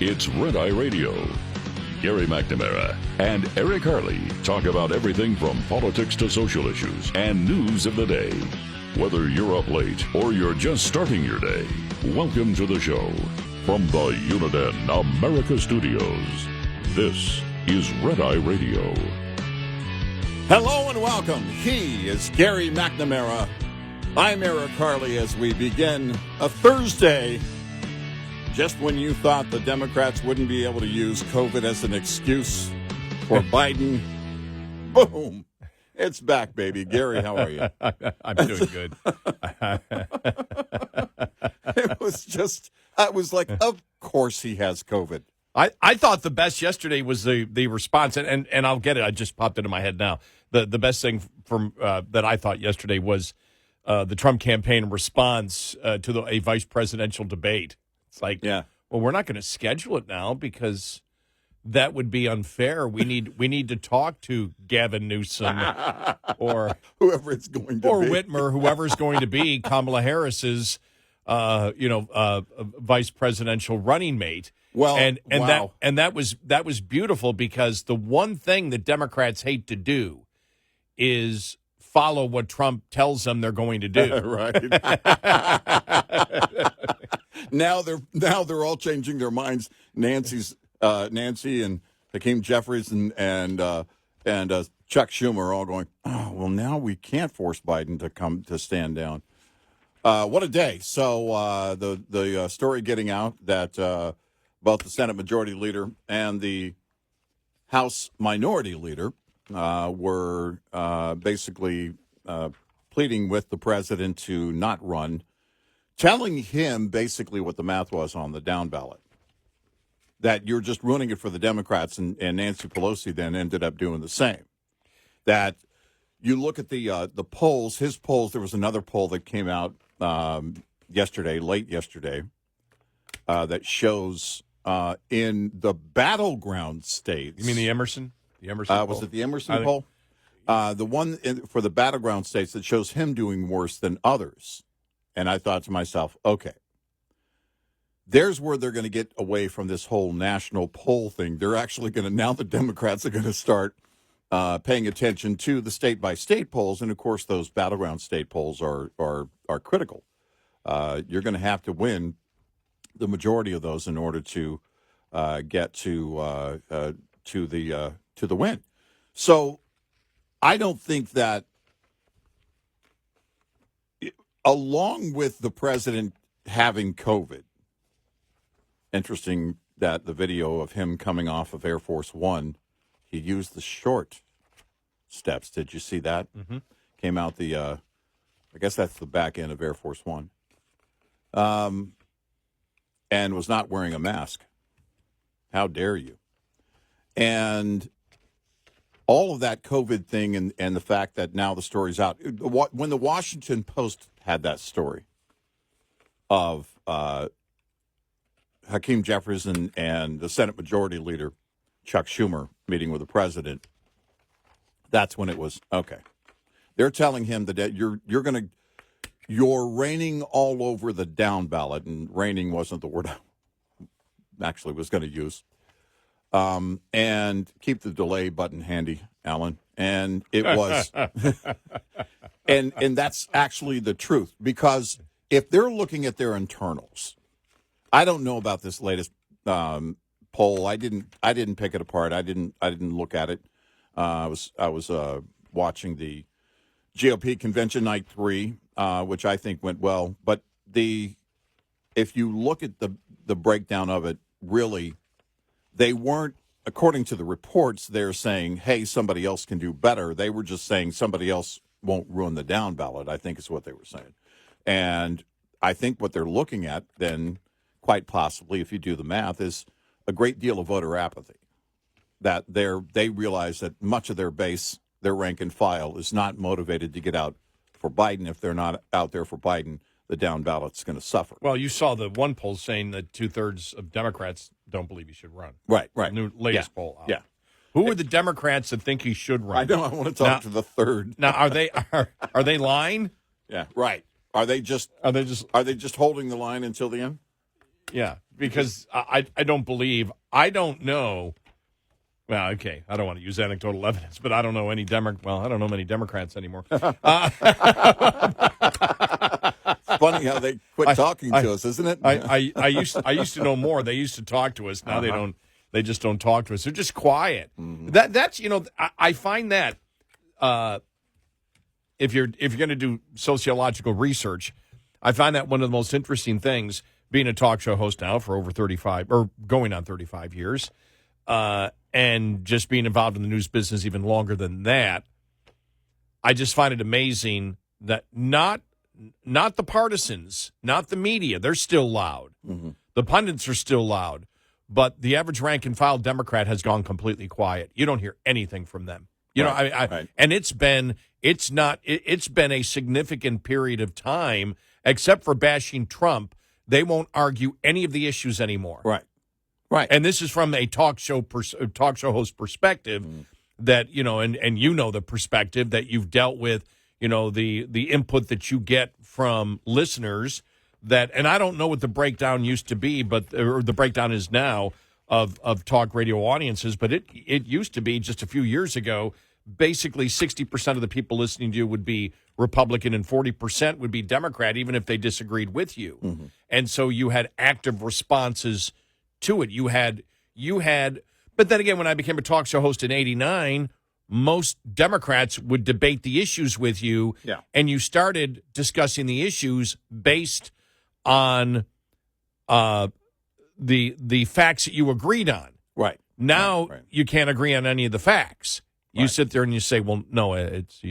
It's Red Eye Radio. Gary McNamara and Eric Harley talk about everything from politics to social issues and news of the day. Whether you're up late or you're just starting your day, welcome to the show. From the Uniden America Studios, this is Red Eye Radio. Hello and welcome. He is Gary McNamara. I'm Eric Harley as we begin a Thursday. Just when you thought the Democrats wouldn't be able to use COVID as an excuse for Biden, boom, it's back, baby. Gary, how are you? I'm doing good. I was like, of course he has COVID. I thought the best yesterday was the response, and I'll get it. I just popped into my head now. The best thing from that I thought yesterday was the Trump campaign response to a vice presidential debate. It's like, yeah. Well, we're not going to schedule it now because that would be unfair. We need to talk to Gavin Newsom or whoever it's going to or be, Whitmer, whoever's going to be Kamala Harris's vice presidential running mate. Well, and wow. that was beautiful because the one thing that Democrats hate to do is follow what Trump tells them they're going to do. Right. Now they're all changing their minds. Nancy and Hakeem Jeffries and Chuck Schumer are all going, oh, well, now we can't force Biden to stand down. What a day. So the story getting out that both the Senate Majority Leader and the House Minority Leader were basically pleading with the president to not run, telling him basically what the math was on the down ballot, that you're just ruining it for the Democrats, and Nancy Pelosi then ended up doing the same. That you look at the polls, his polls, there was another poll that came out late yesterday, that shows in the battleground states. You mean the Emerson? The Emerson poll? Was it the Emerson poll? The one for the battleground states that shows him doing worse than others. And I thought to myself, okay, there's where they're going to get away from this whole national poll thing. They're actually going to, now the Democrats are going to start paying attention to the state-by-state polls. And, of course, those battleground state polls are critical. You're going to have to win the majority of those in order to get to the win. So I don't think that, along with the president having COVID, interesting that the video of him coming off of Air Force One, he used the short steps. Did you see that? Mm-hmm. Came out I guess that's the back end of Air Force One, and was not wearing a mask. How dare you? And all of that COVID thing and the fact that now the story's out. When the Washington Post had that story of Hakeem Jeffries and the Senate Majority Leader, Chuck Schumer, meeting with the president, that's when it was, okay. They're telling him that you're reigning all over the down ballot, and reigning wasn't the word I actually was going to use. And keep the delay button handy, Alan. And it was, and that's actually the truth, because if they're looking at their internals, I don't know about this latest poll. I didn't pick it apart. I didn't look at it. I was watching the GOP convention night 3, which I think went well. But if you look at the breakdown of it, really, they weren't, according to the reports, they're saying, hey, somebody else can do better. They were just saying somebody else won't ruin the down ballot, I think is what they were saying. And I think what they're looking at then, quite possibly, if you do the math, is a great deal of voter apathy. That they realize that much of their base, their rank and file, is not motivated to get out for Biden. If they're not out there for Biden, the down ballot's going to suffer. Well, you saw the one poll saying that 2/3 of Democrats don't believe he should run. Right. New latest poll out. Yeah. Who are the Democrats that think he should run? I know. I want to talk to the third. Now, are they lying? Yeah. Right. Are they just holding the line until the end? Yeah. because I don't know. Well, okay, I don't want to use anecdotal evidence, but I don't know any I don't know many Democrats anymore. It's funny how they quit talking to us, isn't it? I used to know more. They used to talk to us. Now they don't. They just don't talk to us. They're just quiet. Mm-hmm. That's I find that if you're going to do sociological research, I find that one of the most interesting things. Being a talk show host now for over 35 or going on 35 years. And just being involved in the news business even longer than that, I just find it amazing that not the partisans, not the media, they're still loud. Mm-hmm. The pundits are still loud, but the average rank and file Democrat has gone completely quiet. You don't hear anything from them. Right. And it's been a significant period of time, except for bashing Trump. They won't argue any of the issues anymore. Right. And this is from a talk show host perspective that, and the perspective that you've dealt with, the input that you get from listeners that, and I don't know what the breakdown used to be, or the breakdown is now of talk radio audiences, but it used to be just a few years ago, basically 60% of the people listening to you would be Republican and 40% would be Democrat, even if they disagreed with you. Mm-hmm. And so you had active responses to it. You had, but then again, when I became a talk show host in '89, most Democrats would debate the issues with you, and you started discussing the issues based on the facts that you agreed on. Right. Now you can't agree on any of the facts. You sit there and you say, well, no, it's,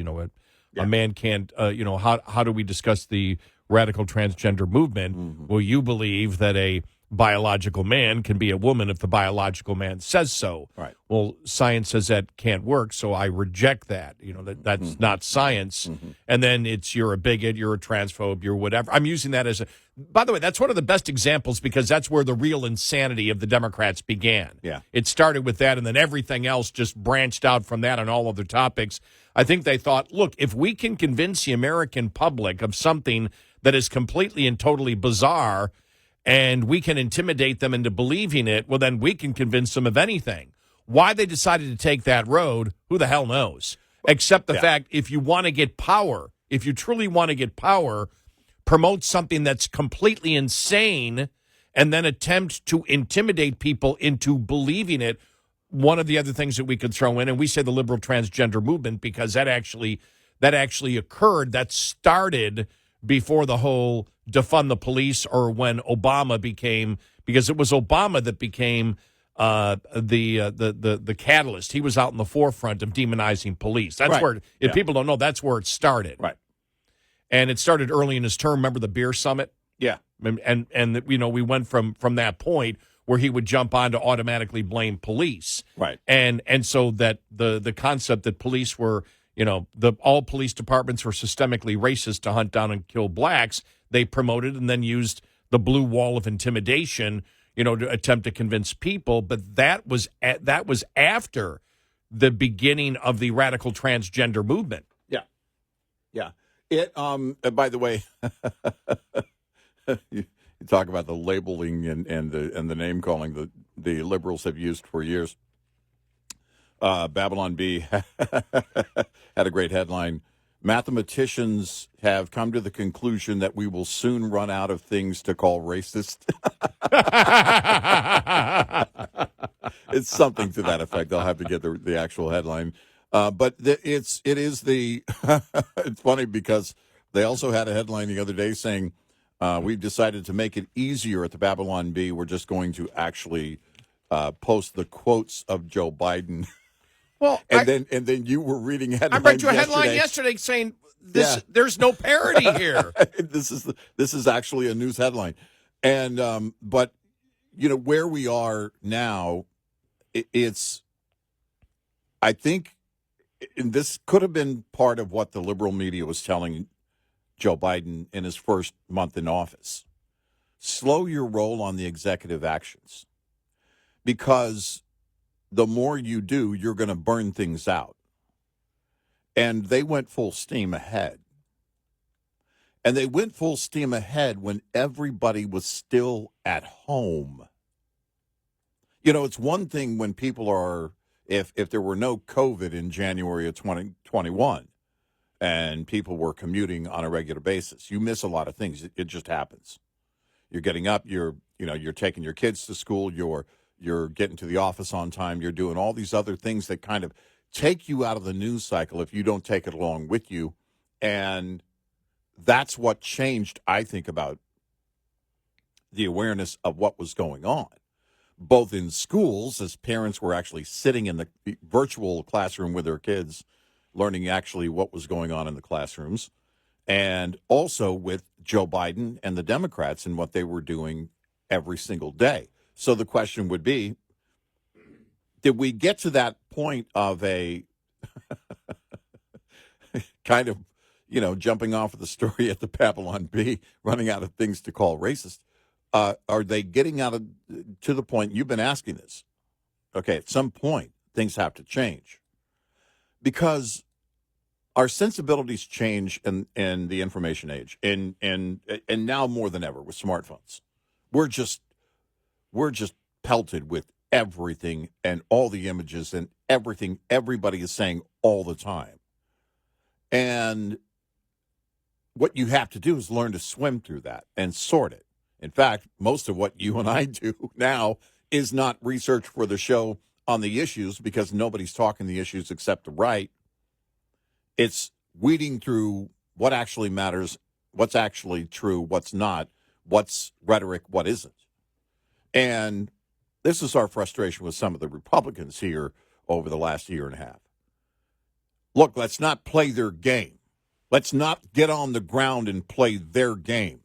a man can't, how do we discuss the radical transgender movement? Mm-hmm. Well, you believe that a biological man can be a woman if the biological man says so. Right. Well, science says that can't work, so I reject that. That's not science. Mm-hmm. And then you're a bigot, you're a transphobe, you're whatever. I'm using that as by the way, that's one of the best examples because that's where the real insanity of the Democrats began. Yeah. It started with that, and then everything else just branched out from that on all other topics. I think they thought, look, if we can convince the American public of something that is completely and totally bizarre, and we can intimidate them into believing it, well, then we can convince them of anything. Why they decided to take that road, who the hell knows? Except the fact, if you want to get power, if you truly want to get power, promote something that's completely insane and then attempt to intimidate people into believing it. One of the other things that we could throw in, and we say the liberal transgender movement because that actually occurred, that started before the whole defund the police or when Obama became, because it was Obama that became the catalyst. He was out in the forefront of demonizing police. That's where, if people don't know, that's where it started. Right. And it started early in his term. Remember the beer summit? Yeah. And we went from that point where he would jump on to automatically blame police. Right. And so that the concept that police were, all police departments were systemically racist to hunt down and kill blacks, they promoted and then used the blue wall of intimidation, to attempt to convince people. But that was after the beginning of the radical transgender movement. Yeah. Yeah. It, by the way, you talk about the labeling and the name calling the liberals have used for years. Babylon Bee had a great headline. Mathematicians have come to the conclusion that we will soon run out of things to call racist. It's something to that effect. I'll have to get the actual headline. But it's funny because they also had a headline the other day saying, we've decided to make it easier at the Babylon Bee. We're just going to actually post the quotes of Joe Biden. Well, and then you were reading headlines. I read you a headline yesterday saying there's no parity here. This is actually a news headline, and but where we are now, it's. I think this could have been part of what the liberal media was telling Joe Biden in his first month in office. Slow your roll on the executive actions, because the more you do, you're going to burn things out. And they went full steam ahead. And they went full steam ahead when everybody was still at home. You know, it's one thing when people are, if there were no COVID in January of 2021 and people were commuting on a regular basis, you miss a lot of things. It just happens. You're getting up, you're taking your kids to school, you're getting to the office on time, you're doing all these other things that kind of take you out of the news cycle if you don't take it along with you. And that's what changed, I think, about the awareness of what was going on, both in schools, as parents were actually sitting in the virtual classroom with their kids, learning actually what was going on in the classrooms, and also with Joe Biden and the Democrats and what they were doing every single day. So the question would be, did we get to that point of a kind of, jumping off of the story at the Babylon Bee, running out of things to call racist? Are they getting to the point, you've been asking this, okay, at some point, things have to change. Because our sensibilities change in the information age, and now more than ever with smartphones. We're just pelted with everything and all the images and everything everybody is saying all the time. And what you have to do is learn to swim through that and sort it. In fact, most of what you and I do now is not research for the show on the issues, because nobody's talking the issues except the right. It's weeding through what actually matters, what's actually true, what's not, what's rhetoric, what isn't. And this is our frustration with some of the Republicans here over the last year and a half. Look, let's not play their game. Let's not get on the ground and play their game.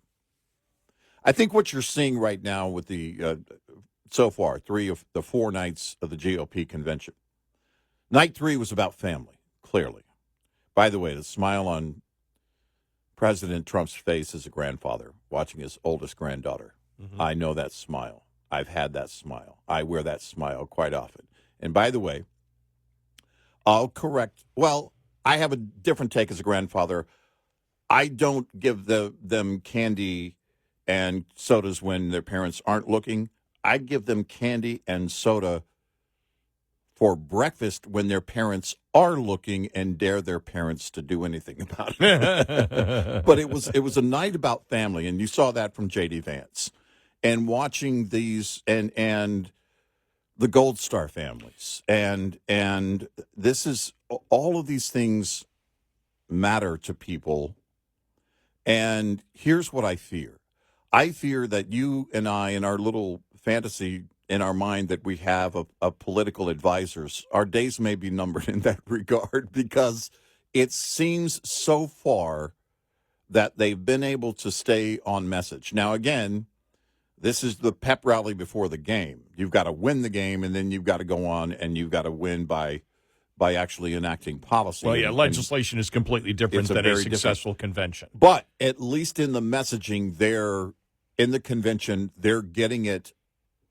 I think what you're seeing right now with the, so far, 3 of the 4 nights of the GOP convention. Night 3 was about family, clearly. By the way, the smile on President Trump's face as a grandfather watching his oldest granddaughter. Mm-hmm. I know that smile. I've had that smile. I wear that smile quite often. And by the way, I have a different take as a grandfather. I don't give them candy and sodas when their parents aren't looking. I give them candy and soda for breakfast when their parents are looking and dare their parents to do anything about it. But it was a night about family, and you saw that from JD Vance. And watching these and the Gold Star families, and this is, all of these things matter to people. And here's what I fear. I fear that you and I, in our little fantasy in our mind that we have of political advisors, our days may be numbered in that regard, because it seems so far that they've been able to stay on message. Now, again, this is the pep rally before the game. You've got to win the game, and then you've got to go on and you've got to win by actually enacting policy. Well, yeah, legislation is completely different than a successful convention. But at least in the messaging there, in the convention, they're getting it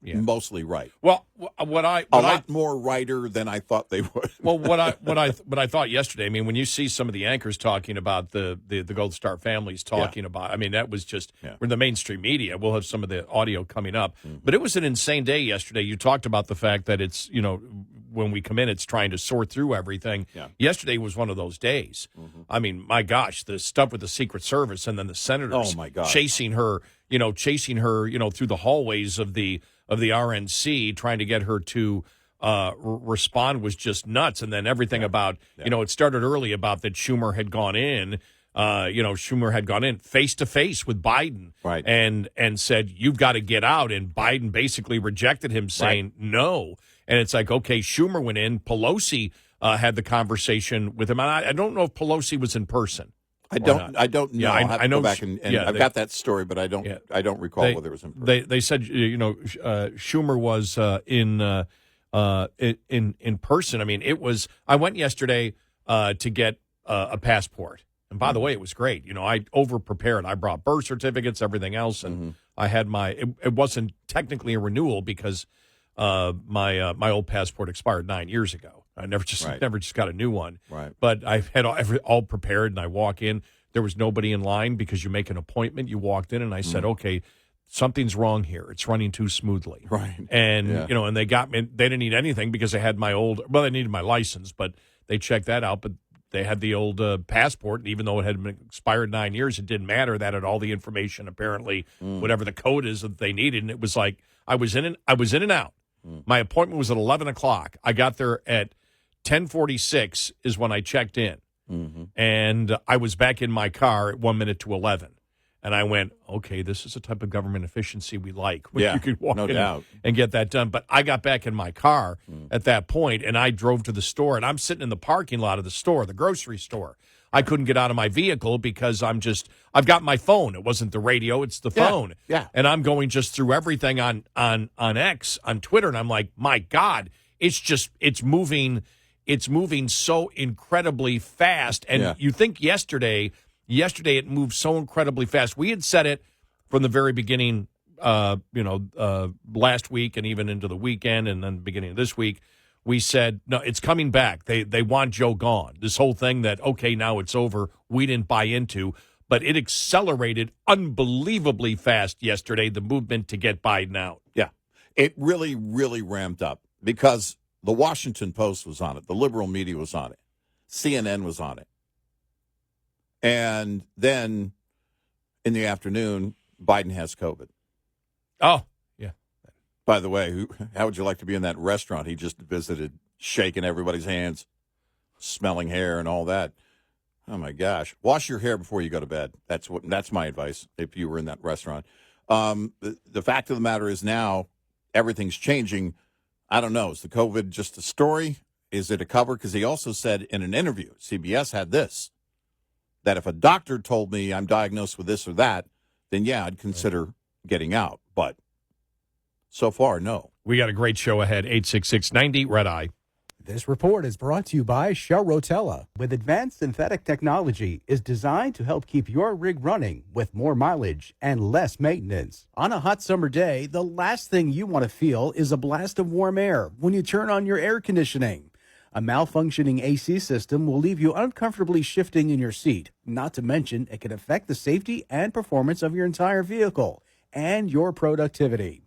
mostly right. Well, a lot more righter than I thought they would. Well, what I thought yesterday, I mean, when you see some of the anchors talking about the Gold Star families talking about, I mean, that was just, we're in the mainstream media. We'll have some of the audio coming up. Mm-hmm. But it was an insane day yesterday. You talked about the fact that it's, when we come in, it's trying to sort through everything. Yeah. Yesterday was one of those days. Mm-hmm. I mean, my gosh, the stuff with the Secret Service and then the senators chasing her through the hallways of the RNC, trying to get her to respond was just nuts. And then everything about, it started early about that Schumer had gone in, face to face with Biden, right, and said, "You've got to get out." And Biden basically rejected him, saying no. And it's like, okay, Schumer went in. Pelosi had the conversation with him. I don't know if Pelosi was in person. I don't know. Yeah, I know. Go back and I've got that story, but I don't recall whether it was in person. They said Schumer was in person. I mean, it was. I went yesterday to get a passport, and by the way, it was great. I over prepared. I brought birth certificates, everything else, and I had my. It wasn't technically a renewal because my old passport expired 9 years ago. I never just got a new one. Right. But I had all prepared, and I walk in. There was nobody in line because you make an appointment. You walked in, and I said, okay, something's wrong here. It's running too smoothly. Right. And, Yeah. and they got me. They didn't need anything because they had they needed my license, but they checked that out. But they had the old passport, and even though it had been expired 9 years, it didn't matter. That had all the information, apparently, whatever the code is that they needed. And it was like I was in and out. My appointment was at 11 o'clock. I got there at 10:46 is when I checked in. And I was back in my car at 1 minute to 11. And I went, okay, this is the type of government efficiency we like. When you could walk no in doubt. and get that done. But I got back in my car at that point, and I drove to the store. And I'm sitting in the parking lot of the store, the grocery store. I couldn't get out of my vehicle because I've got my phone. It wasn't the radio, it's the phone. Yeah. And I'm going just through everything on X, on Twitter. And I'm like, my God, it's moving so incredibly fast. And you think yesterday it moved so incredibly fast. We had said it from the very beginning, last week and even into the weekend and then the beginning of this week. We said, no, it's coming back. They want Joe gone. This whole thing that, okay, now it's over, we didn't buy into. But it accelerated unbelievably fast yesterday, the movement to get Biden out. Yeah. It really, really ramped up because the Washington Post was on it. The liberal media was on it. CNN was on it. And then in the afternoon, Biden has COVID. Oh, yeah. By the way, how would you like to be in that restaurant he just visited, shaking everybody's hands, smelling hair and all that? Oh, my gosh. Wash your hair before you go to bed. That's my advice if you were in that restaurant. The fact of the matter is now everything's changing. I don't know. Is the COVID just a story? Is it a cover? Because he also said in an interview, CBS had this, that if a doctor told me I'm diagnosed with this or that, then, yeah, I'd consider getting out. But so far, no. We got a great show ahead, 866-90 Red Eye. This report is brought to you by Shell Rotella. With advanced synthetic technology, is designed to help keep your rig running with more mileage and less maintenance. On a hot summer day, the last thing you want to feel is a blast of warm air when you turn on your air conditioning. A malfunctioning AC system will leave you uncomfortably shifting in your seat. Not to mention, it can affect the safety and performance of your entire vehicle and your productivity.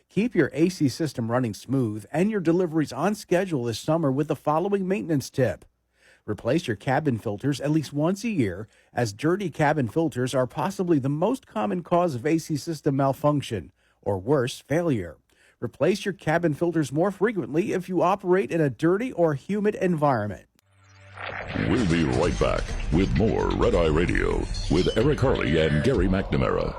Keep your AC system running smooth and your deliveries on schedule this summer with the following maintenance tip. Replace your cabin filters at least once a year, as dirty cabin filters are possibly the most common cause of AC system malfunction, or worse, failure. Replace your cabin filters more frequently if you operate in a dirty or humid environment. We'll be right back with more Red Eye Radio with Eric Harley and Gary McNamara.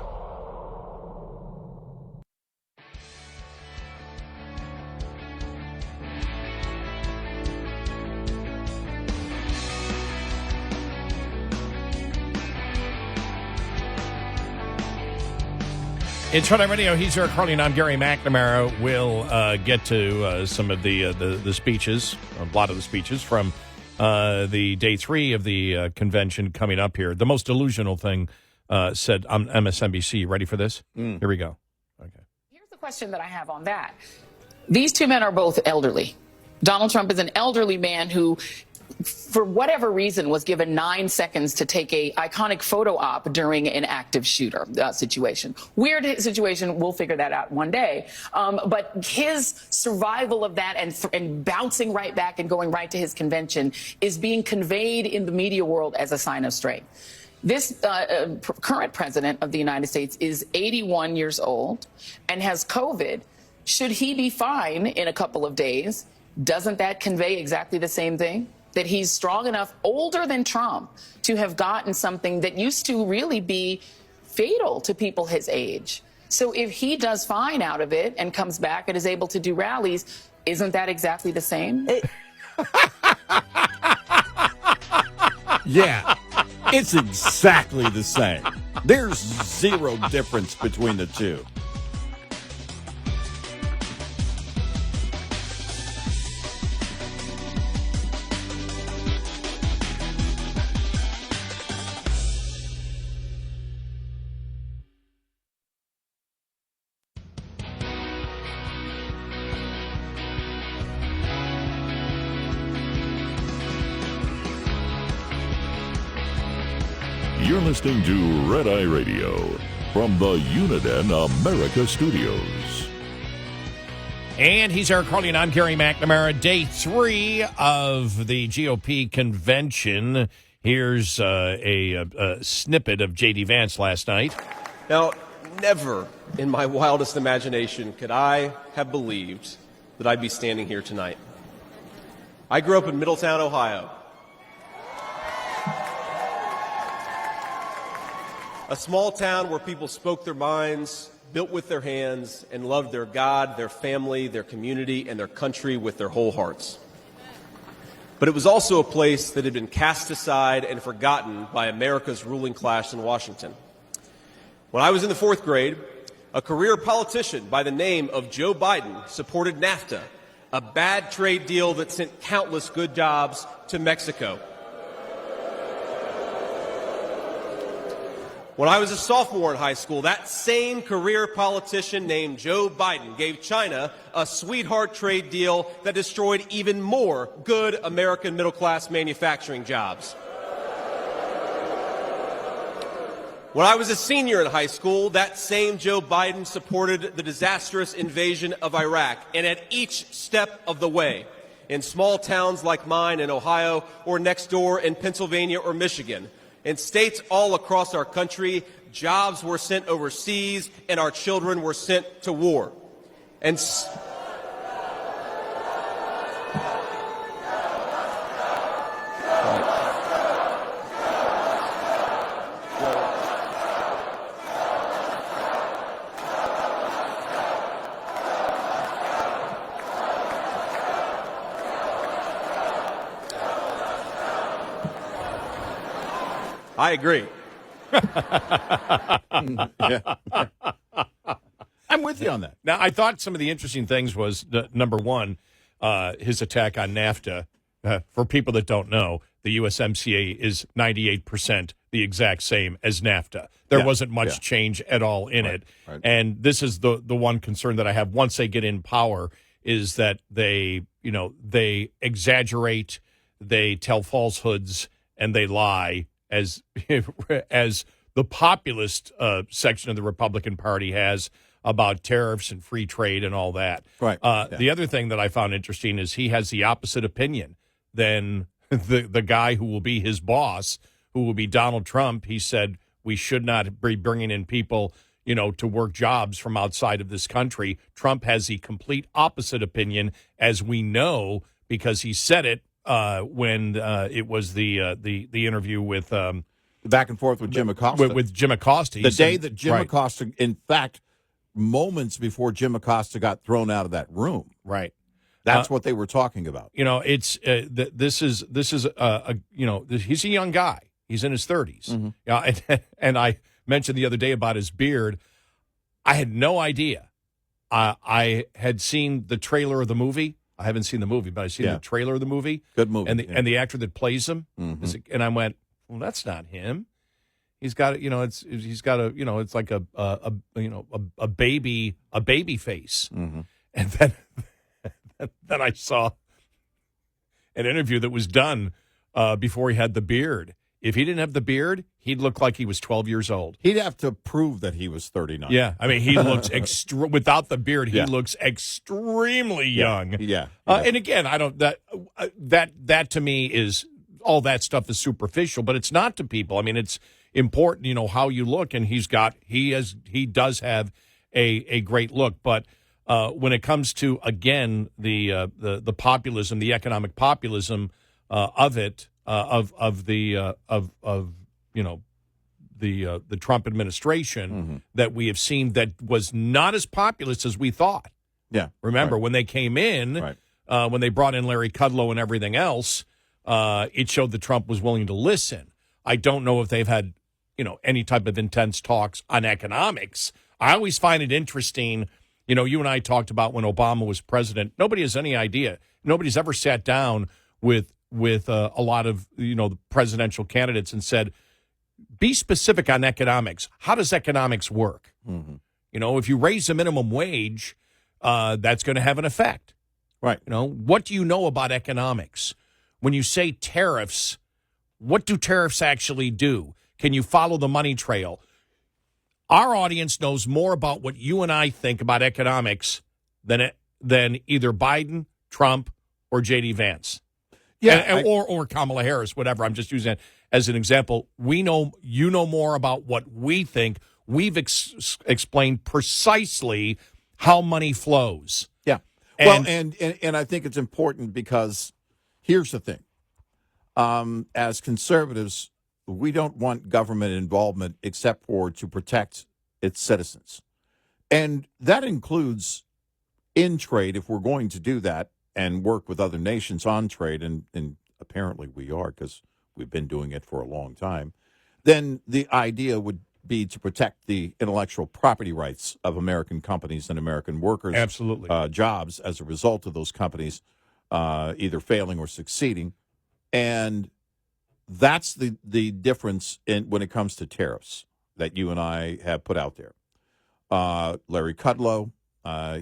It's Red Eye Radio. He's Eric Harley, and I'm Gary McNamara. We'll get to some of the speeches, a lot of the speeches from the day 3 of the convention coming up here. The most delusional thing said on MSNBC. Ready for this? Here we go. Okay. Here's the question that I have on that. These two men are both elderly. Donald Trump is an elderly man who, for whatever reason, was given 9 seconds to take a iconic photo op during an active shooter situation. Weird situation. We'll figure that out one day. But his survival of that and bouncing right back and going right to his convention is being conveyed in the media world as a sign of strength. This current president of the United States is 81 years old and has COVID. Should he be fine in a couple of days? Doesn't that convey exactly the same thing? That he's strong enough, older than Trump, to have gotten something that used to really be fatal to people his age. So if he does fine out of it and comes back and is able to do rallies, isn't that exactly the same? Yeah, it's exactly the same. There's zero difference between the two. You're listening to Red Eye Radio from the Uniden America Studios. And he's Eric Harley, and I'm Gary McNamara. Day 3 of the GOP convention. Here's a snippet of JD Vance last night. Now, never in my wildest imagination could I have believed that I'd be standing here tonight. I grew up in Middletown, Ohio. A small town where people spoke their minds, built with their hands, and loved their God, their family, their community, and their country with their whole hearts. But it was also a place that had been cast aside and forgotten by America's ruling class in Washington. When I was in the 4th grade, a career politician by the name of Joe Biden supported NAFTA, a bad trade deal that sent countless good jobs to Mexico. When I was a sophomore in high school, that same career politician named Joe Biden gave China a sweetheart trade deal that destroyed even more good American middle-class manufacturing jobs. When I was a senior in high school, that same Joe Biden supported the disastrous invasion of Iraq, and at each step of the way, in small towns like mine in Ohio or next door in Pennsylvania or Michigan, in states all across our country, jobs were sent overseas and our children were sent to war. And I agree. I'm with you on that. Now, I thought some of the interesting things was, number one, his attack on NAFTA. For people that don't know, the USMCA is 98% the exact same as NAFTA. There wasn't much change at all in it. Right. And this is the one concern that I have once they get in power is that they exaggerate, they tell falsehoods, and they lie as the populist section of the Republican Party has about tariffs and free trade and all that. Right. The other thing that I found interesting is he has the opposite opinion than the guy who will be his boss, who will be Donald Trump. He said we should not be bringing in people, to work jobs from outside of this country. Trump has the complete opposite opinion, as we know, because he said it when it was the interview with Back and forth with Jim Acosta. With Jim Acosta. The day that Jim Acosta, in fact, moments before Jim Acosta got thrown out of that room. Right. That's what they were talking about. It's this is he's a young guy. He's in his 30s. Mm-hmm. And I mentioned the other day about his beard. I had no idea. I had seen the trailer of the movie. I haven't seen the movie, but I've seen the trailer of the movie. Good movie. And the actor that plays him. Mm-hmm. And I went, well, that's not him. He's got it's like a baby face. Mm-hmm. And then I saw an interview that was done before he had the beard. If he didn't have the beard, he'd look like he was 12 years old. He'd have to prove that he was 39. Yeah, I mean, he looks without the beard, he looks extremely young. Yeah. And again, I don't that to me is all that stuff is superficial, but it's not to people. I mean, it's important, how you look, and he does have a great look, but when it comes to again the populism, the economic populism of it. Of the Trump administration that we have seen that was not as populist as we thought. Yeah. Remember when they came in, when they brought in Larry Kudlow and everything else, it showed that Trump was willing to listen. I don't know if they've had, any type of intense talks on economics. I always find it interesting. You and I talked about when Obama was president. Nobody has any idea. Nobody's ever sat down with a lot of, the presidential candidates and said, be specific on economics. How does economics work? Mm-hmm. If you raise the minimum wage, that's going to have an effect. Right. What do you know about economics? When you say tariffs, what do tariffs actually do? Can you follow the money trail? Our audience knows more about what you and I think about economics than either Biden, Trump, or JD Vance. Yeah, or Kamala Harris, whatever. I'm just using that as an example. You know more about what we think. We've explained precisely how money flows. yeah. Well, and I think it's important because here's the thing. As conservatives, we don't want government involvement except for to protect its citizens. And that includes in trade, if we're going to do that and work with other nations on trade, and apparently we are because we've been doing it for a long time, then the idea would be to protect the intellectual property rights of American companies and American workers. Absolutely. Jobs as a result of those companies either failing or succeeding. And that's the difference when it comes to tariffs that you and I have put out there. Larry Kudlow,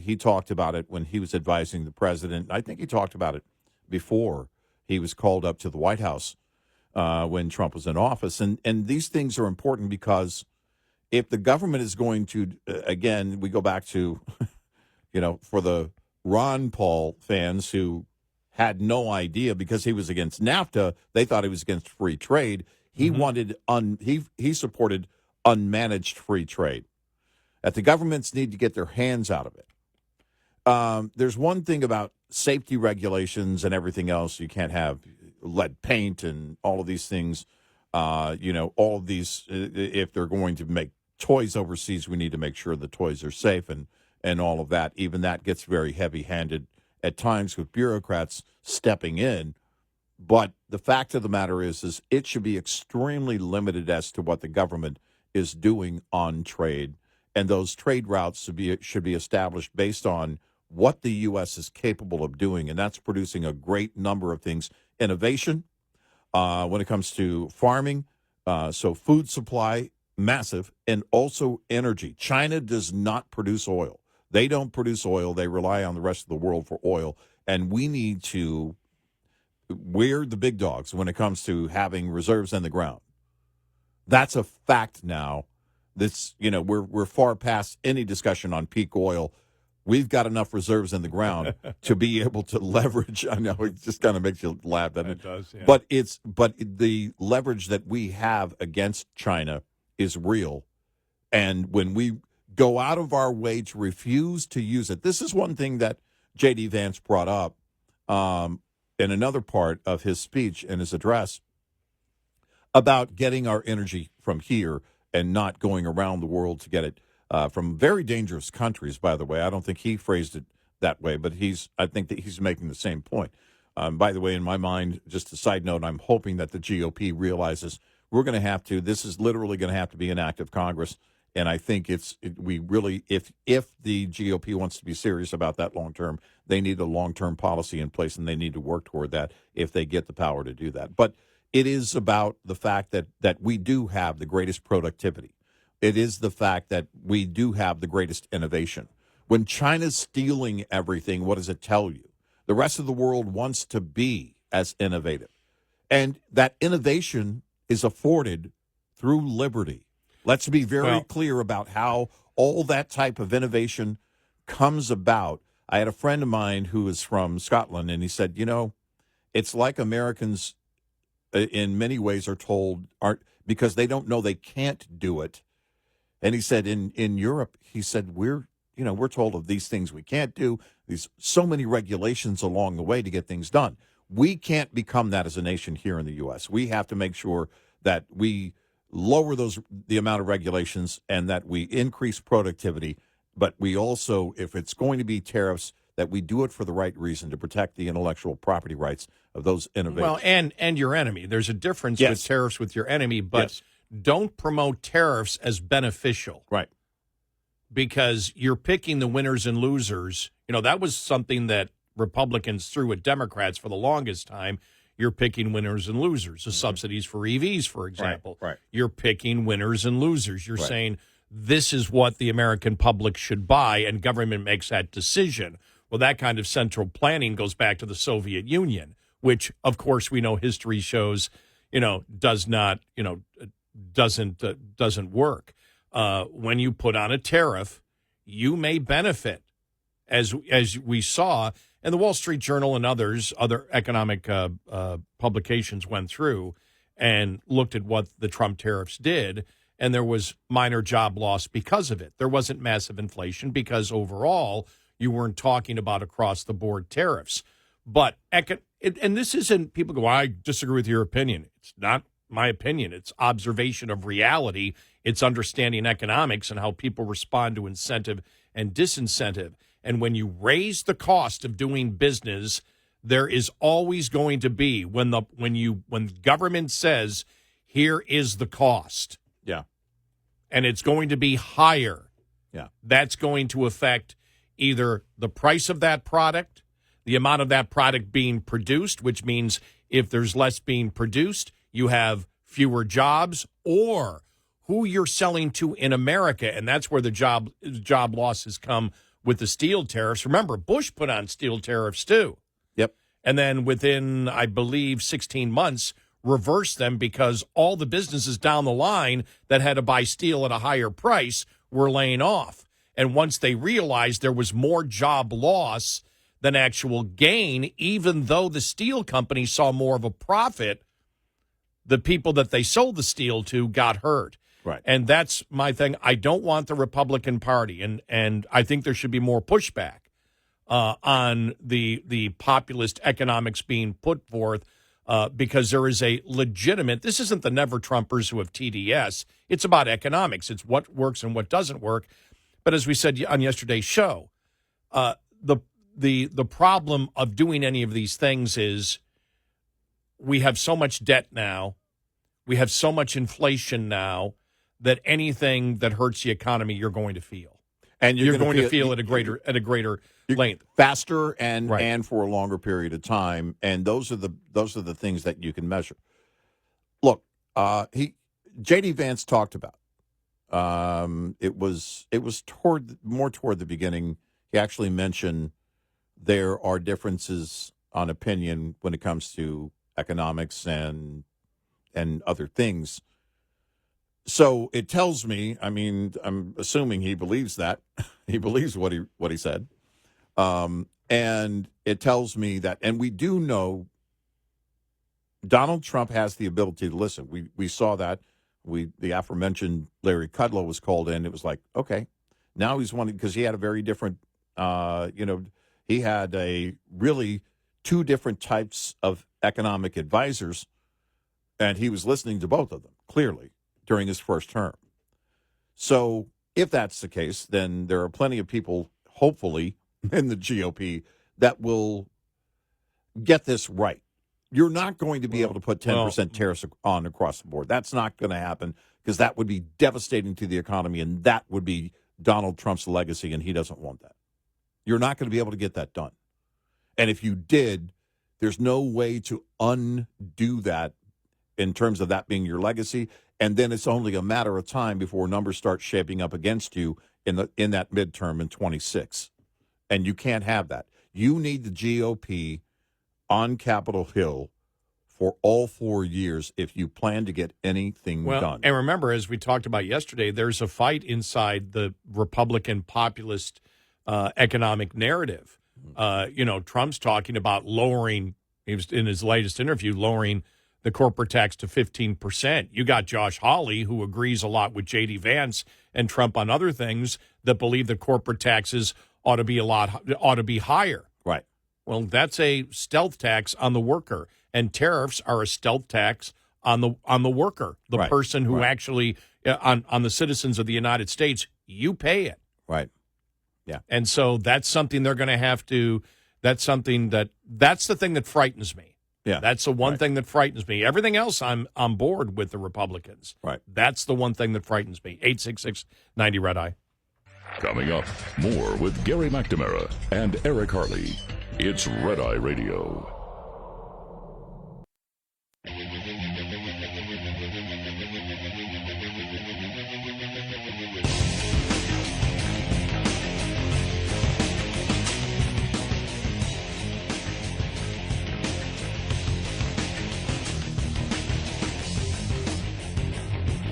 he talked about it when he was advising the president. I think he talked about it before he was called up to the White House when Trump was in office. And these things are important because if the government is going to, again, we go back to, for the Ron Paul fans who had no idea because he was against NAFTA, they thought he was against free trade. He wanted, he supported unmanaged free trade. That the governments need to get their hands out of it. There's one thing about safety regulations and everything else. You can't have lead paint and all of these things. All of these, if they're going to make toys overseas, we need to make sure the toys are safe and all of that. Even that gets very heavy-handed at times with bureaucrats stepping in. But the fact of the matter is it should be extremely limited as to what the government is doing on trade. And those trade routes should be established based on what the U.S. is capable of doing, and that's producing a great number of things. Innovation, when it comes to farming, so food supply, massive, and also energy. China does not produce oil. They don't produce oil. They rely on the rest of the world for oil, and we need to we're the big dogs when it comes to having reserves in the ground. That's a fact now. This, we're far past any discussion on peak oil. We've got enough reserves in the ground to be able to leverage. I know it just kind of makes you laugh, doesn't it? It does, yeah. But the leverage that we have against China is real. And when we go out of our way to refuse to use it, this is one thing that JD Vance brought up in another part of his speech and his address about getting our energy from here and not going around the world to get it from very dangerous countries, by the way. I don't think he phrased it that way, but I think that he's making the same point. By the way, in my mind, just a side note, I'm hoping that the GOP realizes we're going to have to, this is literally going to have to be an act of Congress. And I think if the GOP wants to be serious about that long term, they need a long-term policy in place, and they need to work toward that if they get the power to do that. But it is about the fact that we do have the greatest productivity. It is the fact that we do have the greatest innovation. When China's stealing everything, what does it tell you? The rest of the world wants to be as innovative. And that innovation is afforded through liberty. Let's be very clear about how all that type of innovation comes about. I had a friend of mine who is from Scotland, and he said, it's like Americans in many ways aren't because they don't know they can't do it. And he said in Europe, he said, we're told of these things we can't do. These so many regulations along the way to get things done. We can't become that as a nation here in the U.S. We have to make sure that we lower the amount of regulations and that we increase productivity. But we also, if it's going to be tariffs, that we do it for the right reason to protect the intellectual property rights of those innovators. Well, and your enemy. There's a difference with tariffs with your enemy, but don't promote tariffs as beneficial. Right. Because you're picking the winners and losers. That was something that Republicans threw at Democrats for the longest time. You're picking winners and losers. The subsidies for EVs, for example. Right. You're picking winners and losers. You're saying this is what the American public should buy, and government makes that decision. Well, that kind of central planning goes back to the Soviet Union, which, of course, we know history shows, does not, doesn't work. When you put on a tariff, you may benefit, as we saw, and the Wall Street Journal and other economic publications went through and looked at what the Trump tariffs did, and there was minor job loss because of it. There wasn't massive inflation because overall you weren't talking about across-the-board tariffs. But, and this isn't, people go, I disagree with your opinion. It's not my opinion. It's observation of reality. It's understanding economics and how people respond to incentive and disincentive. And when you raise the cost of doing business, there is always going to be, when government says, here is the cost. Yeah. And it's going to be higher. Yeah. That's going to affect either the price of that product, the amount of that product being produced, which means if there's less being produced, you have fewer jobs, or who you're selling to in America. And that's where the job losses come with the steel tariffs. Remember, Bush put on steel tariffs too. Yep. And then within, I believe, 16 months, reversed them because all the businesses down the line that had to buy steel at a higher price were laying off. And once they realized there was more job loss than actual gain, even though the steel company saw more of a profit, the people that they sold the steel to got hurt. Right. And that's my thing. I don't want the Republican Party, and I think there should be more pushback on the populist economics being put forth because there is a legitimate, this isn't the never-Trumpers who have TDS. It's about economics. It's what works and what doesn't work. But as we said on yesterday's show, the problem of doing any of these things is we have so much debt now, we have so much inflation now, that anything that hurts the economy you're going to feel, and you're going to feel at a greater length, faster, and for a longer period of time. And those are the things that you can measure. Look, JD Vance talked about. It was toward the beginning. He actually mentioned there are differences on opinion when it comes to economics and other things. So it tells me, I mean, I'm assuming he believes that. He believes what he said. And it tells me that, and we do know Donald Trump has the ability to listen. We saw that. The aforementioned Larry Kudlow was called in. It was like, okay, now he's wanting, because he had a very different, he had a really two different types of economic advisors, and he was listening to both of them, clearly, during his first term. So if that's the case, then there are plenty of people, hopefully, in the GOP that will get this right. You're not going to be able to put 10% tariffs on across the board. That's not going to happen, because that would be devastating to the economy, and that would be Donald Trump's legacy, and he doesn't want that. You're not going to be able to get that done. And if you did, there's no way to undo that in terms of that being your legacy. And then it's only a matter of time before numbers start shaping up against you in that midterm in 26. And you can't have that. You need the GOP on Capitol Hill for all 4 years if you plan to get anything done. And remember, as we talked about yesterday, there's a fight inside the Republican populist economic narrative. Trump's talking about lowering, he was in his latest interview, lowering the corporate tax to 15%. You got Josh Hawley, who agrees a lot with JD Vance and Trump on other things, that believe that corporate taxes ought to be higher. Right. Well, that's a stealth tax on the worker, and tariffs are a stealth tax on the worker, the person who actually on the citizens of the United States. You pay it. Right. Yeah. And so that's something they're going to have to. That's the thing that frightens me. Yeah. That's the one thing that frightens me. Everything else, I'm on board with the Republicans. Right. That's the one thing that frightens me. 866-90 Red Eye. Coming up, more with Gary McNamara and Eric Harley. It's Red Eye Radio.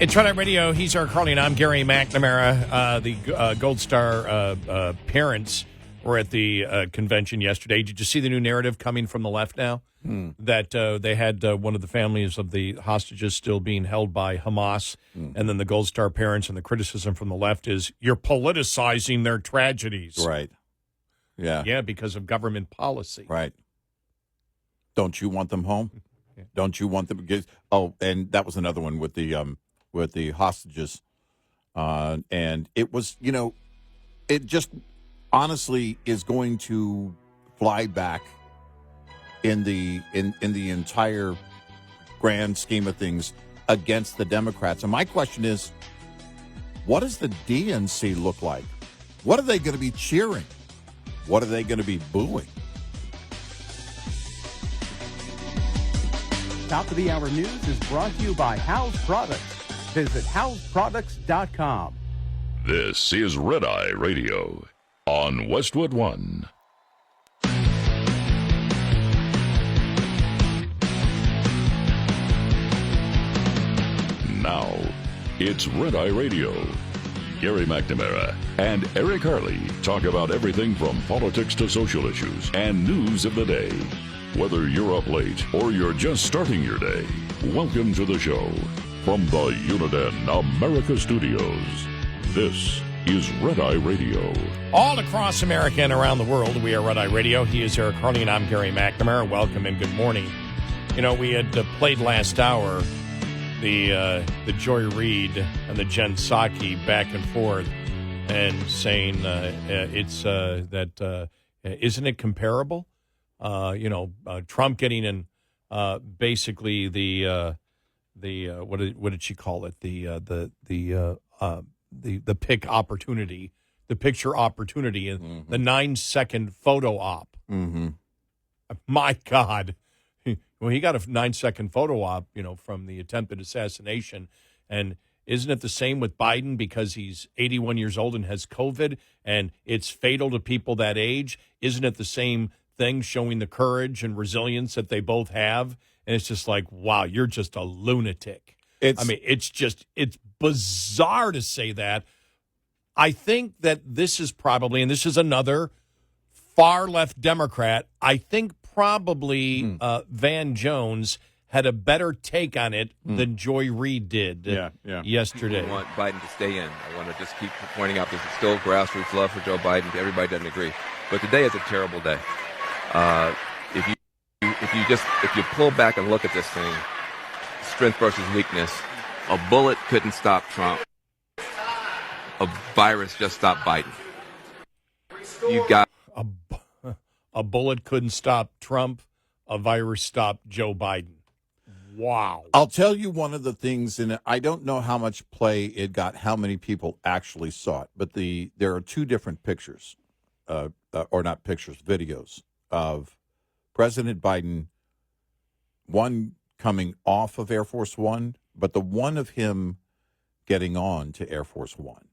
It's Red Eye Radio. He's Eric Harley, and I'm Gary McNamara. The Gold Star parents were at the convention yesterday. Did you see the new narrative coming from the left now? That they had one of the families of the hostages still being held by Hamas, and then the Gold Star parents, and the criticism from the left is, you're politicizing their tragedies. Right. Yeah. Yeah, because of government policy. Right. Don't you want them home? Don't you want them? And that was another one with the hostages, and it was, it just honestly is going to fly back in the entire grand scheme of things against the Democrats. And my question is, what does the DNC look like? What are they going to be cheering? What are they going to be booing? Top of the hour news is brought to you by House Products. Visit houseproducts.com. This is Red Eye Radio on Westwood One. Now, it's Red Eye Radio. Gary McNamara and Eric Harley talk about everything from politics to social issues and news of the day. Whether you're up late or you're just starting your day, welcome to the show. From the Uniden America Studios, this is Red Eye Radio. All across America and around the world, we are Red Eye Radio. He is Eric Harley, and I'm Gary McNamara. Welcome and good morning. We had played last hour the Joy Reid and the Jen Psaki back and forth, and saying it's that isn't it comparable? Trump getting in basically the what did she call it? The pick opportunity, the picture opportunity, and the 9-second photo op. Mm-hmm. My God. Well, he got a 9-second photo op, from the attempted assassination. And isn't it the same with Biden, because he's 81 years old and has COVID, and it's fatal to people that age? Isn't it the same thing, showing the courage and resilience that they both have? And it's just like, wow, you're just a lunatic. It's bizarre to say that. I think that this is probably, and this is another far left Democrat, I think probably Van Jones had a better take on it than Joy Reid did yesterday. I want Biden to stay in. I want to just keep pointing out there's still grassroots love for Joe Biden. Everybody doesn't agree. But today is a terrible day. If you pull back and look at this thing, strength versus weakness, a bullet couldn't stop Trump. A virus just stopped Biden. You got a bullet couldn't stop Trump. A virus stopped Joe Biden. Wow. I'll tell you one of the things, and I don't know how much play it got, how many people actually saw it, but there are two different pictures, or not pictures, videos of President Biden, one coming off of Air Force One, but the one of him getting on to Air Force One.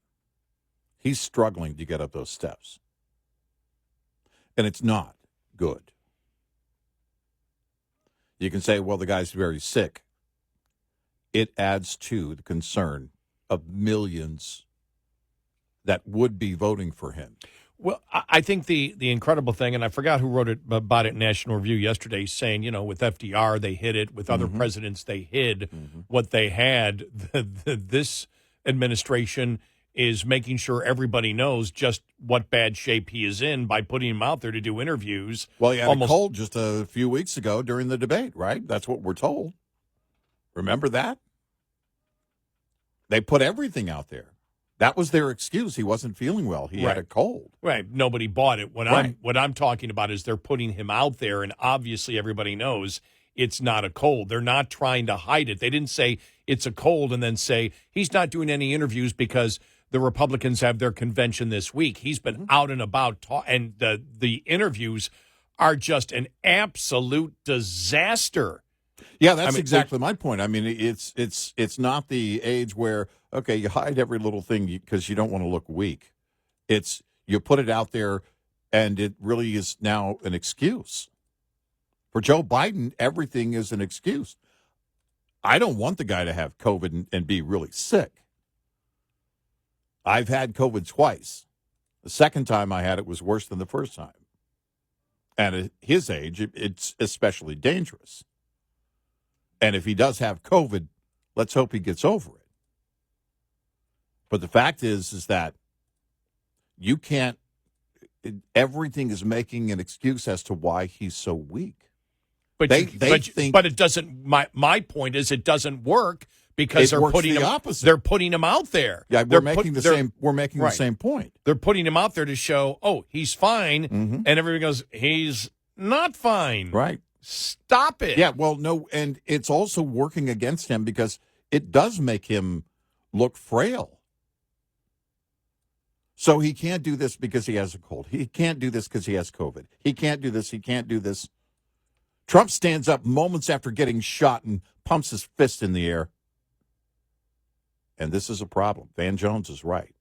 He's struggling to get up those steps. And it's not good. You can say, well, the guy's very sick. It adds to the concern of millions that would be voting for him. Well, I think the incredible thing, and I forgot who wrote it about it in National Review yesterday, saying, with FDR, they hid it. With other presidents, they hid what they had. This administration is making sure everybody knows just what bad shape he is in by putting him out there to do interviews. Well, he had a cold just a few weeks ago during the debate, right? That's what we're told. Remember that? They put everything out there. That was their excuse. He wasn't feeling well. He had a cold. Right. Nobody bought it. What I'm talking about is they're putting him out there, and obviously everybody knows it's not a cold. They're not trying to hide it. They didn't say it's a cold and then say he's not doing any interviews because the Republicans have their convention this week. He's been out and about, and the interviews are just an absolute disaster. Yeah, that's exactly my point. I mean, it's not the age where, okay, you hide every little thing because you don't want to look weak. It's you put it out there, and it really is now an excuse. For Joe Biden, everything is an excuse. I don't want the guy to have COVID and be really sick. I've had COVID twice. The second time I had it was worse than the first time. And at his age, it's especially dangerous. And if he does have COVID, let's hope he gets over it. But the fact is that you can't, everything is making an excuse as to why he's so weak. But They think, but it doesn't. My point is, it doesn't work because It works the opposite. They're putting him out there. yeah, They're we're making the right. same point. They're putting him out there to show, oh, he's fine, and everybody goes, he's not fine. Right. Stop it. Yeah, well, no, and it's also working against him because it does make him look frail. So he can't do this because he has a cold. He can't do this because he has COVID. He can't do this. He can't do this. Trump stands up moments after getting shot and pumps his fist in the air. And this is a problem. Van Jones is right.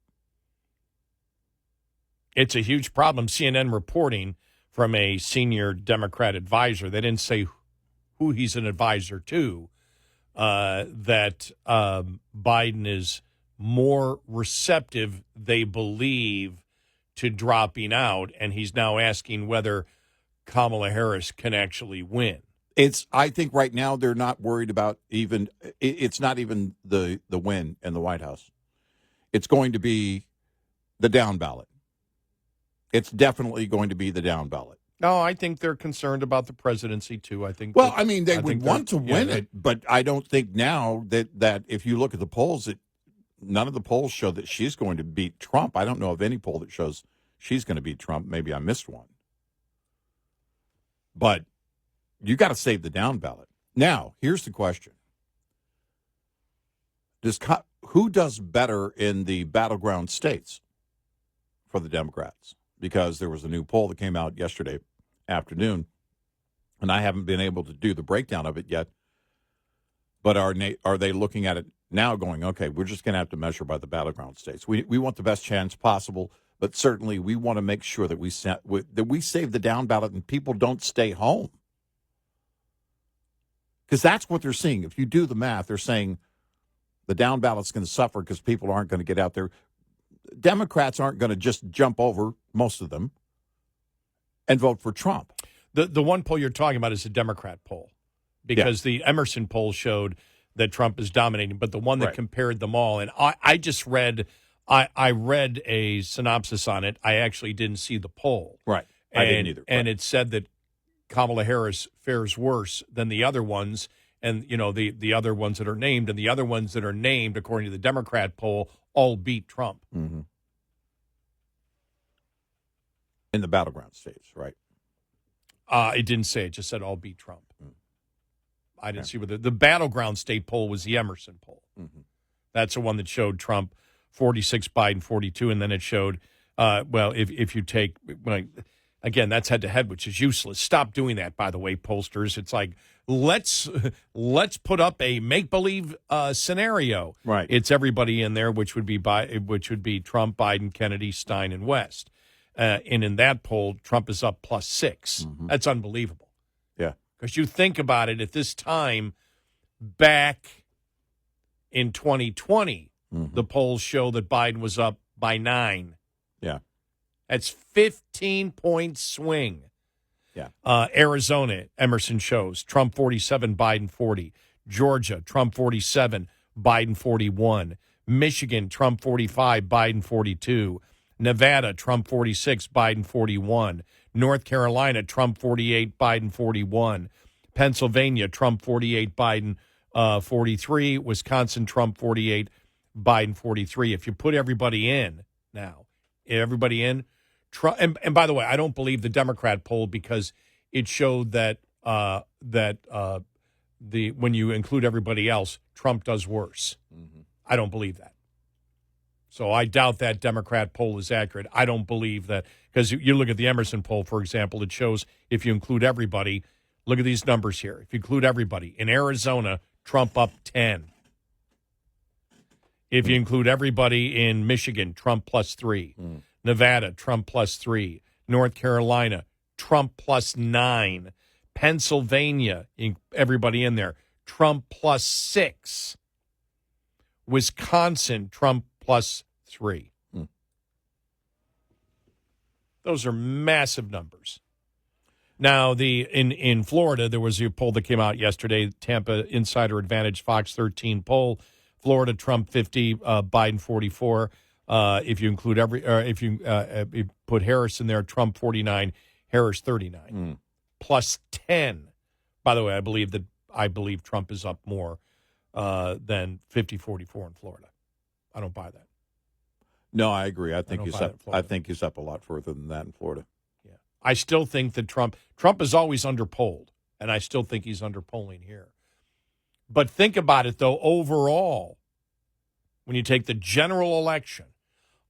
It's a huge problem. CNN reporting from a senior Democrat advisor, they didn't say who he's an advisor to, that Biden is more receptive, they believe, to dropping out, and he's now asking whether Kamala Harris can actually win. I think right now they're not worried about it's not even the win in the White House. It's going to be the down ballot. It's definitely going to be the down ballot. No, I think they're concerned about the presidency, too. I think. Well, I mean, they would want to win it, but I don't think now that if you look at the polls, none of the polls show that she's going to beat Trump. I don't know of any poll that shows she's going to beat Trump. Maybe I missed one. But you got to save the down ballot. Now, here's the question. Who does better in the battleground states for the Democrats? Because there was a new poll that came out yesterday afternoon, and I haven't been able to do the breakdown of it yet. But are they looking at it now going, okay, we're just going to have to measure by the battleground states. We want the best chance possible, but certainly we want to make sure that we save the down ballot and people don't stay home. Because that's what they're seeing. If you do the math, they're saying the down ballot's going to suffer because people aren't going to get out there. Democrats aren't going to just jump over, most of them, and vote for Trump. The one poll you're talking about is a Democrat poll because the Emerson poll showed that Trump is dominating, but the one that compared them all, and I just read, I read a synopsis on it. I actually didn't see the poll. Right. I didn't either. And it said that Kamala Harris fares worse than the other ones, and, you know, the other ones that are named, and the other ones that are named, according to the Democrat poll, all beat Trump. Mm-hmm. In the battleground states, right? It didn't say. It just said all beat Trump. I didn't see whether the battleground state poll was the Emerson poll. Mm-hmm. That's the one that showed Trump 46, Biden 42, and then it showed, if you take, again, that's head-to-head, which is useless. Stop doing that, by the way, pollsters. It's like, let's put up a make-believe scenario. Right. It's everybody in there, which would be Trump, Biden, Kennedy, Stein, and West. And in that poll, Trump is up +6. Mm-hmm. That's unbelievable. Yeah. Because you think about it, at this time, back in 2020, the polls show that Biden was up by 9. Yeah. That's 15-point swing. Yeah. Arizona, Emerson shows Trump 47, Biden 40. Georgia, Trump 47, Biden 41. Michigan, Trump 45, Biden 42. Nevada, Trump 46, Biden 41. North Carolina, Trump 48, Biden 41. Pennsylvania, Trump 48, Biden 43. Wisconsin, Trump 48, Biden 43. If you put everybody in now, Trump, and by the way, I don't believe the Democrat poll because it showed that when you include everybody else, Trump does worse. Mm-hmm. I don't believe that. So I doubt that Democrat poll is accurate. I don't believe that because you look at the Emerson poll, for example, it shows if you include everybody, look at these numbers here. If you include everybody, in Arizona, Trump up 10. If you include everybody in Michigan, Trump +3. Nevada, Trump +3. North Carolina, Trump +9. Pennsylvania, everybody in there, Trump +6. Wisconsin, Trump +3. Those are massive numbers. Now, in Florida, there was a poll that came out yesterday, Tampa Insider Advantage, Fox 13 poll. Florida, Trump 50, Biden 44. If you include if you put Harris in there, Trump 49, Harris 39, +10. By the way, I believe Trump is up more than 50-44 in Florida. I don't buy that. No, I agree. I think don't he's buy up. it in Florida. I think he's up a lot further than that in Florida. Yeah, I still think that Trump is always underpolled, and I still think he's underpolling here. But think about it, though, overall, when you take the general election,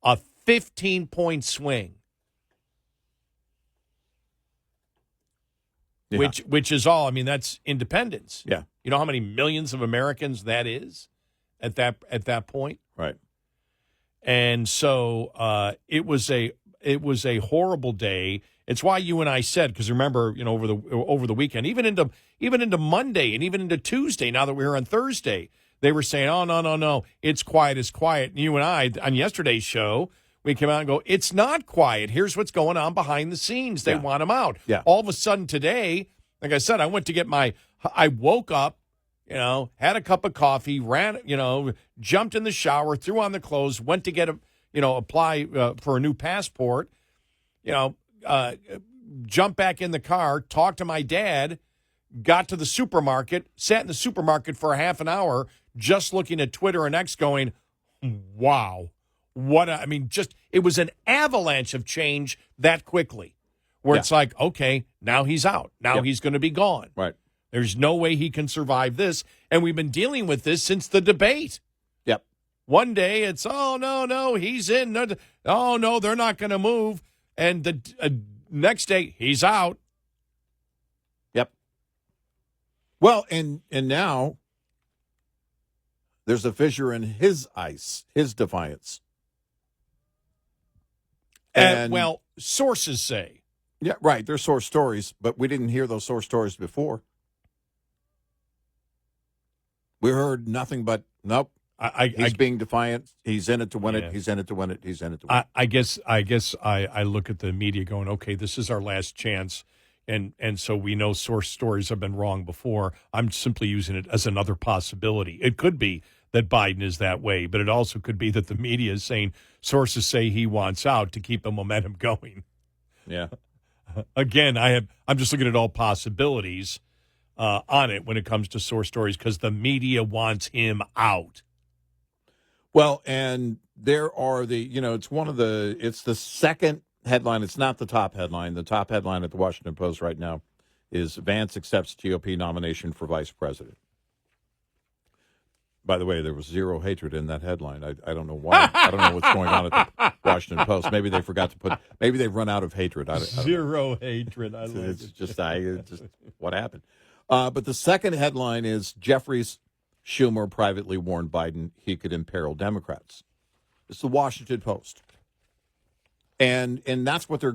a 15-point swing, Yeah. which is all. I mean, that's independence. Yeah. You know how many millions of Americans that is at that point? Right. And so it was a horrible day. It's why you and I said, because remember, over the weekend, even into Monday and even into Tuesday, now that we're on Thursday, they were saying, oh, no, it's quiet. And you and I, on yesterday's show, we came out and go, it's not quiet. Here's what's going on behind the scenes. They want him out. Yeah. All of a sudden today, like I said, I went to get I woke up, had a cup of coffee, ran, jumped in the shower, threw on the clothes, went to get apply for a new passport, jumped back in the car, talked to my dad, got to the supermarket, sat in the supermarket for a half an hour, just looking at Twitter and X going, wow, it was an avalanche of change that quickly where it's like, okay, now he's out. Now he's going to be gone. Right. There's no way he can survive this. And we've been dealing with this since the debate. Yep. One day it's, oh, no, he's in. Oh, no, they're not going to move. And the next day, he's out. Yep. Well, and now there's a fissure in his ice, his defiance. And well, sources say. Yeah, right. They're source stories, but we didn't hear those source stories before. We heard nothing but, nope. He's being defiant. He's in it to win it. He's in it to win it. He's in it to win it. I guess I look at the media going, okay, this is our last chance. And so we know source stories have been wrong before. I'm simply using it as another possibility. It could be that Biden is that way, but it also could be that the media is saying sources say he wants out to keep the momentum going. Yeah. Again, I'm just looking at all possibilities on it when it comes to source stories because the media wants him out. Well, and there are it's the second headline. It's not the top headline. The top headline at the Washington Post right now is Vance accepts GOP nomination for vice president. By the way, there was zero hatred in that headline. I don't know why. I don't know what's going on at the Washington Post. Maybe they forgot to put. Maybe they've run out of hatred. I don't Zero hatred. it's just what happened. But the second headline is Jeffries Schumer privately warned Biden he could imperil Democrats. It's the Washington Post, and that's what they're.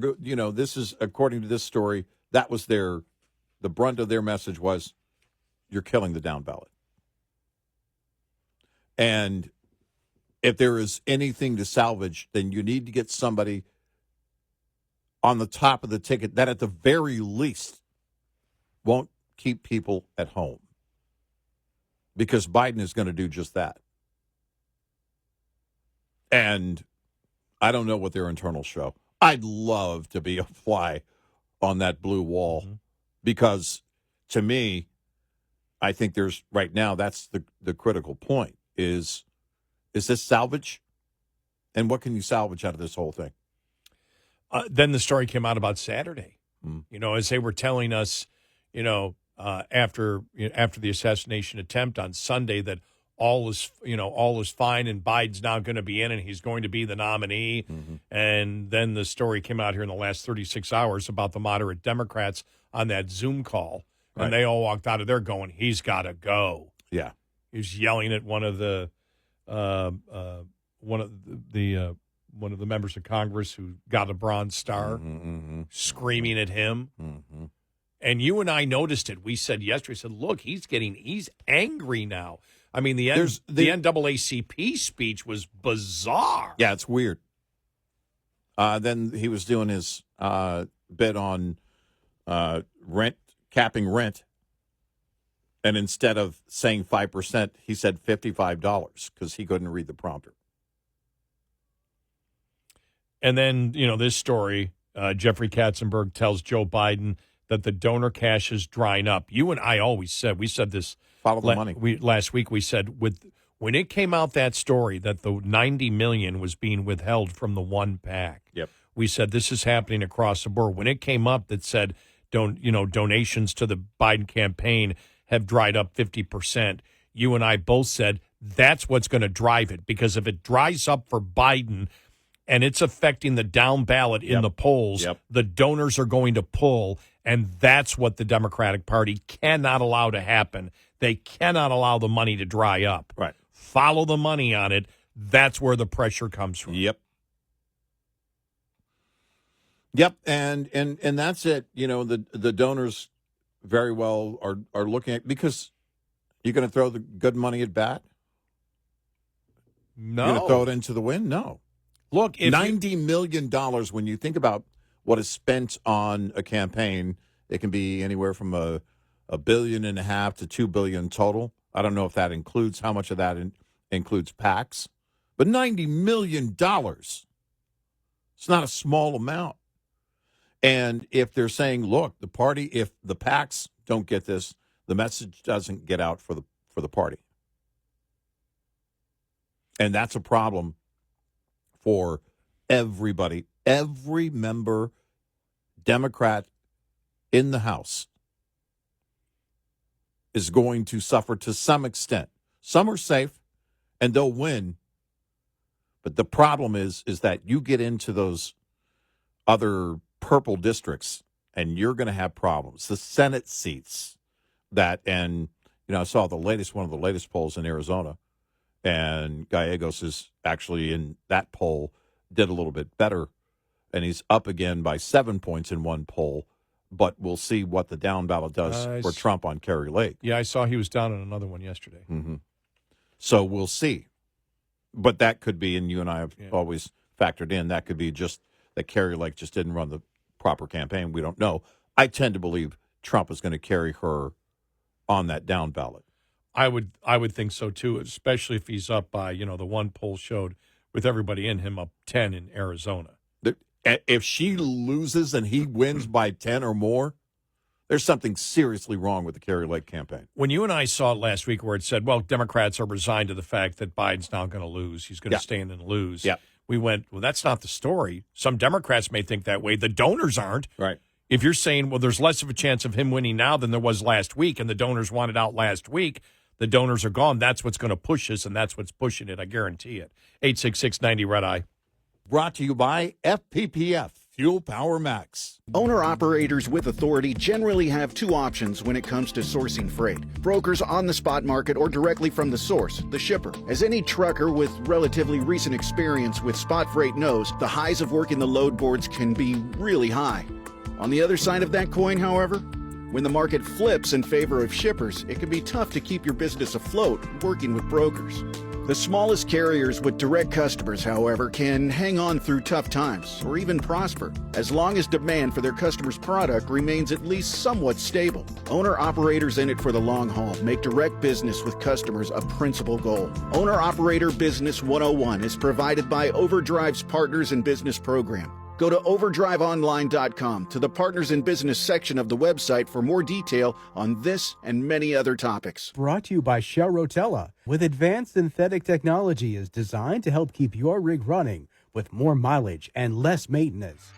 This is according to this story. That was the brunt of their message was, you're killing the down ballot. And if there is anything to salvage, then you need to get somebody on the top of the ticket that at the very least won't keep people at home. Because Biden is going to do just that. And I don't know what their internals show. I'd love to be a fly on that blue wall because to me, I think there's right now, that's the critical point. Is this salvage? And what can you salvage out of this whole thing? Then the story came out about Saturday. As they were telling us, after the assassination attempt on Sunday, that all is fine and Biden's now going to be in and he's going to be the nominee. And then the story came out here in the last 36 hours about the moderate Democrats on that Zoom call, and they all walked out of there going, "He's got to go." Yeah. He was yelling at one of the members of Congress who got a Bronze Star, screaming at him. And you and I noticed it. We said yesterday, look, he's angry now. I mean, the NAACP speech was bizarre. Yeah, it's weird. Then he was doing his bit on capping rent. And instead of saying 5%, he said $55 because he couldn't read the prompter. And then, this story, Jeffrey Katzenberg tells Joe Biden that the donor cash is drying up. You and I always said, we said this follow the money. Last week we said when it came out that story that the $90 million was being withheld from the one PAC. Yep. We said this is happening across the board. When it came up that said donations to the Biden campaign have dried up 50%. You and I both said that's what's going to drive it, because if it dries up for Biden and it's affecting the down ballot in the polls, the donors are going to pull, and that's what the Democratic Party cannot allow to happen. They cannot allow the money to dry up. Right. Follow the money on it. That's where the pressure comes from. Yep, and that's it. The donors very well are looking at, because you're going to throw the good money at bat? No. You're going to throw it into the wind? No. Look, $90 million, when you think about what is spent on a campaign, it can be anywhere from a $1.5 billion to $2 billion total. I don't know if that includes, how much of that includes PACs, but $90 million. It's not a small amount. And if they're saying, look, the party, if the PACs don't get this, the message doesn't get out for the party. And that's a problem for everybody. Every member, Democrat in the House, is going to suffer to some extent. Some are safe, and they'll win. But the problem is that you get into those other purple districts, and you're going to have problems. The Senate seats I saw one of the latest polls in Arizona, and Gallegos is actually in that poll, did a little bit better, and he's up again by 7 points in one poll, but we'll see what the down ballot does for Trump on Kerry Lake. Yeah, I saw he was down in another one yesterday. Mm-hmm. So we'll see. But that could be, and you and I have always factored in, that could be just that Kerry Lake just didn't run the proper campaign. We don't know. I tend to believe Trump is going to carry her on that down ballot. I would think so too, especially if he's up by, the one poll showed with everybody in him up 10 in Arizona. If she loses and he wins by 10 or more, there's something seriously wrong with the Kerry Lake campaign. When you and I saw it last week where it said, well, Democrats are resigned to the fact that Biden's now going to lose. He's going to stand and lose. Yeah. We went, well, that's not the story. Some Democrats may think that way. The donors aren't. Right. If you're saying, well, there's less of a chance of him winning now than there was last week, and the donors wanted out last week, the donors are gone. That's what's going to push us, and that's what's pushing it. I guarantee it. 866-90-RED-I. Brought to you by FPPF, Fuel Power Max. Owner-operators with authority generally have two options when it comes to sourcing freight. Brokers on the spot market or directly from the source, the shipper. As any trucker with relatively recent experience with spot freight knows, the highs of working the load boards can be really high. On the other side of that coin, however, when the market flips in favor of shippers, it can be tough to keep your business afloat working with brokers. The smallest carriers with direct customers, however, can hang on through tough times or even prosper, as long as demand for their customers' product remains at least somewhat stable. Owner-operators in it for the long haul make direct business with customers a principal goal. Owner-Operator Business 101 is provided by Overdrive's Partners in Business program. Go to overdriveonline.com to the Partners in Business section of the website for more detail on this and many other topics. Brought to you by Shell Rotella. With advanced synthetic technology is designed to help keep your rig running with more mileage and less maintenance.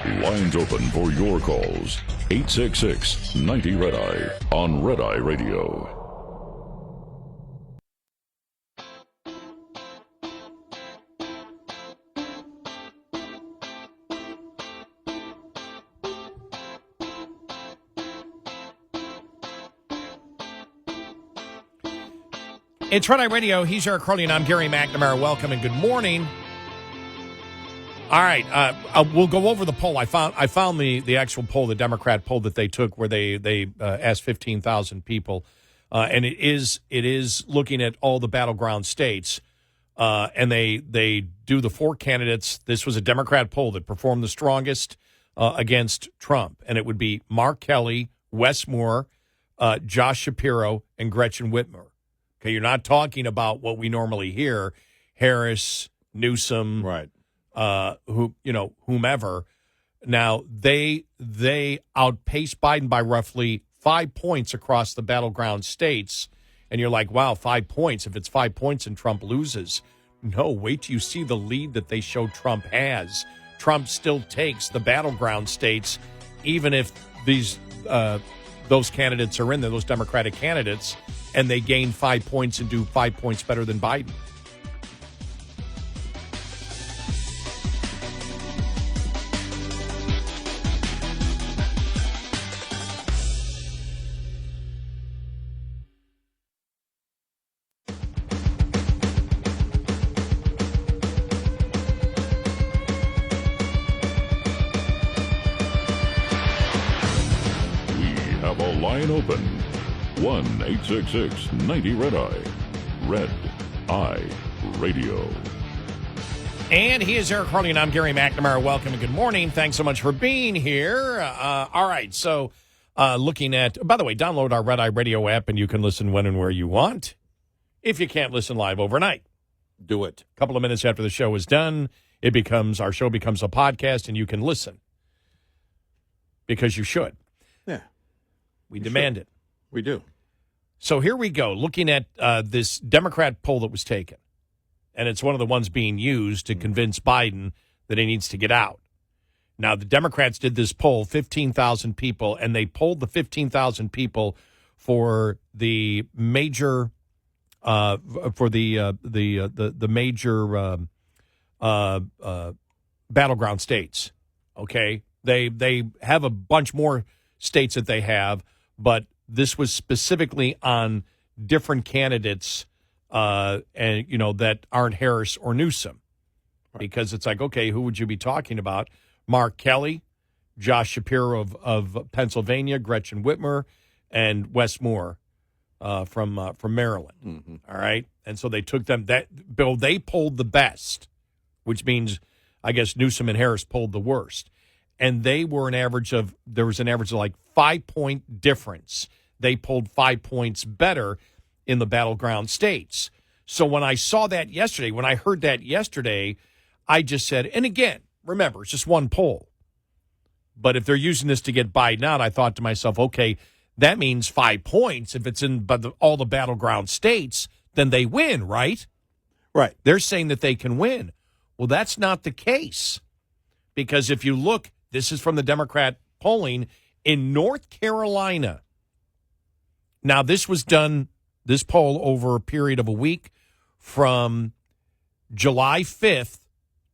Lines open for your calls. 866-90-RED-I on Red Eye Radio. It's Red Eye Radio. He's Eric Harley, and I'm Gary McNamara. Welcome and good morning. All right, we'll go over the poll. I found the actual poll, the Democrat poll that they took, where they asked 15,000 people, and it is looking at all the battleground states, and they do the 4 candidates. This was a Democrat poll that performed the strongest against Trump, and it would be Mark Kelly, Wes Moore, Josh Shapiro, and Gretchen Whitmer. Okay, you're not talking about what we normally hear: Harris, Newsom, Right. Whomever. Now they outpaced Biden by roughly 5 points across the battleground states, and you're like, wow, 5 points. If it's 5 points and Trump loses, no, wait till you see the lead that they show Trump has. Trump still takes the battleground states, even if those candidates are in there, those Democratic candidates, and they gain 5 points and do 5 points better than Biden. Line open. 1-866-90-RED-EYE. Red Eye Radio. And he is Eric Harley, and I'm Gary McNamara. Welcome and good morning. Thanks so much for being here. All right, so looking at, by the way, download our Red Eye Radio app, and you can listen when and where you want. If you can't listen live overnight, Do it. a couple of minutes after the show is done, our show becomes a podcast, and you can listen. Because you should. Yeah. We demand it. We do. So here we go, looking at this Democrat poll that was taken. And it's one of the ones being used to convince Biden that he needs to get out. Now, the Democrats did this poll, 15,000 people, and they polled the 15,000 people for the major major battleground states. Okay, they have a bunch more states that they have, but this was specifically on different candidates, and that aren't Harris or Newsom, because it's like, okay, who would you be talking about? Mark Kelly, Josh Shapiro of Pennsylvania, Gretchen Whitmer, and Wes Moore from Maryland. Mm-hmm. All right, and so they took them. They polled the best, which means I guess Newsom and Harris polled the worst. And there was an average of like 5 point difference. They polled 5 points better in the battleground states. So when I saw that yesterday, when I heard that yesterday, I just said, and again, remember, it's just one poll. But if they're using this to get Biden out, I thought to myself, okay, that means 5 points. If it's in all the battleground states, then they win, right? Right. They're saying that they can win. Well, that's not the case. Because if you look, this is from the Democrat polling in North Carolina. Now, this poll over a period of a week from July 5th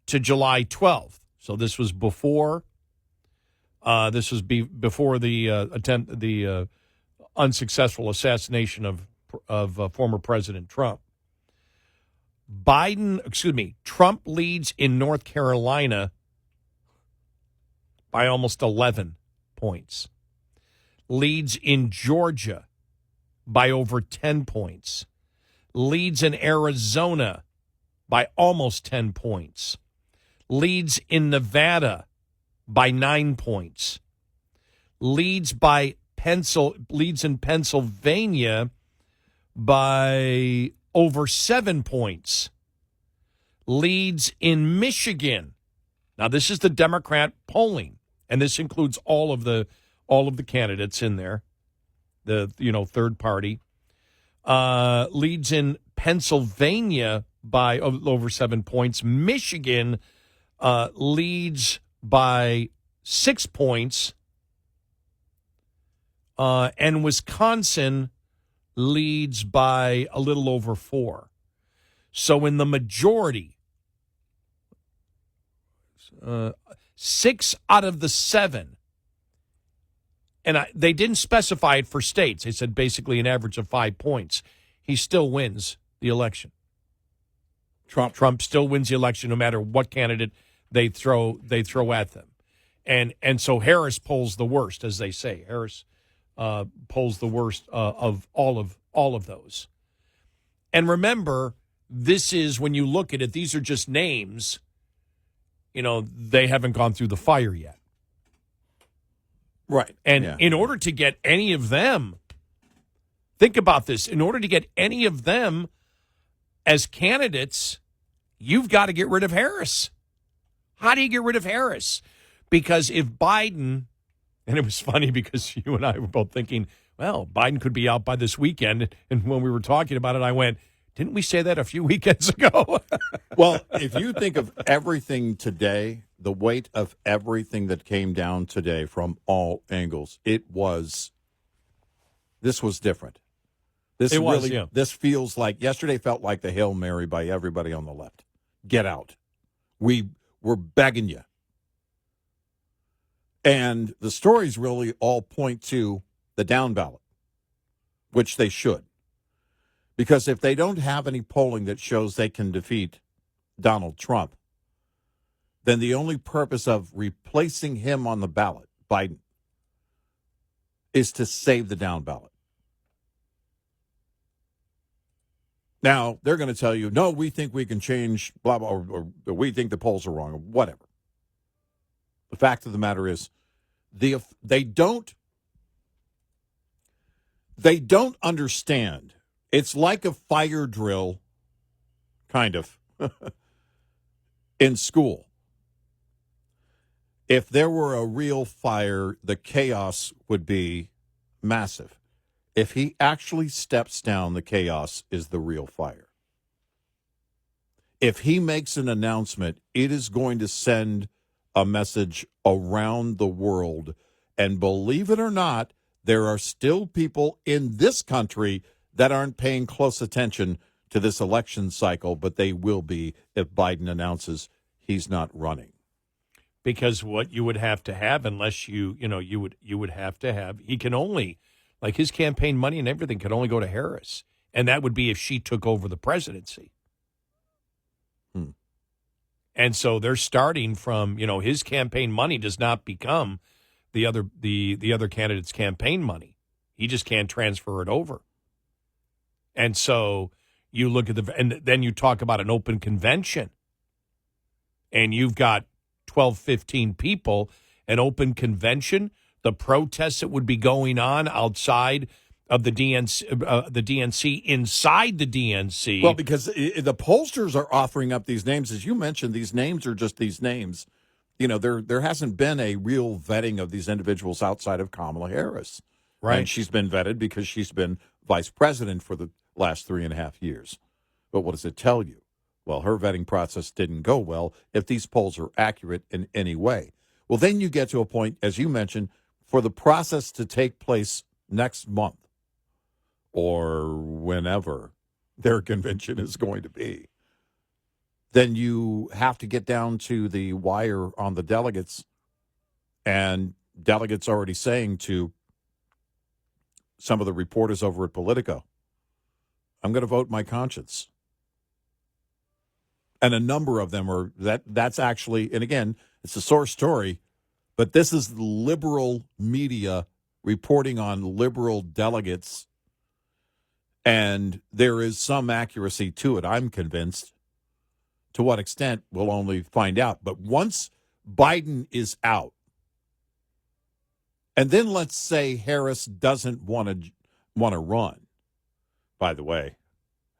to July 12th. So this was before the unsuccessful assassination of former President Trump. Trump leads in North Carolina by almost 11 points. Leads in Georgia by over 10 points. Leads in Arizona by almost 10 points. Leads in Nevada by 9 points. Leads in Pennsylvania by over 7 points. Leads in Michigan. Now, this is the Democrat polling, and this includes all of the candidates in there, the third party. Leads in Pennsylvania by over 7 points. Michigan leads by 6 points, and Wisconsin leads by a little over 4. So in the majority, 6 out of the 7, and they didn't specify it for states. They said basically an average of 5 points. He still wins the election. Trump still wins the election no matter what candidate they throw at them. And so Harris polls the worst, as they say. Harris polls the worst of all of those. And remember, this is, when you look at it, these are just names. They haven't gone through the fire yet. Right. And in order to get any of them, think about this, in order to get any of them as candidates, you've got to get rid of Harris. How do you get rid of Harris? Because if Biden, and it was funny because you and I were both thinking, well, Biden could be out by this weekend. And when we were talking about it, I went, didn't we say that a few weekends ago? Well, if you think of everything today, the weight of everything that came down today from all angles, this was different. This feels like, yesterday felt like the Hail Mary by everybody on the left. Get out. We're begging you. And the stories really all point to the down ballot, which they should. Because if they don't have any polling that shows they can defeat Donald Trump, then the only purpose of replacing him on the ballot, Biden, is to save the down ballot. Now, they're going to tell you, no, we think we can change, blah, blah, or we think the polls are wrong, or whatever. The fact of the matter is, they don't understand. It's like a fire drill, kind of, in school. If there were a real fire, the chaos would be massive. If he actually steps down, the chaos is the real fire. If he makes an announcement, it is going to send a message around the world. And believe it or not, there are still people in this country that aren't paying close attention to this election cycle, but they will be if Biden announces he's not running. Because what you would have to have, unless you would have to have, he can only, like his campaign money and everything could only go to Harris. And that would be if she took over the presidency. And so they're starting from, his campaign money does not become the other candidate's campaign money. He just can't transfer it over. And so you look at and then you talk about an open convention. And you've got 12, 15 people, an open convention, the protests that would be going on outside of the DNC, inside the DNC. Well, because the pollsters are offering up these names. As you mentioned, these names are just these names. There hasn't been a real vetting of these individuals outside of Kamala Harris. Right. And she's been vetted because she's been vice president for the last 3.5 years. But what does it tell you? Well, her vetting process didn't go well if these polls are accurate in any way. Well, then you get to a point, as you mentioned, for the process to take place next month or whenever their convention is going to be. Then you have to get down to the wire on the delegates, and delegates already saying to some of the reporters over at Politico, I'm going to vote my conscience. And a number of them are, that's actually, and again, it's a source story, but this is liberal media reporting on liberal delegates, and there is some accuracy to it, I'm convinced. To what extent, we'll only find out. But once Biden is out, and then let's say Harris doesn't want to run. By the way,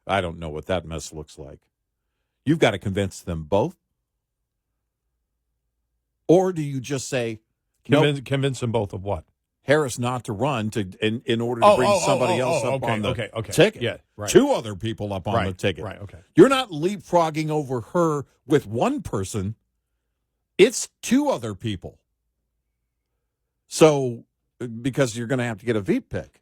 I don't know what that mess looks like. You've got to convince them both. Or do you just say, convince them both of what? Harris not to run in order to bring somebody else up on the ticket. Yeah, right. 2 other people up on the ticket. Right, okay. You're not leapfrogging over her with one person. It's 2 other people. So, because you're going to have to get a veep pick.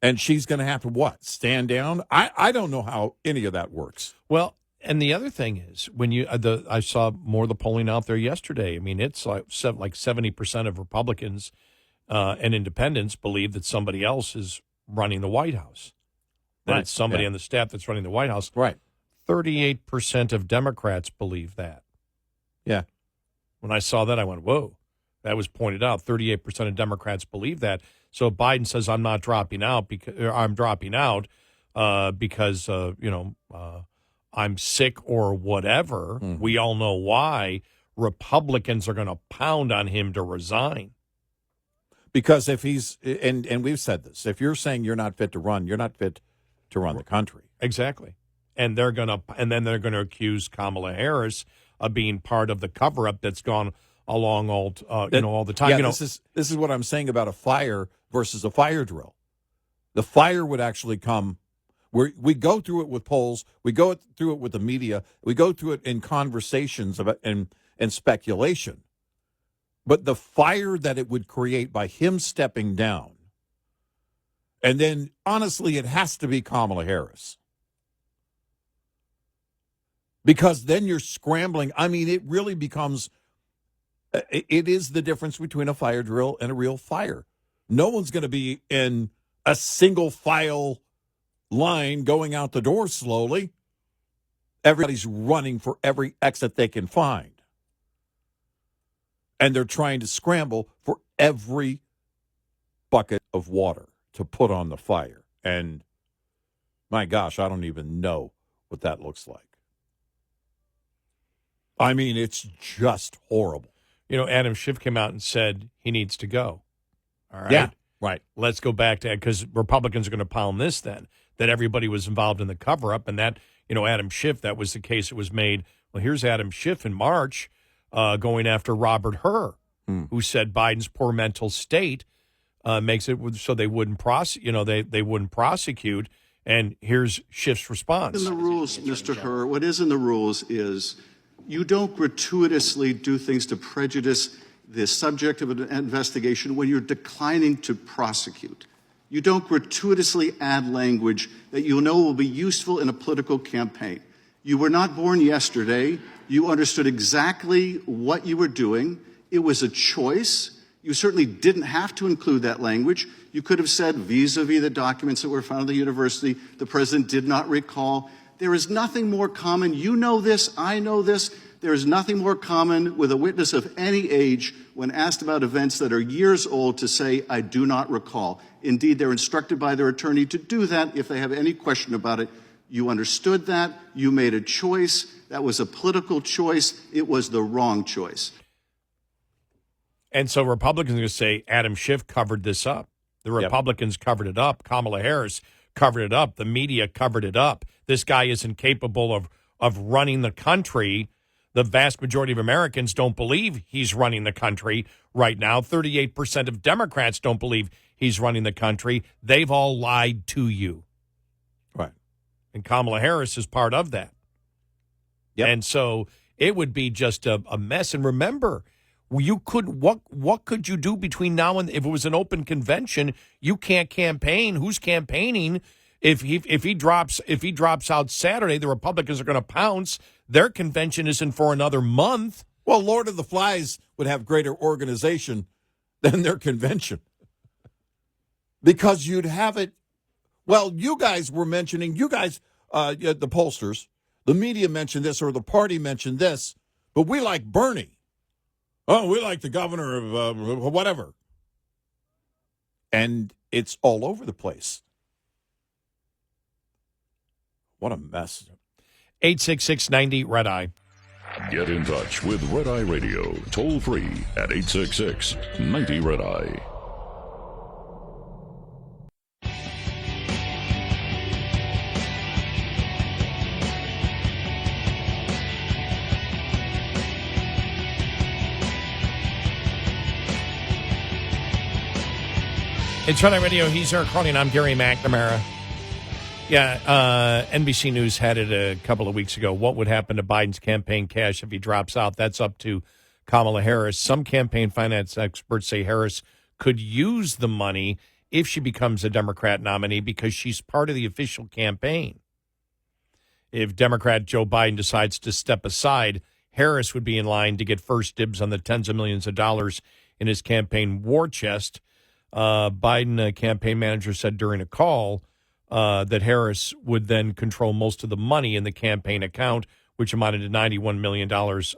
And she's going to have to what? Stand down? I don't know how any of that works. Well, and the other thing is, when I saw more of the polling out there yesterday. I mean, it's like 70% of Republicans and independents believe that somebody else is running the White House. That it's somebody on the staff that's running the White House. Right. 38% of Democrats believe that. Yeah. When I saw that, I went, whoa. That was pointed out. 38% of Democrats believe that. So Biden says, I'm not dropping out because I'm dropping out because I'm sick or whatever. Mm-hmm. We all know why. Republicans are going to pound on him to resign. Because if he's and we've said this, if you're saying you're not fit to run, you're not fit to run the country. Exactly. And then they're going to accuse Kamala Harris of being part of the cover-up that's gone along all the time. Yeah, this is what I'm saying about a fire versus a fire drill. The fire would actually come. We go through it with polls. We go through it with the media. We go through it in conversations about and speculation. But the fire that it would create by him stepping down, and then honestly, it has to be Kamala Harris. Because then you're scrambling. I mean, it really becomes, it is the difference between a fire drill and a real fire. No one's going to be in a single file line going out the door slowly. Everybody's running for every exit they can find. And they're trying to scramble for every bucket of water to put on the fire. And my gosh, I don't even know what that looks like. I mean, it's just horrible. Adam Schiff came out and said he needs to go. All right. Yeah, right. Let's go back to, because Republicans are going to pound this then, that everybody was involved in the cover-up, and that, Adam Schiff, that was the case it was made. Well, here's Adam Schiff in March going after Robert Hur, who said Biden's poor mental state makes it so they wouldn't they wouldn't prosecute. And here's Schiff's response. In the rules, Mr. Hur, what is in the rules is you don't gratuitously do things to prejudice the subject of an investigation when you're declining to prosecute. You don't gratuitously add language that you know will be useful in a political campaign. You were not born yesterday. You understood exactly what you were doing. It was a choice. You certainly didn't have to include that language. You could have said, vis-a-vis the documents that were found at the university, the president did not recall. There is nothing more common. You know this. I know this. There is nothing more common with a witness of any age when asked about events that are years old to say, I do not recall. Indeed, they're instructed by their attorney to do that if they have any question about it. You understood that. You made a choice. That was a political choice. It was the wrong choice. And so Republicans are going to say Adam Schiff covered this up. The Republicans covered it up. Kamala Harris covered it up. The media covered it up. This guy isn't capable of running the country. The vast majority of Americans don't believe he's running the country right now. 38% of Democrats don't believe he's running the country. They've all lied to you. Right. And Kamala Harris is part of that. Yep. And so it would be just a mess. And remember, you could what could you do between now and if it was an open convention? You can't campaign. Who's campaigning? If he drops out Saturday, the Republicans are going to pounce. Their convention isn't for another month. Well, Lord of the Flies would have greater organization than their convention. Because you'd have it. Well, you guys were mentioning, the pollsters, the media mentioned this or the party mentioned this, but we like Bernie. Oh, we like the governor of whatever. And it's all over the place. What a mess. 866-90-RED-EYE. Get in touch with Red Eye Radio, toll free at 866-90-RED-EYE. It's Red Eye Radio. He's Eric Harley, and I'm Gary McNamara. Yeah, NBC News had it a couple of weeks ago. What would happen to Biden's campaign cash if he drops out? That's up to Kamala Harris. Some campaign finance experts say Harris could use the money if she becomes a Democrat nominee because she's part of the official campaign. If Democrat Joe Biden decides to step aside, Harris would be in line to get first dibs on the tens of millions of dollars in his campaign war chest. Biden campaign manager said during a call, that Harris would then control most of the money in the campaign account, which amounted to $91 million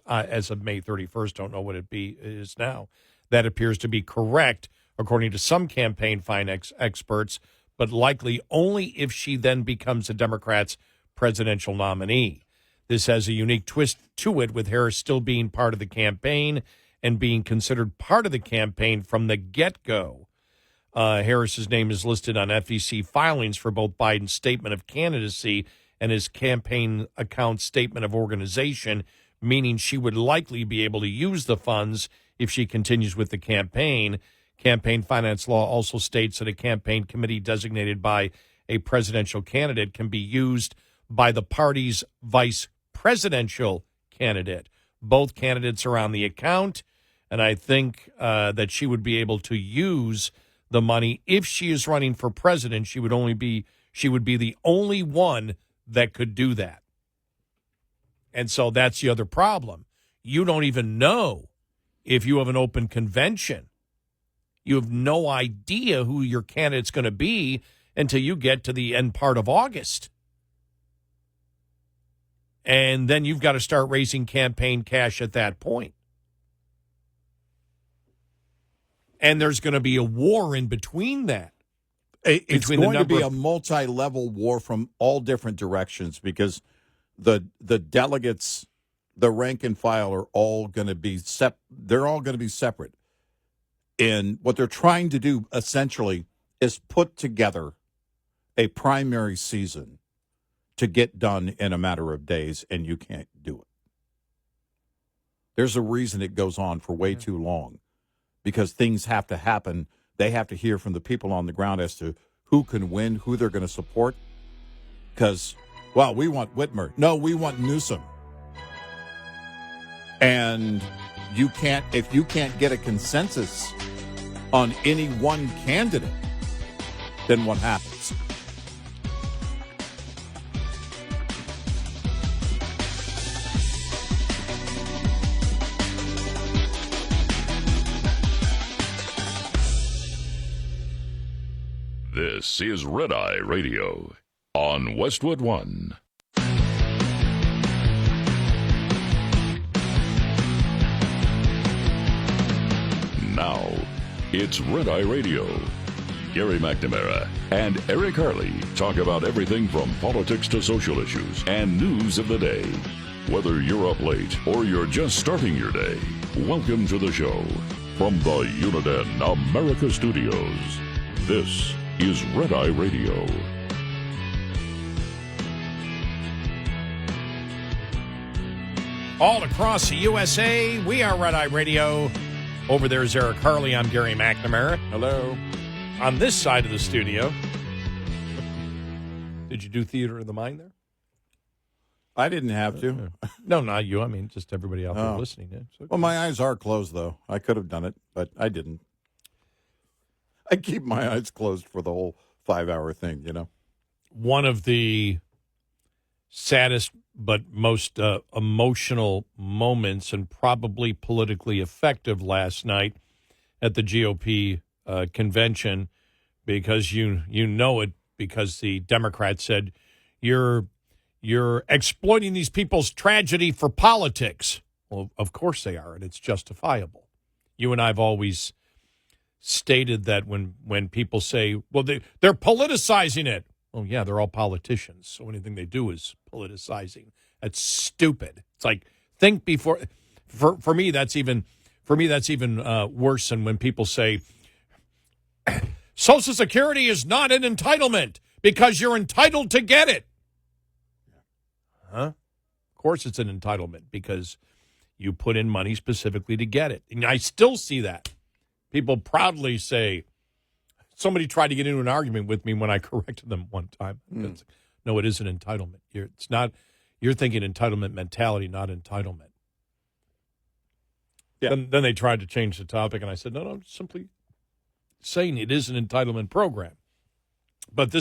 as of May 31st. Don't know what it is now. That appears to be correct, according to some campaign finance experts, but likely only if she then becomes a Democrat's presidential nominee. This has a unique twist to it, with Harris still being part of the campaign and being considered part of the campaign from the get-go. Harris's name is listed on FEC filings for both Biden's statement of candidacy and his campaign account statement of organization, meaning she would likely be able to use the funds if she continues with the campaign. Campaign finance law also states that a campaign committee designated by a presidential candidate can be used by the party's vice presidential candidate. Both candidates are on the account, and I think that she would be able to use the money if she is running for president. She would be the only one that could do that. And so that's the other problem. You don't even know if you have an open convention. You have no idea who your candidate's going to be until you get to the end part of August. And then you've got to start raising campaign cash at that point. And there's going to be a war in between that. It's going to be a multi-level war from all different directions, because the delegates, the rank and file, are all going to be they're all going to be separate. And what they're trying to do essentially is put together a primary season to get done in a matter of days, and you can't do it. There's a reason it goes on for way too long, because things have to happen. They have to hear from the people on the ground as to who can win, who they're going to support. Because, well, we want Whitmer. No, we want Newsom. And if you can't get a consensus on any one candidate, then what happens? This is Red Eye Radio on Westwood One. Now, it's Red Eye Radio. Gary McNamara and Eric Harley talk about everything from politics to social issues and news of the day. Whether you're up late or you're just starting your day, welcome to the show. From the Uniden America Studios, this is Red Eye Radio. All across the USA, we are Red Eye Radio. Over there is Eric Harley. I'm Gary McNamara. Hello. On this side of the studio. Did you do theater of the mind there? I didn't have to. No, not you. I mean, just everybody out there listening. Okay. Well, my eyes are closed, though. I could have done it, but I didn't. I keep my eyes closed for the whole 5-hour thing, you know? One of the saddest but most emotional moments, and probably politically effective, last night at the GOP convention, because you know it, because the Democrats said, you're exploiting these people's tragedy for politics. Well, of course they are, and it's justifiable. You and I have always stated that when people say, well, they're politicizing it. Well, yeah, they're all politicians, so anything they do is politicizing. That's stupid. It's like, think before. For me, that's even worse than when people say Social Security is not an entitlement because you're entitled to get it. Huh? Of course, it's an entitlement because you put in money specifically to get it, and I still see that. People proudly say, somebody tried to get into an argument with me when I corrected them one time. No, it is an entitlement. You're thinking entitlement mentality, not entitlement. Yeah. Then they tried to change the topic, and I said, no, I'm simply saying it is an entitlement program. But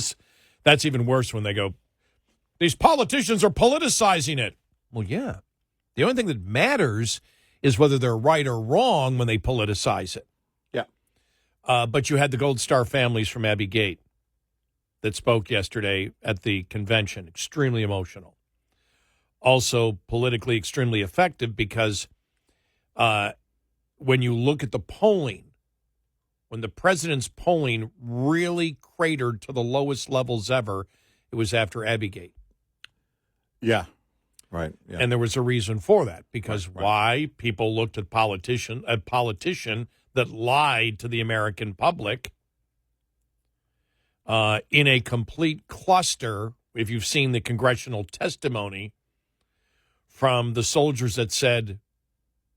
that's even worse when they go, these politicians are politicizing it. Well, yeah. The only thing that matters is whether they're right or wrong when they politicize it. But you had the Gold Star families from Abbey Gate. that spoke yesterday at the convention. Extremely emotional. Also politically extremely effective because when you look at the polling, when the president's polling really cratered to the lowest levels ever, it was after Abbey Gate. Yeah. Right. Yeah. And there was a reason for that, because Right. why? People looked at politician that lied to the American public in a complete cluster. If you've seen the congressional testimony from the soldiers that said,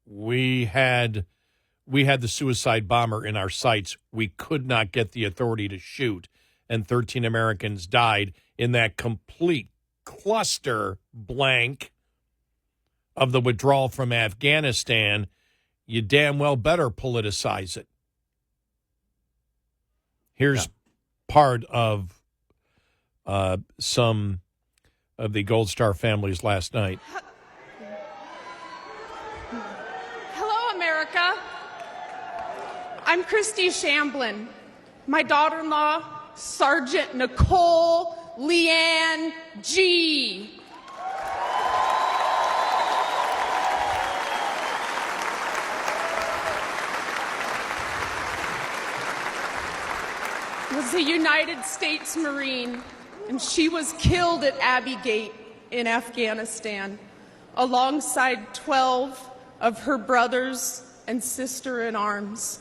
we had the suicide bomber in our sights, we could not get the authority to shoot, and 13 Americans died in that complete cluster blank of the withdrawal from Afghanistan, you damn well better politicize it. Here's part of some of the Gold Star families last night. Hello, America. I'm Christy Shamblin. My daughter-in-law, Sergeant Nicole Leanne G. Was a United States Marine, and she was killed at Abbey Gate in Afghanistan alongside 12 of her brothers and sister-in-arms.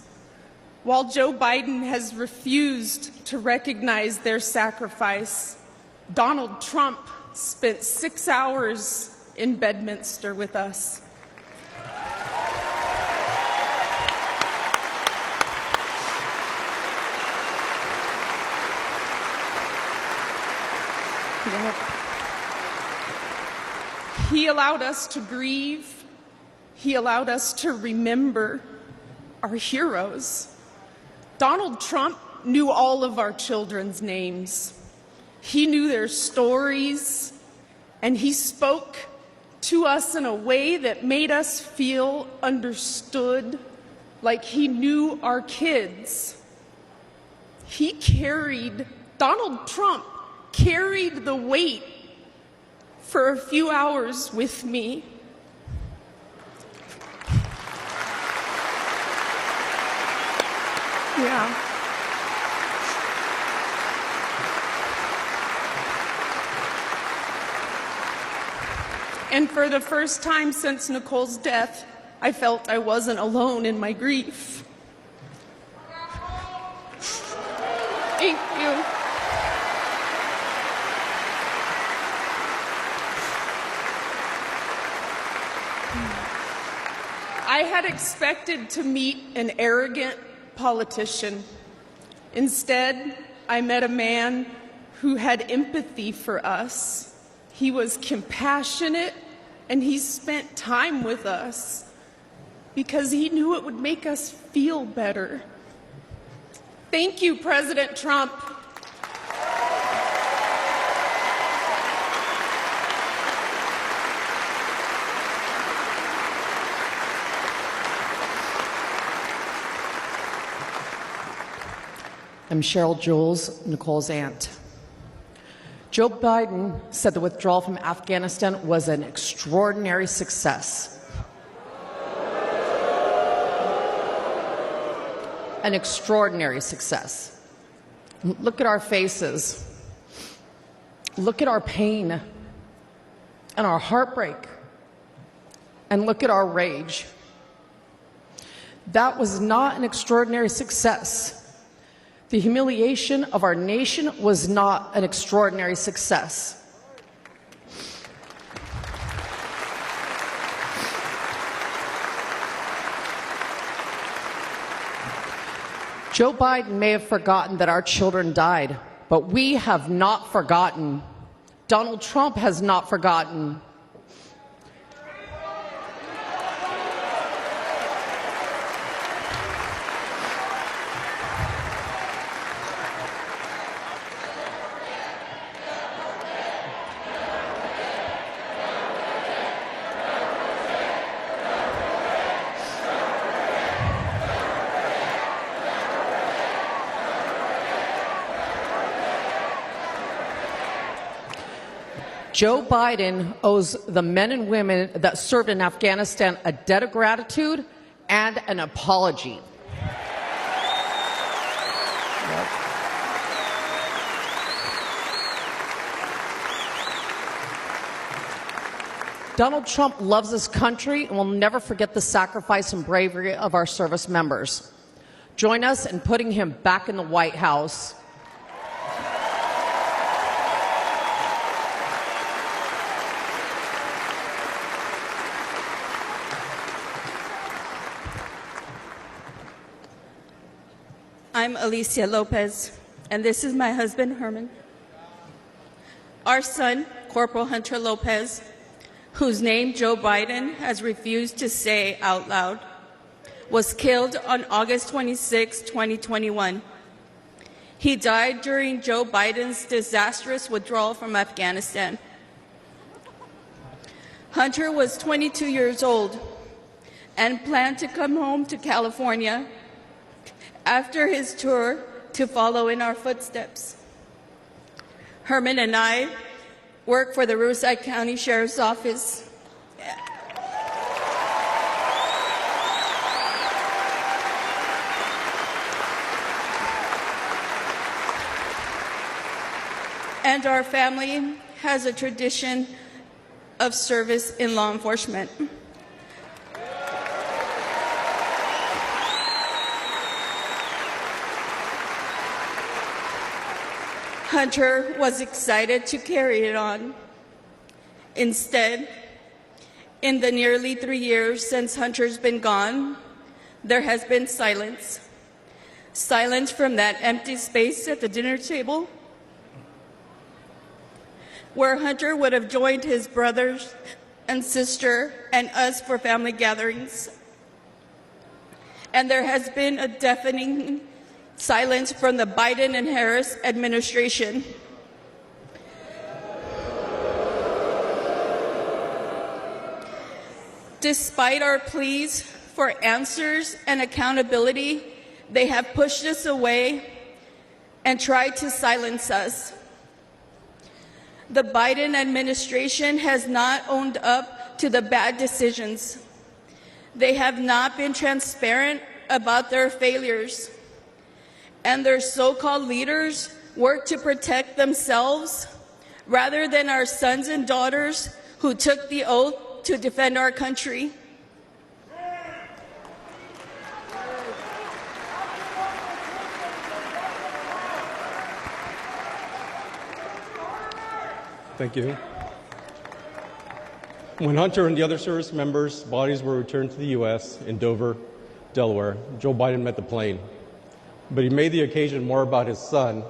While Joe Biden has refused to recognize their sacrifice, Donald Trump spent 6 hours in Bedminster with us. He allowed us to grieve. He allowed us to remember our heroes. Donald Trump knew all of our children's names. He knew their stories, and he spoke to us in a way that made us feel understood, like he knew our kids. Donald Trump carried the weight for a few hours with me. Yeah. And for the first time since Nicole's death, I felt I wasn't alone in my grief. Thank you. I had expected to meet an arrogant politician. Instead, I met a man who had empathy for us. He was compassionate, and he spent time with us because he knew it would make us feel better. Thank you, President Trump. I'm Cheryl Jules, Nicole's aunt. Joe Biden said the withdrawal from Afghanistan was an extraordinary success. An extraordinary success. Look at our faces. Look at our pain and our heartbreak. And look at our rage. That was not an extraordinary success. The humiliation of our nation was not an extraordinary success. Joe Biden may have forgotten that our children died, but we have not forgotten. Donald Trump has not forgotten. Joe Biden owes the men and women that served in Afghanistan a debt of gratitude and an apology. Donald Trump loves this country and will never forget the sacrifice and bravery of our service members. Join us in putting him back in the White House. I'm Alicia Lopez, and this is my husband, Herman. Our son, Corporal Hunter Lopez, whose name Joe Biden has refused to say out loud, was killed on August 26, 2021. He died during Joe Biden's disastrous withdrawal from Afghanistan. Hunter was 22 years old and planned to come home to California after his tour to follow in our footsteps. Herman and I work for the Riverside County Sheriff's Office. And our family has a tradition of service in law enforcement. Hunter was excited to carry it on. Instead, in the nearly 3 years since Hunter's been gone, there has been silence. Silence from that empty space at the dinner table, where Hunter would have joined his brothers and sister and us for family gatherings. And there has been a deafening silence from the Biden and Harris administration. Despite our pleas for answers and accountability, they have pushed us away and tried to silence us. The Biden administration has not owned up to the bad decisions. They have not been transparent about their failures. And their so-called leaders work to protect themselves rather than our sons and daughters who took the oath to defend our country. Thank you. When Hunter and the other service members' bodies were returned to the U.S. in Dover, Delaware, Joe Biden met the plane. But he made the occasion more about his son,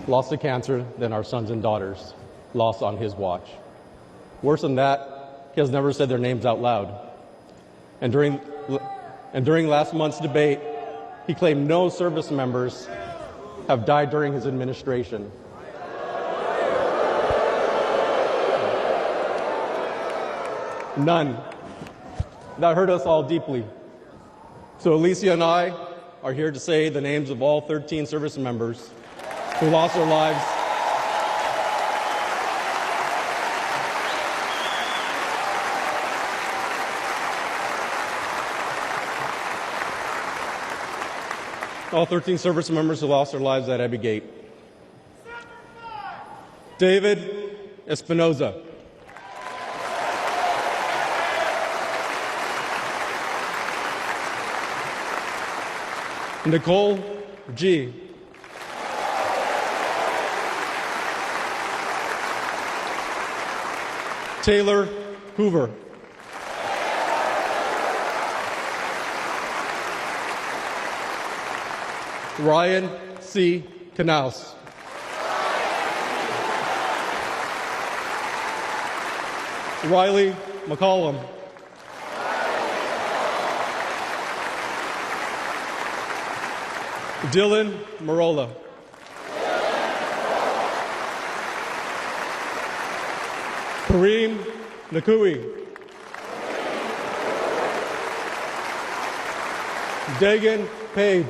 lost to cancer, than our sons and daughters, lost on his watch. Worse than that, he has never said their names out loud. And during last month's debate, he claimed no service members have died during his administration. None. That hurt us all deeply. So Alicia and I are here to say the names of all 13 service members who lost their lives all 13 service members who lost their lives at Abbey Gate. David Espinoza. Nicole G. Taylor Hoover. Ryan C. Knaus. Riley McCollum. Dylan Marola. Kareem Nakui. Dagan Page.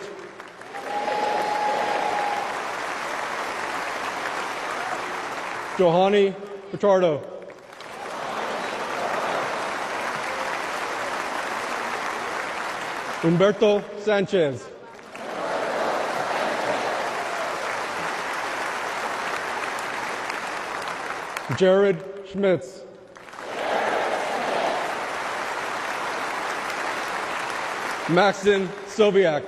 Johani Pichardo. Humberto Sanchez. Jared Schmitz. Maxim Sobiak.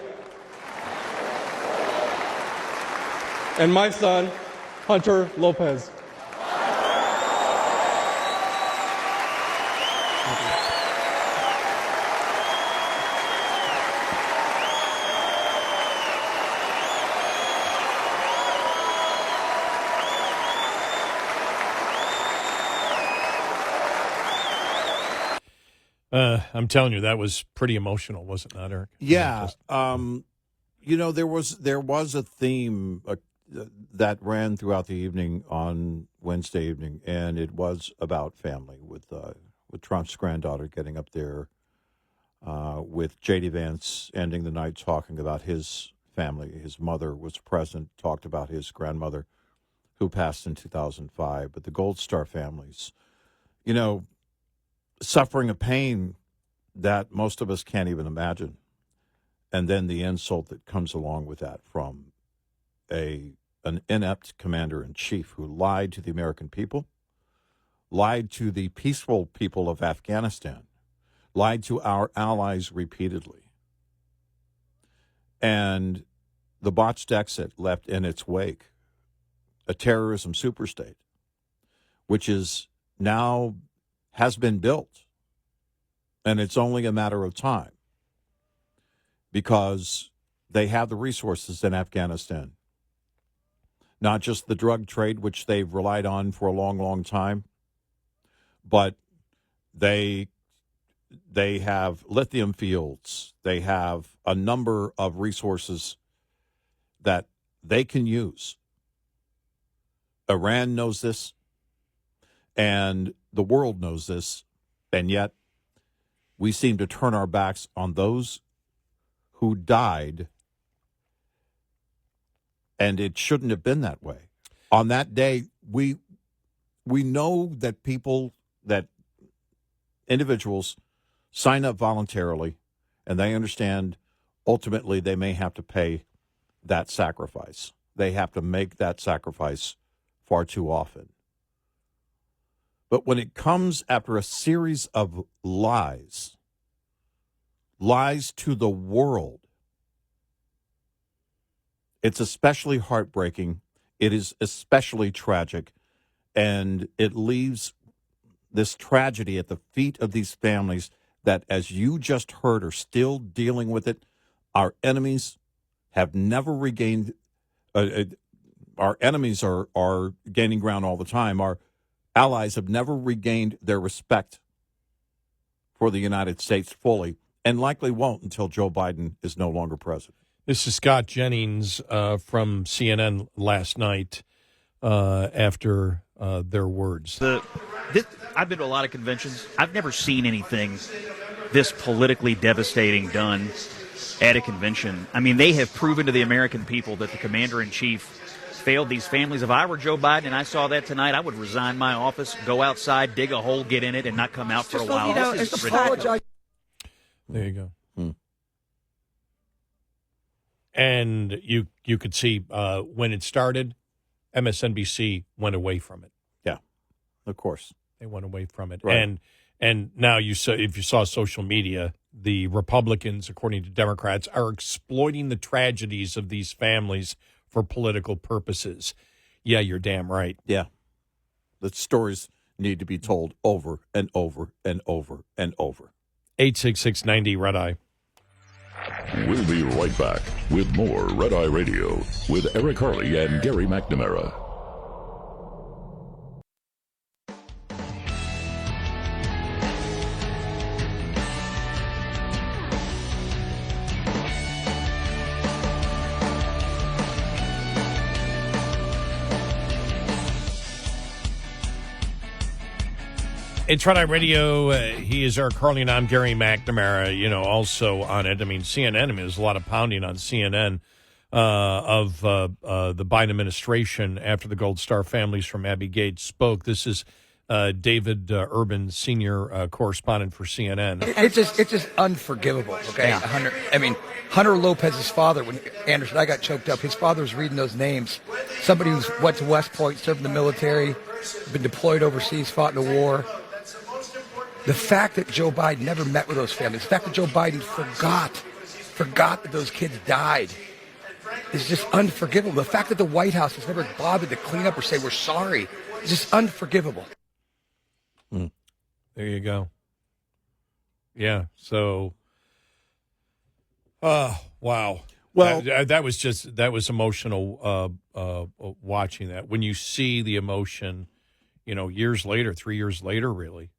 And my son, Hunter Lopez. I'm telling you, that was pretty emotional, was it not, Eric? Yeah. There was a theme that ran throughout the evening on Wednesday evening, and it was about family with Trump's granddaughter getting up there, with JD Vance ending the night talking about his family. His mother was present, talked about his grandmother who passed in 2005, but the Gold Star families, suffering a pain that most of us can't even imagine. And then the insult that comes along with that from an inept commander-in-chief who lied to the American people, lied to the peaceful people of Afghanistan, lied to our allies repeatedly. And the botched exit left in its wake a terrorism superstate, which is now has been built. And it's only a matter of time because they have the resources in Afghanistan. Not just the drug trade, which they've relied on for a long, long time, but they have lithium fields. They have a number of resources that they can use. Iran knows this, and the world knows this, and yet we seem to turn our backs on those who died, and it shouldn't have been that way. On that day, we know that individuals sign up voluntarily, and they understand ultimately they may have to pay that sacrifice. They have to make that sacrifice far too often. But when it comes after a series of lies to the world, it's especially heartbreaking. It is especially tragic. And it leaves this tragedy at the feet of these families that, as you just heard, are still dealing with it. Our enemies have never regained, our enemies are gaining ground all the time. Our allies have never regained their respect for the United States fully, and likely won't until Joe Biden is no longer president. This is Scott Jennings from CNN last night after their words. I've been to a lot of conventions. I've never seen anything this politically devastating done at a convention. I mean, they have proven to the American people that the commander-in-chief failed these families. If I were Joe Biden and I saw that tonight, I would resign my office, go outside, dig a hole, get in it, and not come out for a while. There you go. And you could see when it started, MSNBC went away from it. Yeah, of course. They went away from it. Right. And now if you saw social media, the Republicans, according to Democrats, are exploiting the tragedies of these families for political purposes. Yeah, you're damn right. Yeah. The stories need to be told over and over and over and over. 866-90 Red Eye. We'll be right back with more Red Eye Radio with Eric Harley and Gary McNamara. It's Red Eye Radio. He is Eric Harley, and I'm Gary McNamara, also on it. I mean, CNN, there's a lot of pounding on CNN of the Biden administration after the Gold Star families from Abbey Gate spoke. This is David Urban, senior correspondent for CNN. It's just unforgivable. Okay, Yeah. Hunter Lopez's father, when Anderson, I got choked up. His father was reading those names. Somebody who's went to West Point, served in the military, been deployed overseas, fought in a war. The fact that Joe Biden never met with those families, the fact that Joe Biden forgot that those kids died, is just unforgivable. The fact that the White House has never bothered to clean up or say we're sorry is just unforgivable. There you go. Yeah. So, wow. Well, that was emotional. Watching that, when you see the emotion, years later, 3 years later, really.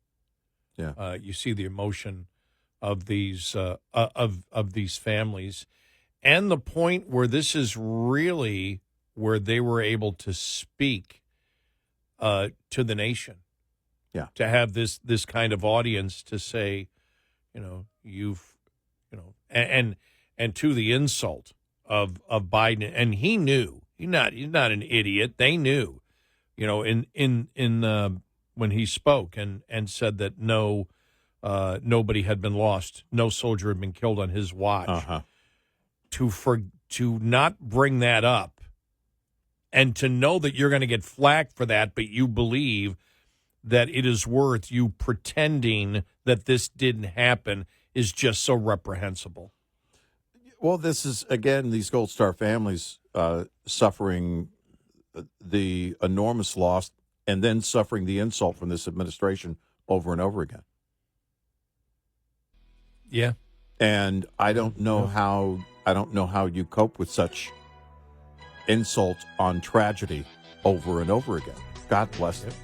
Yeah. You see the emotion of these of these families, and the point where this is really where they were able to speak to the nation. Yeah. To have this kind of audience to say, and to the insult of Biden, and he knew he's not an idiot. They knew, in when he spoke and said that nobody had been lost, no soldier had been killed on his watch. Uh-huh. To not bring that up, and to know that you're going to get flack for that, but you believe that it is worth you pretending that this didn't happen, is just so reprehensible. Well, this is, again, these Gold Star families suffering the enormous loss and then suffering the insult from this administration over and over again. Yeah. And I don't know how you cope with such insult on tragedy over and over again. God bless it.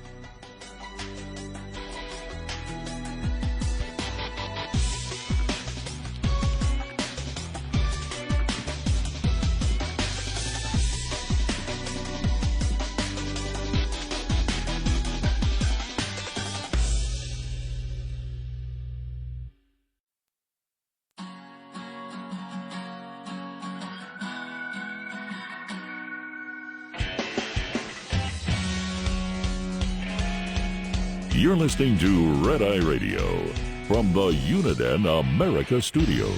You're listening to Red Eye Radio from the Uniden America Studios.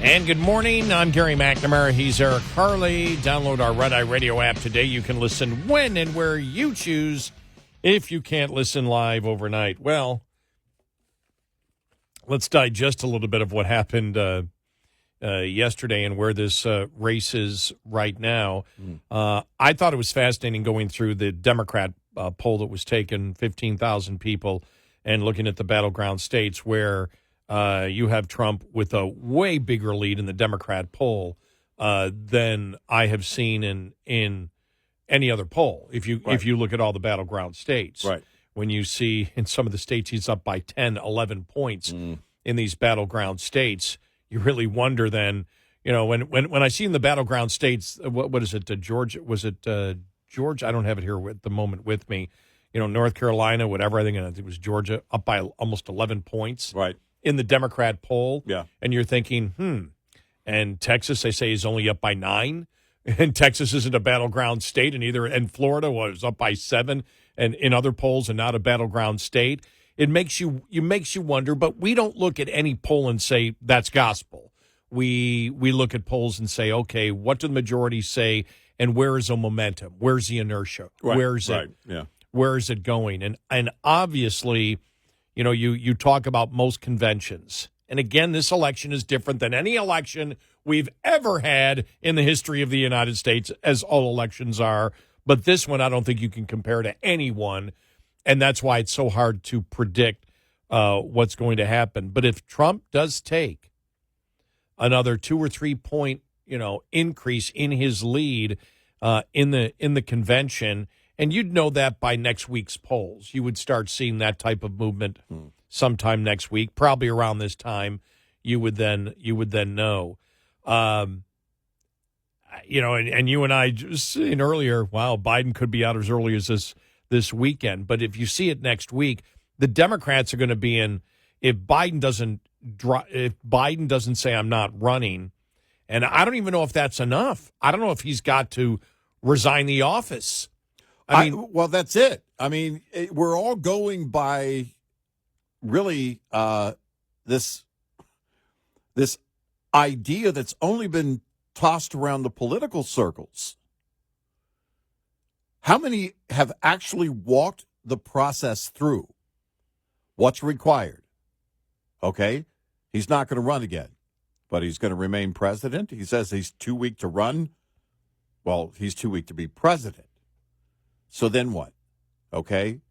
And good morning. I'm Gary McNamara. He's Eric Harley. Download our Red Eye Radio app today. You can listen when and where you choose if you can't listen live overnight. Well, let's digest a little bit of what happened yesterday and where this race is right now. I thought it was fascinating going through the Democrat poll that was taken, 15,000 people, and looking at the battleground states where you have Trump with a way bigger lead in the Democrat poll than I have seen in any other poll. If you look at all the battleground states, right. When you see in some of the states he's up by 10, 11 points in these battleground states, you really wonder then, when I see in the battleground states, what is it, Georgia? Was it Georgia? I don't have it here at the moment with me. North Carolina, whatever. I think it was Georgia, up by almost 11 points. Right. In the Democrat poll. Yeah. And you're thinking, And Texas, they say, is only up by 9. And Texas isn't a battleground state, and Florida was up by 7, and in other polls, and not a battleground state. It makes you wonder, but we don't look at any poll and say that's gospel. We look at polls and say, okay, what do the majority say, and where is the momentum? Where's the inertia? Right. Where's it? Right. Yeah. Where is it going? And obviously, you talk about most conventions. And again, this election is different than any election we've ever had in the history of the United States, as all elections are. But this one, I don't think you can compare to anyone. And that's why it's so hard to predict what's going to happen. But if Trump does take another 2 or 3 point, increase in his lead in the convention, and you'd know that by next week's polls, you would start seeing that type of movement sometime next week, probably around this time. You would then know. And you and I just saying earlier, wow, Biden could be out as early as this weekend. But if you see it next week, the Democrats are going to be in if Biden doesn't say I'm not running, and I don't even know if that's enough. I don't know if he's got to resign the office. I mean, well, that's it. I mean, we're all going by really this idea that's only been tossed around the political circles. How many have actually walked the process through? What's required? Okay, he's not going to run again, but he's going to remain president. He says he's too weak to run. Well, he's too weak to be president. So then what? Okay.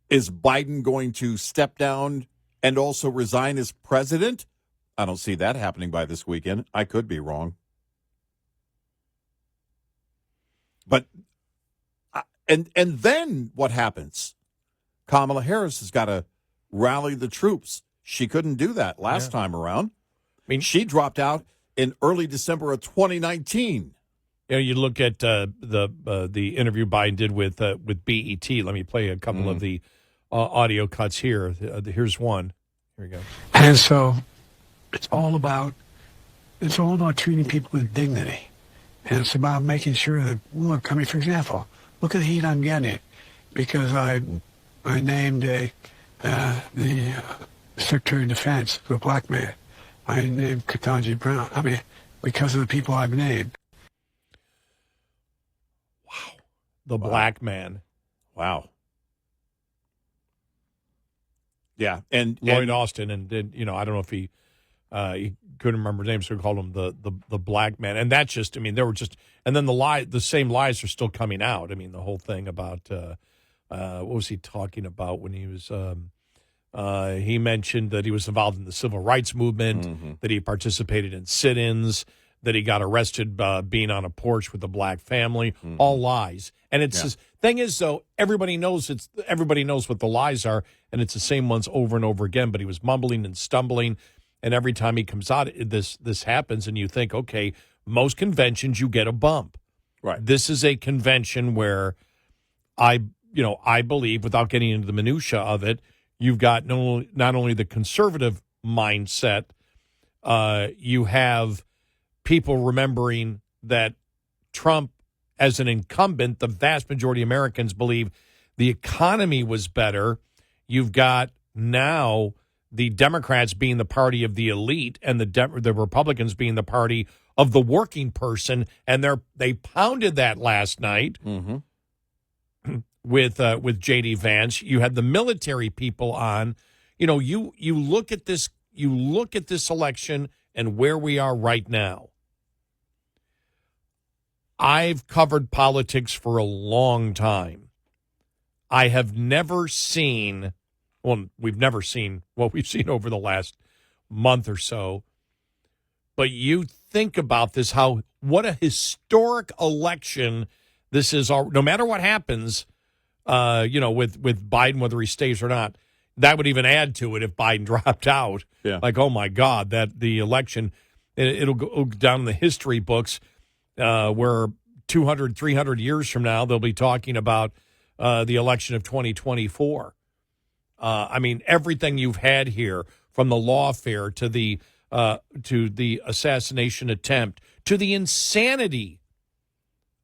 Is Biden going to step down and also resign as president? I don't see that happening by this weekend. I could be wrong. But, and then what happens? Kamala Harris has got to rally the troops. She couldn't do that last time around. I mean, she dropped out in early December of 2019. You know, you look at the interview Biden did with BET. Let me play a couple of the audio cuts here. Here's one. Here we go. And so it's all about treating people with dignity. And it's about making sure that, look, I mean, for example, look at the heat I'm getting because I named the Secretary of Defense, a black man. I named Ketanji Brown. I mean, because of the people I've named. The black man. Wow. Yeah, and Lloyd Austin, and you know, I don't know if he couldn't remember his name, so we called him the black man. And that's just, I mean, there were just, and then the same lies are still coming out. I mean, the whole thing about what was he talking about when he was? He mentioned that he was involved in the civil rights movement, that he participated in sit-ins, that he got arrested being on a porch with a black family. All lies. And it's the thing is, though, everybody knows what the lies are, and it's the same ones over and over again. But he was mumbling and stumbling, and every time he comes out, this happens, and you think, okay, most conventions you get a bump. Right. This is a convention where I believe, without getting into the minutia of it, you've got not only the conservative mindset, you have people remembering that Trump, as an incumbent, the vast majority of Americans believe the economy was better. You've got now the Democrats being the party of the elite and the Republicans being the party of the working person, and they pounded that last night with JD Vance. You had the military people on. You know, you look at this election and where we are right now. I've covered politics for a long time. I have never seen, we've never seen what we've seen over the last month or so. But you think about this, what a historic election this is. No matter what happens, with Biden, whether he stays or not, that would even add to it if Biden dropped out. Yeah. Like, oh my God, that the election, it'll go down in the history books. Where 200, 300 years from now, they'll be talking about the election of 2024. I mean, everything you've had here, from the lawfare to the assassination attempt, to the insanity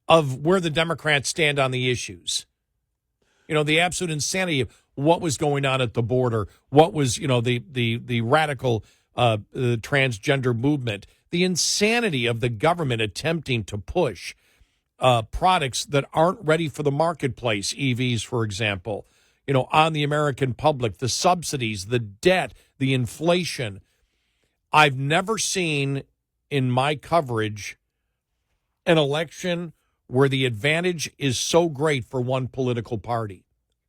of where the Democrats stand on the issues. You know, the absolute insanity of what was going on at the border, what was, the radical the transgender movement, the insanity of the government attempting to push products that aren't ready for the marketplace, EVs, for example, on the American public, the subsidies, the debt, the inflation. I've never seen in my coverage an election where the advantage is so great for one political party.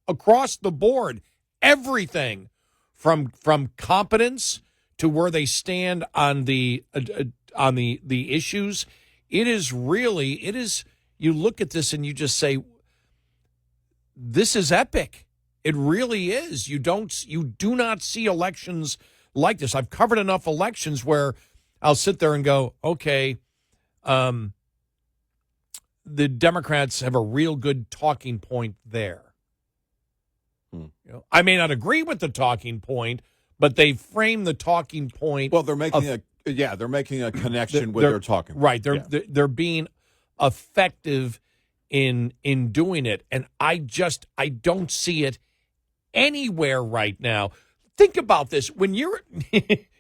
Across the board, everything from competence to where they stand on the issues, it is. You look at this and you just say, this is epic. It really is. You do not see elections like this. I've covered enough elections where I'll sit there and go, okay, the Democrats have a real good talking point there. You know, I may not agree with the talking point, but they frame the talking point. Well, they're making they're making a connection with their talking. Right. They're being effective in doing it, and I don't see it anywhere right now. Think about this: when you're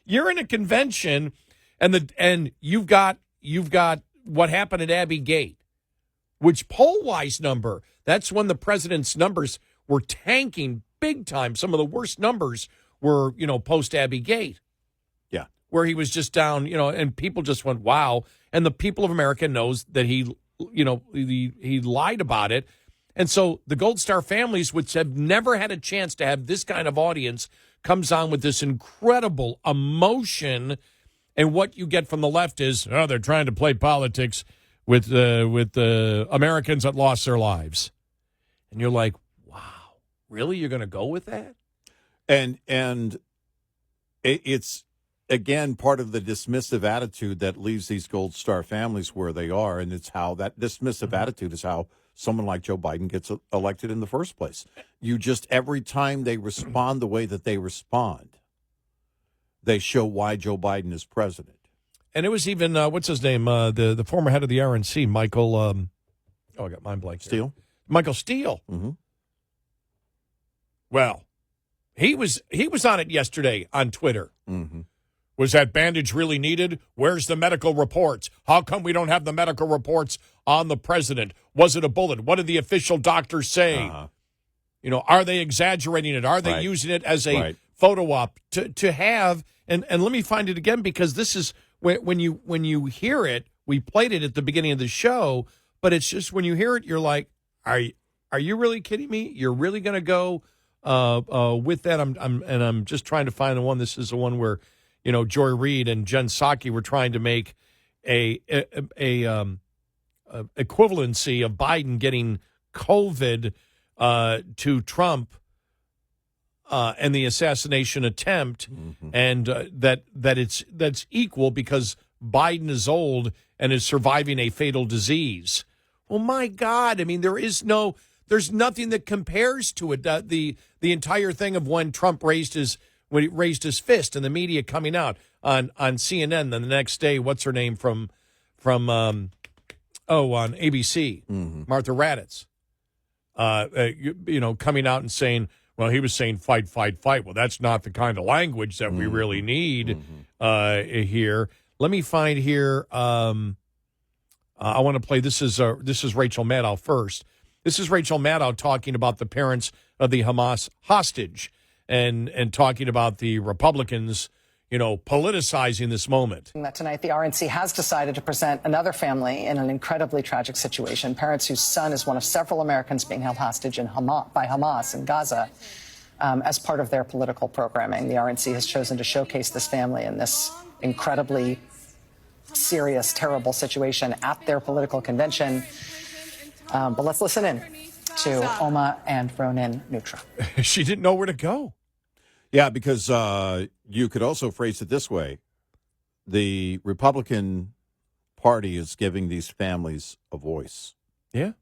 you're in a convention, and you've got what happened at Abbey Gate, which poll-wise number, that's when the president's numbers were tanking big time. Some of the worst numbers were, post Abbey Gate. Yeah. Where he was just down, and people just went, wow. And the people of America knows that he lied about it. And so the Gold Star families, which have never had a chance to have this kind of audience, comes on with this incredible emotion. And what you get from the left is, they're trying to play politics with Americans that lost their lives. And you're like, wow, really? You're going to go with that? And it's, again, part of the dismissive attitude that leaves these Gold Star families where they are. And it's how that dismissive attitude is how someone like Joe Biden gets elected in the first place. You just, every time they respond the way that they respond, they show why Joe Biden is president. And it was even, what's his name? The former head of the RNC, Michael, I got mind blank. Steele? Michael Steele. Mm-hmm. Well, he was on it yesterday on Twitter. Mm-hmm. Was that bandage really needed? Where's the medical reports? How come we don't have the medical reports on the president? Was it a bullet? What did the official doctors say? Are they exaggerating it? Are they using it as a photo op to have? And let me find it again, because this is when you hear it. We played it at the beginning of the show, but it's just when you hear it, you're like, are you really kidding me? You're really going to go with that? I'm just trying to find the one. This is the one where Joy Reid and Jen Psaki were trying to make a equivalency of Biden getting COVID to Trump and the assassination attempt, and that's equal because Biden is old and is surviving a fatal disease. Well, my God, I mean, there's nothing that compares to it. The entire thing of when Trump raised his fist and the media coming out on CNN, then the next day, what's her name from on ABC, Martha Raddatz, coming out and saying, well, he was saying fight, fight, fight. Well, that's not the kind of language that we really need here. Let me find here. I want to play. This is Rachel Maddow first. This is Rachel Maddow talking about the parents of the Hamas hostage and talking about the Republicans, politicizing this moment. That tonight, the RNC has decided to present another family in an incredibly tragic situation. Parents whose son is one of several Americans being held hostage by Hamas in Gaza as part of their political programming. The RNC has chosen to showcase this family in this incredibly serious, terrible situation at their political convention. But let's listen in to Oma and Ronin Nutra. She didn't know where to go. Yeah, because you could also phrase it this way. The Republican Party is giving these families a voice. Yeah.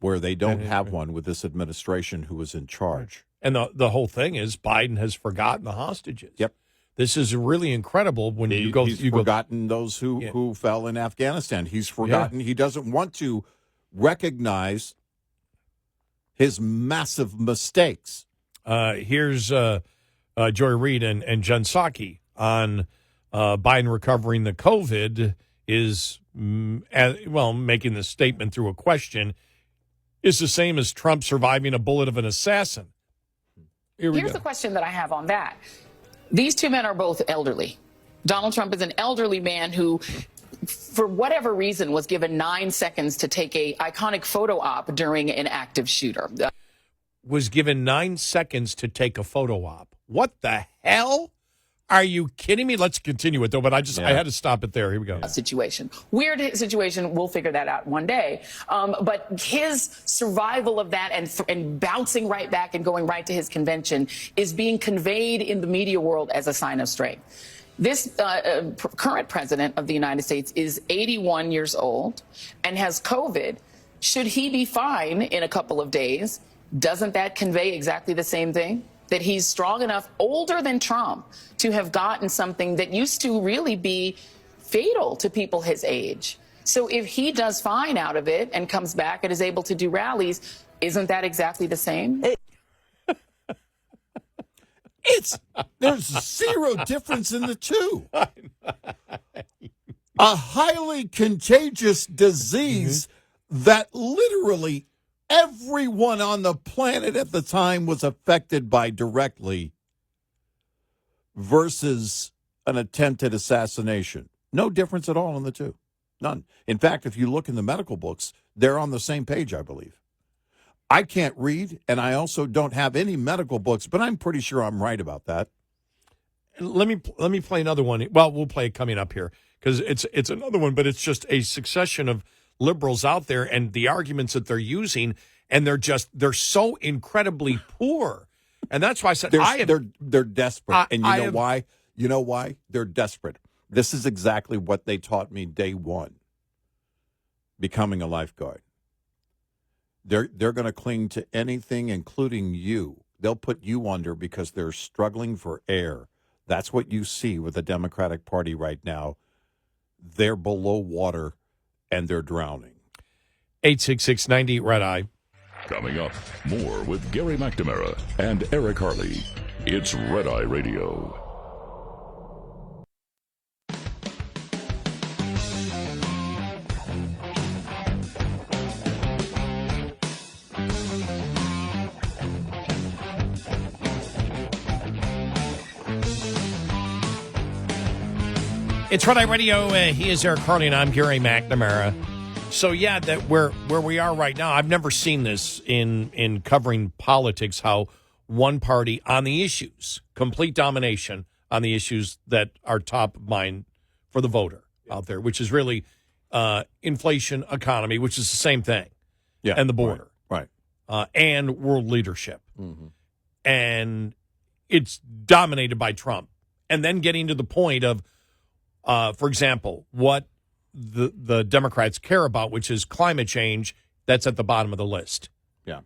Where they don't have one with this administration who is in charge. And the whole thing is Biden has forgotten the hostages. Yep. This is really incredible when he's forgotten those who fell in Afghanistan. He's forgotten. He doesn't want to recognize his massive mistakes. Here's Joy Reid and Jen Psaki on Biden recovering the COVID is, making the statement through a question, is the same as Trump surviving a bullet of an assassin. Here's the question that I have on that. These two men are both elderly. Donald Trump is an elderly man who, for whatever reason, was given 9 seconds to take a iconic photo op during an active shooter. Was given 9 seconds to take a photo op. What the hell? Are you kidding me? Let's continue it, though, but I had to stop it there. Here we go. Situation. Weird situation. We'll figure that out one day. But his survival of that and bouncing right back and going right to his convention is being conveyed in the media world as a sign of strength. This current president of the United States is 81 years old and has COVID. Should he be fine in a couple of days? Doesn't that convey exactly the same thing? That he's strong enough, older than Trump, to have gotten something that used to really be fatal to people his age. So if he does fine out of it and comes back and is able to do rallies, isn't that exactly the same? There's zero difference in the two. A highly contagious disease that literally everyone on the planet at the time was affected by directly versus an attempted assassination. No difference at all in the two. None. In fact, if you look in the medical books, they're on the same page, I believe. I can't read, and I also don't have any medical books, but I'm pretty sure I'm right about that. Let me play another one. Well, we'll play it coming up here because it's another one, but it's just a succession of liberals out there and the arguments that they're using, and they're so incredibly poor, and that's why I said they're desperate, and you know why? You know why they're desperate? This is exactly what they taught me day one. Becoming a lifeguard. They're going to cling to anything, including you. They'll put you under because they're struggling for air. That's what you see with the Democratic Party right now. They're below water, and they're drowning. 866-98 Red Eye. Coming up, more with Gary McNamara and Eric Harley. It's Red Eye Radio. It's Red Eye Radio. He is Eric Harley, and I'm Gary McNamara. So, yeah, that where we are right now, I've never seen this in covering politics, how one party on the issues, complete domination on the issues that are top of mind for the voter out there, which is really inflation, economy, which is the same thing, and the border. Right. And world leadership. Mm-hmm. And it's dominated by Trump. And then getting to the point of, for example, what the Democrats care about, which is climate change, that's at the bottom of the list. Yeah.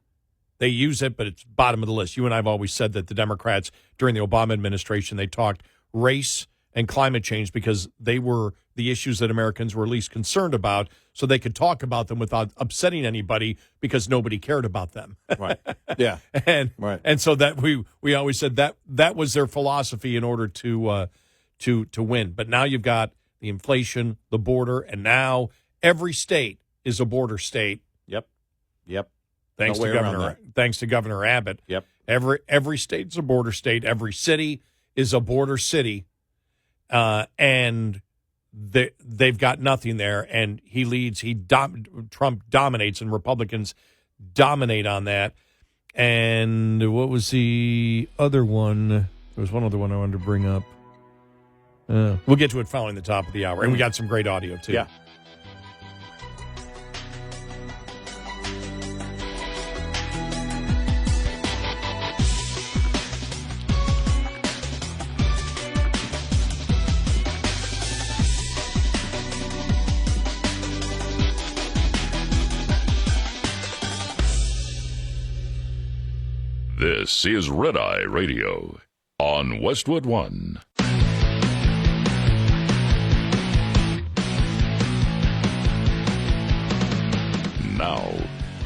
They use it, but it's bottom of the list. You and I have always said that the Democrats, during the Obama administration, they talked race and climate change because they were the issues that Americans were least concerned about, so they could talk about them without upsetting anybody because nobody cared about them. Right. Yeah. And so that we always said that was their philosophy in order to win. But now you've got the inflation, the border, and now every state is a border state. Yep. Thanks to Governor Abbott. Yep. Every state's a border state. Every city is a border city, and they've got nothing there. And he leads. Trump dominates, and Republicans dominate on that. And what was the other one? There was one other one I wanted to bring up. We'll get to it following the top of the hour. And we got some great audio, too. Yeah. This is Red Eye Radio on Westwood One. Now,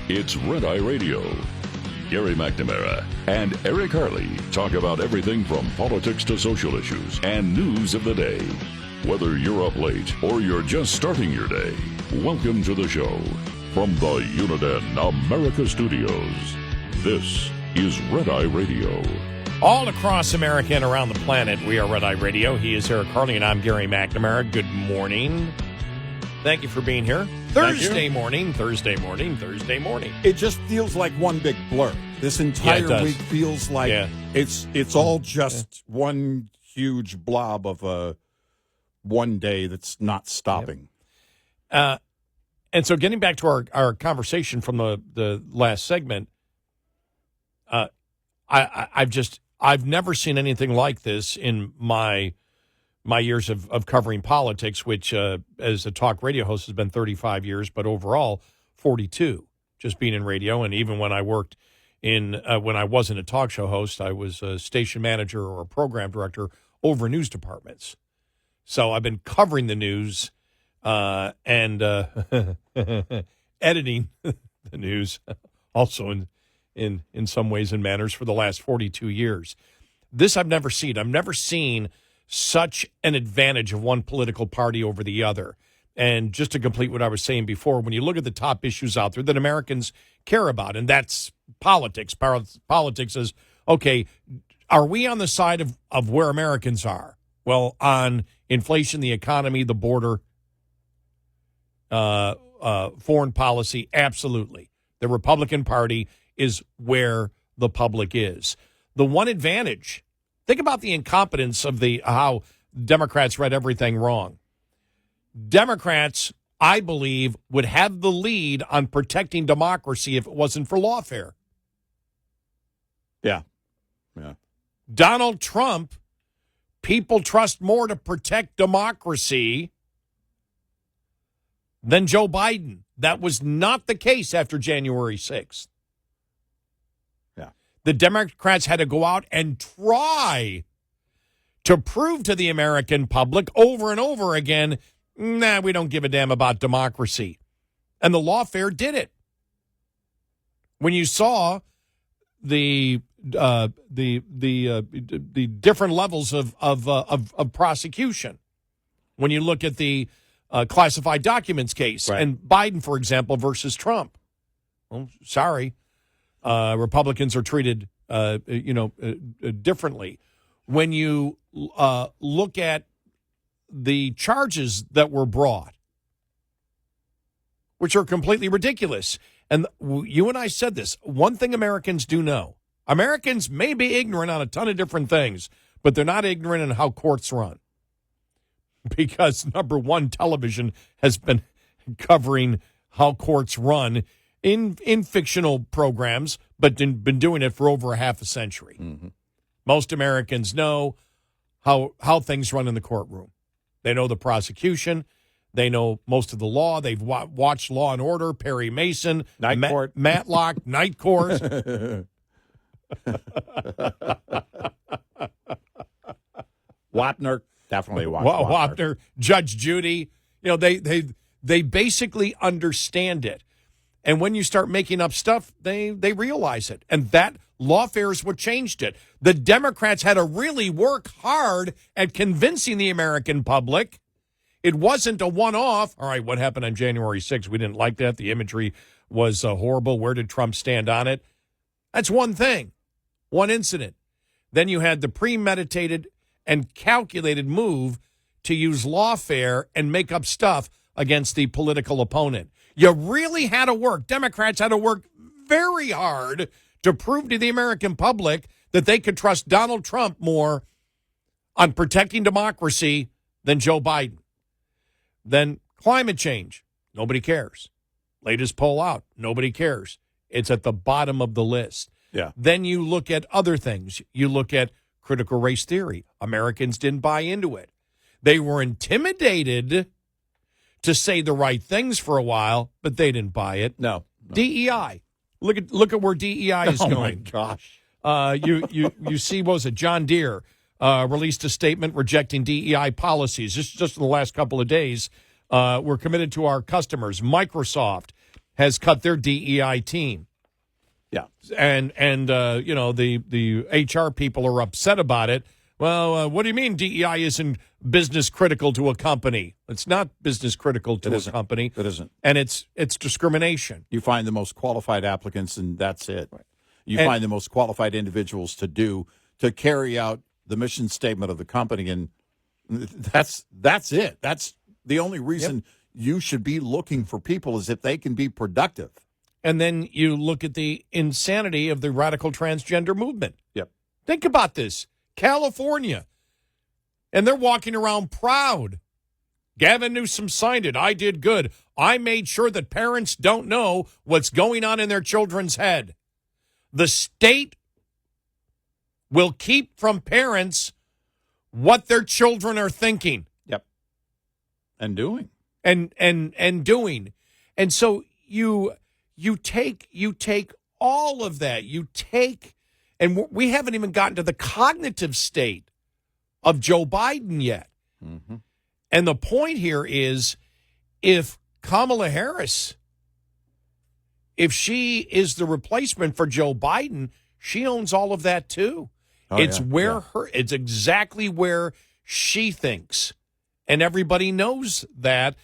it's Red Eye Radio. Gary McNamara and Eric Harley talk about everything from politics to social issues and news of the day. Whether you're up late or you're just starting your day, welcome to the show. From the Uniden America Studios, this is Red Eye Radio. All across America and around the planet, we are Red Eye Radio. He is Eric Harley, and I'm Gary McNamara. Good morning. Thank you for being here. Thursday morning. It just feels like one big blur. This entire week feels like it's all just one huge blob of one day that's not stopping. Yep. And so getting back to our conversation from the last segment, I've never seen anything like this in my years of covering politics, which as a talk radio host has been 35 years, but overall 42, just being in radio. And even when I worked when I wasn't a talk show host. I was a station manager or a program director over news departments. So I've been covering the news and editing the news, also in some ways and manners, for the last 42 years. This I've never seen. I've never seen such an advantage of one political party over the other. And just to complete what I was saying before, when you look at the top issues out there that Americans care about, and that's politics. Politics is, okay, are we on the side of where Americans are? Well, on inflation, the economy, the border, foreign policy, absolutely. The Republican Party is where the public is. The one advantage, think about the incompetence of how Democrats read everything wrong. Democrats, I believe, would have the lead on protecting democracy if it wasn't for lawfare. Yeah. Donald Trump, people trust more to protect democracy than Joe Biden. That was not the case after January 6th. Yeah. The Democrats had to go out and try to prove to the American public over and over again, nah, we don't give a damn about democracy. And the lawfare did it. When you saw the different levels of prosecution, when you look at the classified documents case, right, and Biden, for example, versus Trump. Well, sorry, Republicans are treated, differently. When you look at the charges that were brought, which are completely ridiculous. And you and I said this. One thing Americans do know. Americans may be ignorant on a ton of different things, but they're not ignorant in how courts run. Because, number one, television has been covering how courts run in fictional programs, but been doing it for over a half a century. Mm-hmm. Most Americans know how things run in the courtroom. They know the prosecution. They know most of the law. They've watched Law and Order, Perry Mason, Night Court, Matlock, Night Court. Wapner, definitely Wapner, Judge Judy. They basically understand it. And when you start making up stuff, they realize it. And that lawfare is what changed it. The Democrats had to really work hard at convincing the American public. It wasn't a one-off. All right, what happened on January 6th? We didn't like that. The imagery was horrible. Where did Trump stand on it? That's one thing, one incident. Then you had the premeditated and calculated move to use lawfare and make up stuff against the political opponent. You really had to work. Democrats had to work very hard to prove to the American public that they could trust Donald Trump more on protecting democracy than Joe Biden. Then climate change, nobody cares. Latest poll out, nobody cares. It's at the bottom of the list. Yeah. Then you look at other things. You look at critical race theory. Americans didn't buy into it. They were intimidated to say the right things for a while, but they didn't buy it. No. DEI. Look at where DEI is going. Oh my gosh. You see, what was it? John Deere released a statement rejecting DEI policies just in the last couple of days. We're committed to our customers. Microsoft has cut their DEI team. Yeah. And the HR people are upset about it. Well, what do you mean DEI isn't business critical to a company? It's not business critical to a company. It isn't. And it's discrimination. You find the most qualified applicants, and that's it. Right. You find the most qualified individuals to carry out the mission statement of the company, and that's it. That's the only reason you should be looking for people, is if they can be productive. And then you look at the insanity of the radical transgender movement. Yep. Think about this. California. And they're walking around proud. Gavin Newsom signed it. I did good. I made sure that parents don't know what's going on in their children's head. The state will keep from parents what their children are thinking. Yep. And doing. And doing. And so you take all of that, you take, and we haven't even gotten to the cognitive state of Joe Biden yet. Mm-hmm. And the point here is, if Kamala Harris, if she is the replacement for Joe Biden, she owns all of that too. It's it's exactly where she thinks. And everybody knows that.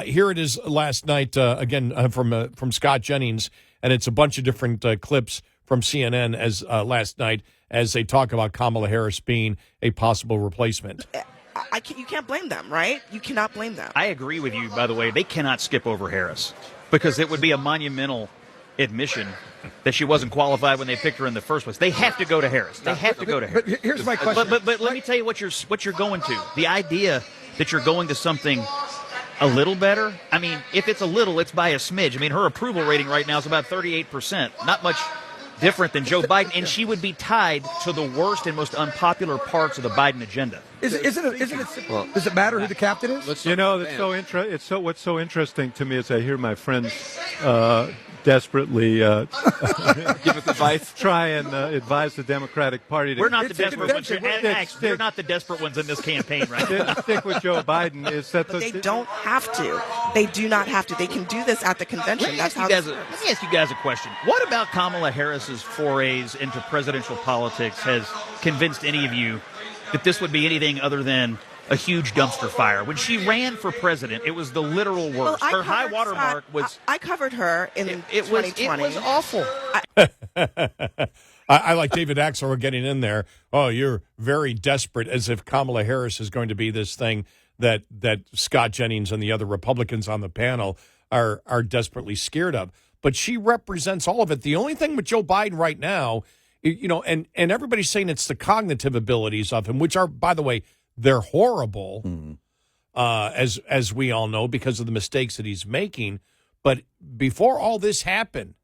Here it is last night, again, from Scott Jennings, and it's a bunch of different clips from CNN as last night as they talk about Kamala Harris being a possible replacement. You can't blame them, right? You cannot blame them. I agree with you, by the way. They cannot skip over Harris because it would be a monumental admission that she wasn't qualified when they picked her in the first place. They have to go to Harris. They have to go to Harris. But here's my question. But let me tell you what you're going to. The idea that you're going to something a little better. I mean, if it's a little, it's by a smidge. I mean, her approval rating right now is about 38%. Not much different than Joe Biden, and she would be tied to the worst and most unpopular parts of the Biden agenda. Isn't it? Well, does it matter who the captain is? You know, what's so interesting to me is I hear my friends desperately give us advice. Try and advise the Democratic Party. We're not the desperate ones. You're not the desperate ones in this campaign, right? Stick with Joe Biden. Is that they don't have to. They do not have to. They can do this at the convention. Let me ask you guys a question. What about Kamala Harris's forays into presidential politics has convinced any of you that this would be anything other than a huge dumpster fire? When she ran for president, it was the literal worst. Her high water mark was... I covered her in 2020. It was awful. I like David Axelrod getting in there. Oh, you're very desperate, as if Kamala Harris is going to be this thing that Scott Jennings and the other Republicans on the panel are desperately scared of. But she represents all of it. The only thing with Joe Biden right now, you know, and everybody's saying it's the cognitive abilities of him, which are, by the way, they're horrible, as we all know, because of the mistakes that he's making. But before all this happened,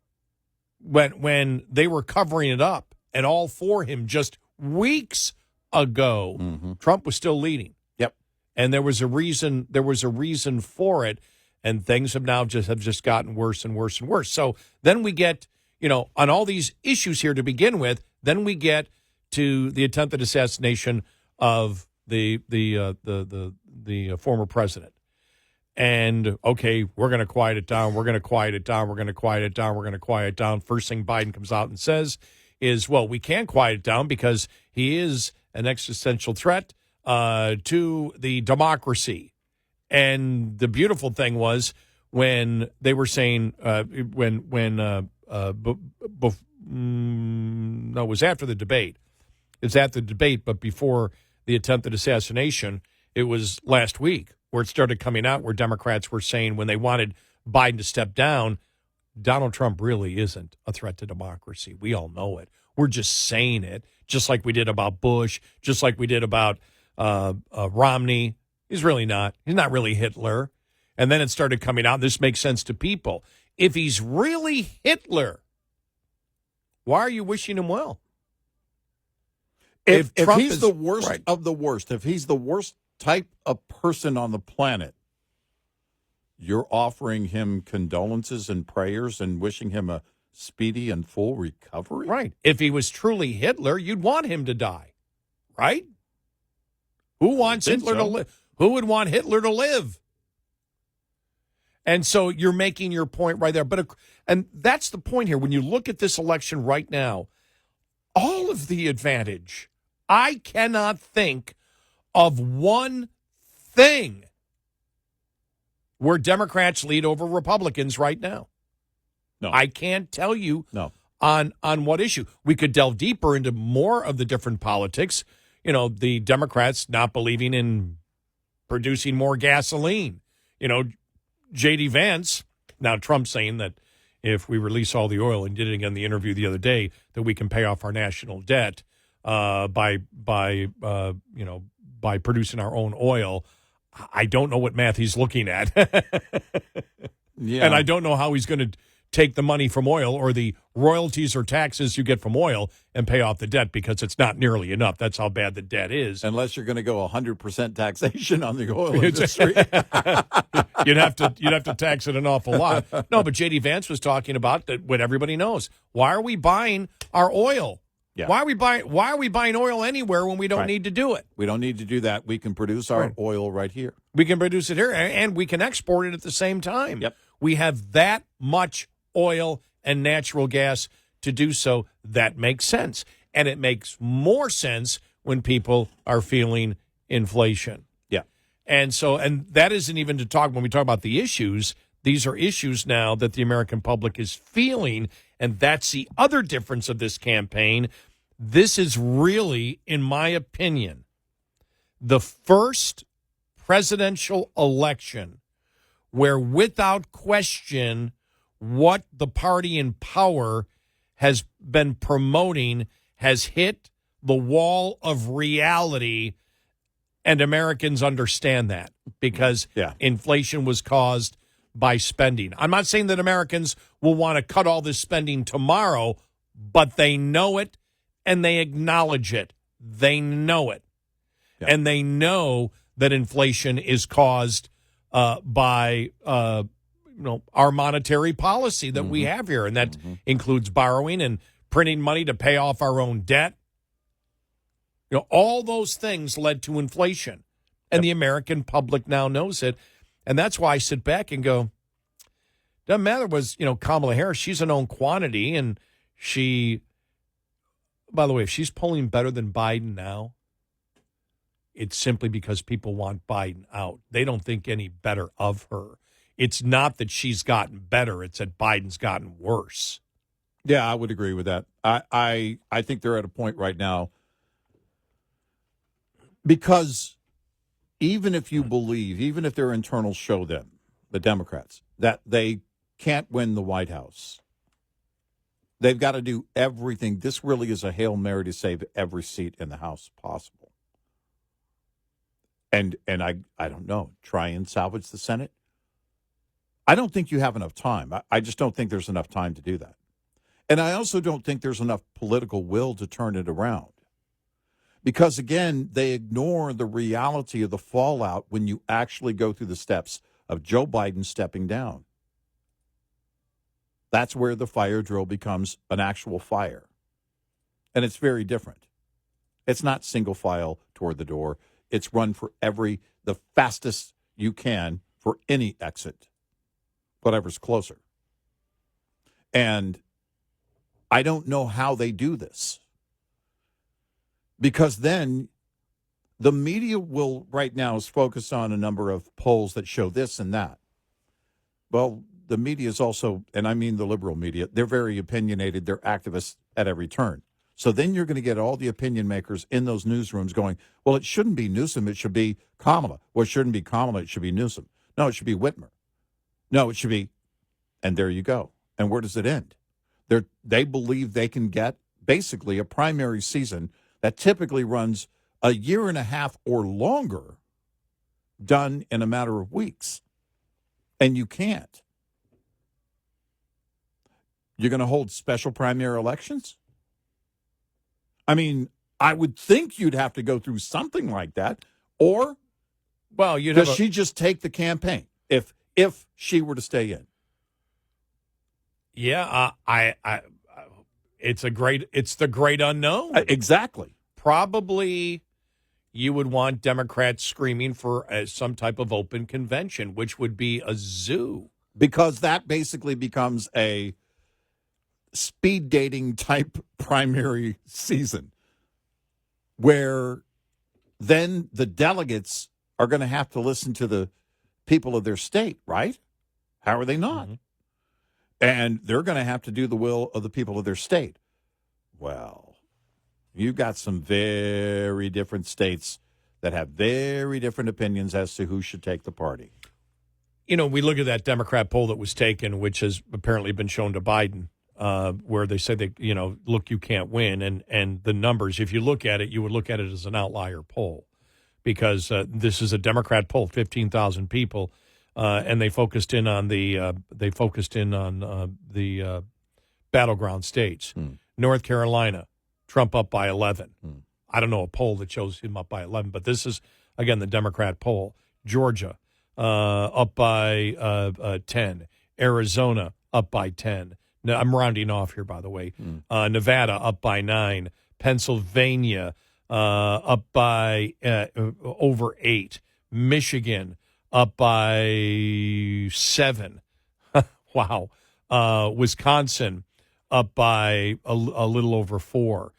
when they were covering it up and all for him just weeks ago, Trump was still leading. Yep, and there was a reason. There was a reason for it, and things have now just gotten worse and worse and worse. So then we get, you know, on all these issues here to begin with. Then we get to the attempted assassination of the former president. And, okay, we're going to quiet it down. We're going to quiet it down. We're going to quiet it down. We're going to quiet it down. First thing Biden comes out and says is, well, we can't quiet it down because he is an existential threat to the democracy. And the beautiful thing was when they were saying, it was after the debate. It's at the debate, but before the attempted assassination, it was last week where it started coming out where Democrats were saying when they wanted Biden to step down, Donald Trump really isn't a threat to democracy. We all know it. We're just saying it, just like we did about Bush, just like we did about Romney. He's really not. He's not really Hitler. And then it started coming out. This makes sense to people. If he's really Hitler, why are you wishing him well? If he's the worst of the worst, if he's the worst type of person on the planet, you're offering him condolences and prayers and wishing him a speedy and full recovery? Right. If he was truly Hitler, you'd want him to die, right? Who wants Hitler to live? Who would want Hitler to live? And so you're making your point right there. And that's the point here. When you look at this election right now, all of the advantage, I cannot think of one thing where Democrats lead over Republicans right now. No. I can't tell you no. on what issue. We could delve deeper into more of the different politics. You know, the Democrats not believing in producing more gasoline. You know, JD Vance, now Trump saying that if we release all the oil, and did it again in the interview the other day, that we can pay off our national debt by producing our own oil. I don't know what math he's looking at. Yeah. And I don't know how he's going to take the money from oil or the royalties or taxes you get from oil and pay off the debt because it's not nearly enough. That's how bad the debt is. Unless you're going to go 100% taxation on the oil industry. You'd have to tax it an awful lot. No, but JD Vance was talking about that what everybody knows. Why are we buying our oil? Yeah. Why are we buying oil anywhere when we don't need to do it? We don't need to do that. We can produce our oil right here. We can produce it here, and we can export it at the same time. Yep. We have that much oil and natural gas to do so. That makes sense. And it makes more sense when people are feeling inflation. Yeah. And that isn't even to talk when we talk about the issues. These are issues now that the American public is feeling, and that's the other difference of this campaign. This is really, in my opinion, the first presidential election where, without question, what the party in power has been promoting has hit the wall of reality, and Americans understand that because inflation was caused by spending. I'm not saying that Americans will want to cut all this spending tomorrow, but they know it and they acknowledge it. They know it. Yeah. And they know that inflation is caused by our monetary policy that we have here, and that includes borrowing and printing money to pay off our own debt. All those things led to inflation, and the American public now knows it. And that's why I sit back and go, doesn't matter was, Kamala Harris, she's a known quantity, and she, by the way, if she's polling better than Biden now, it's simply because people want Biden out. They don't think any better of her. It's not that she's gotten better, it's that Biden's gotten worse. Yeah, I would agree with that. I think they're at a point right now, because even if you believe, even if their internals show them, the Democrats, that they can't win the White House, they've got to do everything. This really is a Hail Mary to save every seat in the House possible. And I don't know, try and salvage the Senate. I don't think you have enough time. I just don't think there's enough time to do that. And I also don't think there's enough political will to turn it around. Because, again, they ignore the reality of the fallout when you actually go through the steps of Joe Biden stepping down. That's where the fire drill becomes an actual fire. And it's very different. It's not single file toward the door. It's run for the fastest you can for any exit, whatever's closer. And I don't know how they do this. Because then the media will right now is focused on a number of polls that show this and that. Well, the media is also, and I mean the liberal media, they're very opinionated. They're activists at every turn. So then you're going to get all the opinion makers in those newsrooms going, well, it shouldn't be Newsom. It should be Kamala. Well, it shouldn't be Kamala. It should be Newsom. No, it should be Whitmer. No, it should be, and there you go. And where does it end? They believe they can get basically a primary season that typically runs a year and a half or longer done in a matter of weeks. And you can't. You're going to hold special primary elections? I mean, I would think you'd have to go through something like that. Or does she just take the campaign if she were to stay in? Yeah, it's the great unknown. Exactly. Probably you would want Democrats screaming for some type of open convention, which would be a zoo. Because that basically becomes a speed dating type primary season where then the delegates are going to have to listen to the people of their state, right? How are they not? Mm-hmm. And they're going to have to do the will of the people of their state. Well, you've got some very different states that have very different opinions as to who should take the party. We look at that Democrat poll that was taken, which has apparently been shown to Biden, where they said that, look, you can't win. And the numbers, if you look at it, you would look at it as an outlier poll because this is a Democrat poll, 15,000 people. and they focused in on the battleground states. North Carolina, Trump up by 11. I don't know a poll that shows him up by 11, but this is, again, the Democrat poll. Georgia, up by 10. Arizona, up by 10. Now, I'm rounding off here, by the way. Nevada, up by 9. Pennsylvania, up by over 8. Michigan, up by 7. Wow. Wisconsin, up by a little over 4.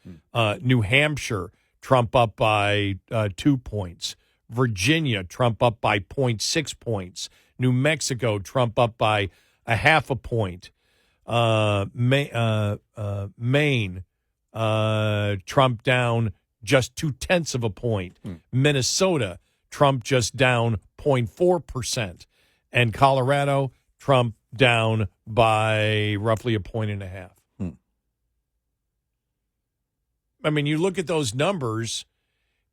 New Hampshire, Trump up by 2 points. Virginia, Trump up by 0.6 points. New Mexico, Trump up by a half a point. Maine, Trump down just 0.2 of a point. Minnesota, Trump just down 0.4%. And Colorado, Trump down by roughly a 1.5 points. I mean, you look at those numbers,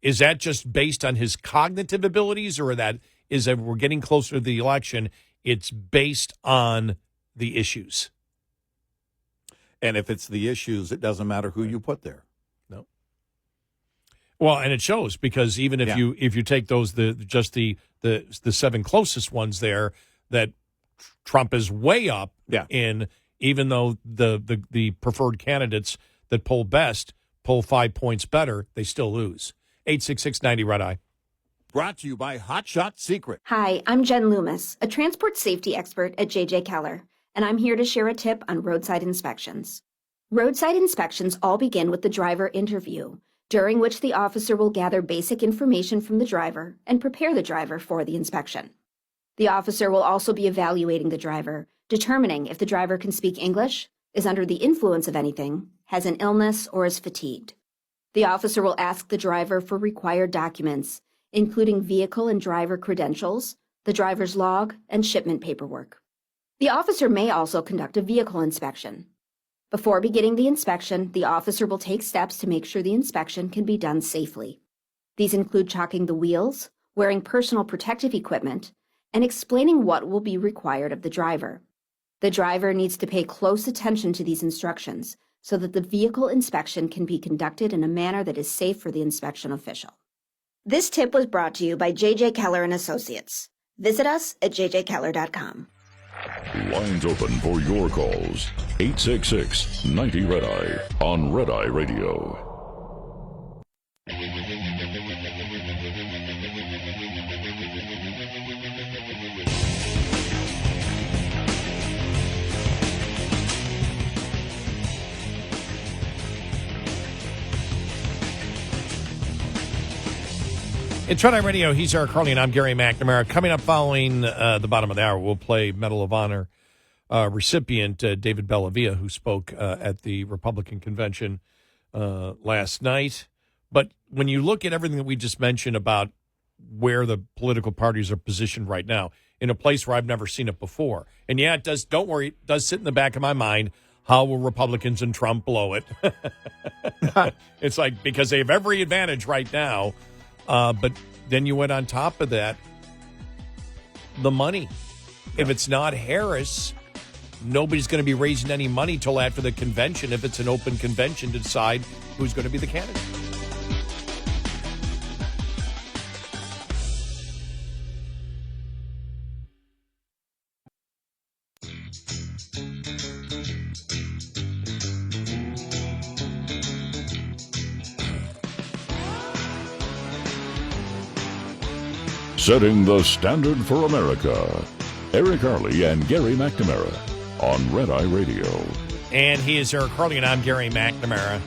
is that just based on his cognitive abilities, or that we're getting closer to the election, it's based on the issues? And if it's the issues, it doesn't matter who you put there. No. Well, and it shows, because even if you take those the 7 closest ones there, that Trump is way up in, even though the preferred candidates that poll best poll 5 points better, they still lose. 866-90 Red Eye. Brought to you by Hot Shot Secret. Hi, I'm Jen Loomis, a transport safety expert at JJ Keller, and I'm here to share a tip on roadside inspections. Roadside inspections all begin with the driver interview, during which the officer will gather basic information from the driver and prepare the driver for the inspection. The officer will also be evaluating the driver, determining if the driver can speak English, is under the influence of anything, has an illness, or is fatigued. The officer will ask the driver for required documents, including vehicle and driver credentials, the driver's log, and shipment paperwork. The officer may also conduct a vehicle inspection. Before beginning the inspection, the officer will take steps to make sure the inspection can be done safely. These include chalking the wheels, wearing personal protective equipment, and explaining what will be required of the driver. The driver needs to pay close attention to these instructions so that the vehicle inspection can be conducted in a manner that is safe for the inspection official. This tip was brought to you by JJ Keller and Associates. Visit us at jjkeller.com. Lines open for your calls. 866-90 Red Eye on Red Eye Radio. It's Red Eye Radio. He's Eric Harley, and I'm Gary McNamara. Coming up following the bottom of the hour, we'll play Medal of Honor recipient David Bellavia, who spoke at the Republican convention last night. But when you look at everything that we just mentioned about where the political parties are positioned right now, in a place where I've never seen it before. And yeah, it does, don't worry, it does sit in the back of my mind. How will Republicans and Trump blow it? It's like, because they have every advantage right now. But then you went on top of that, the money. If it's not Harris, nobody's going to be raising any money till after the convention, if it's an open convention, to decide who's going to be the candidate. Setting the standard for America. Eric Harley and Gary McNamara on Red Eye Radio. And he is Eric Harley, and I'm Gary McNamara.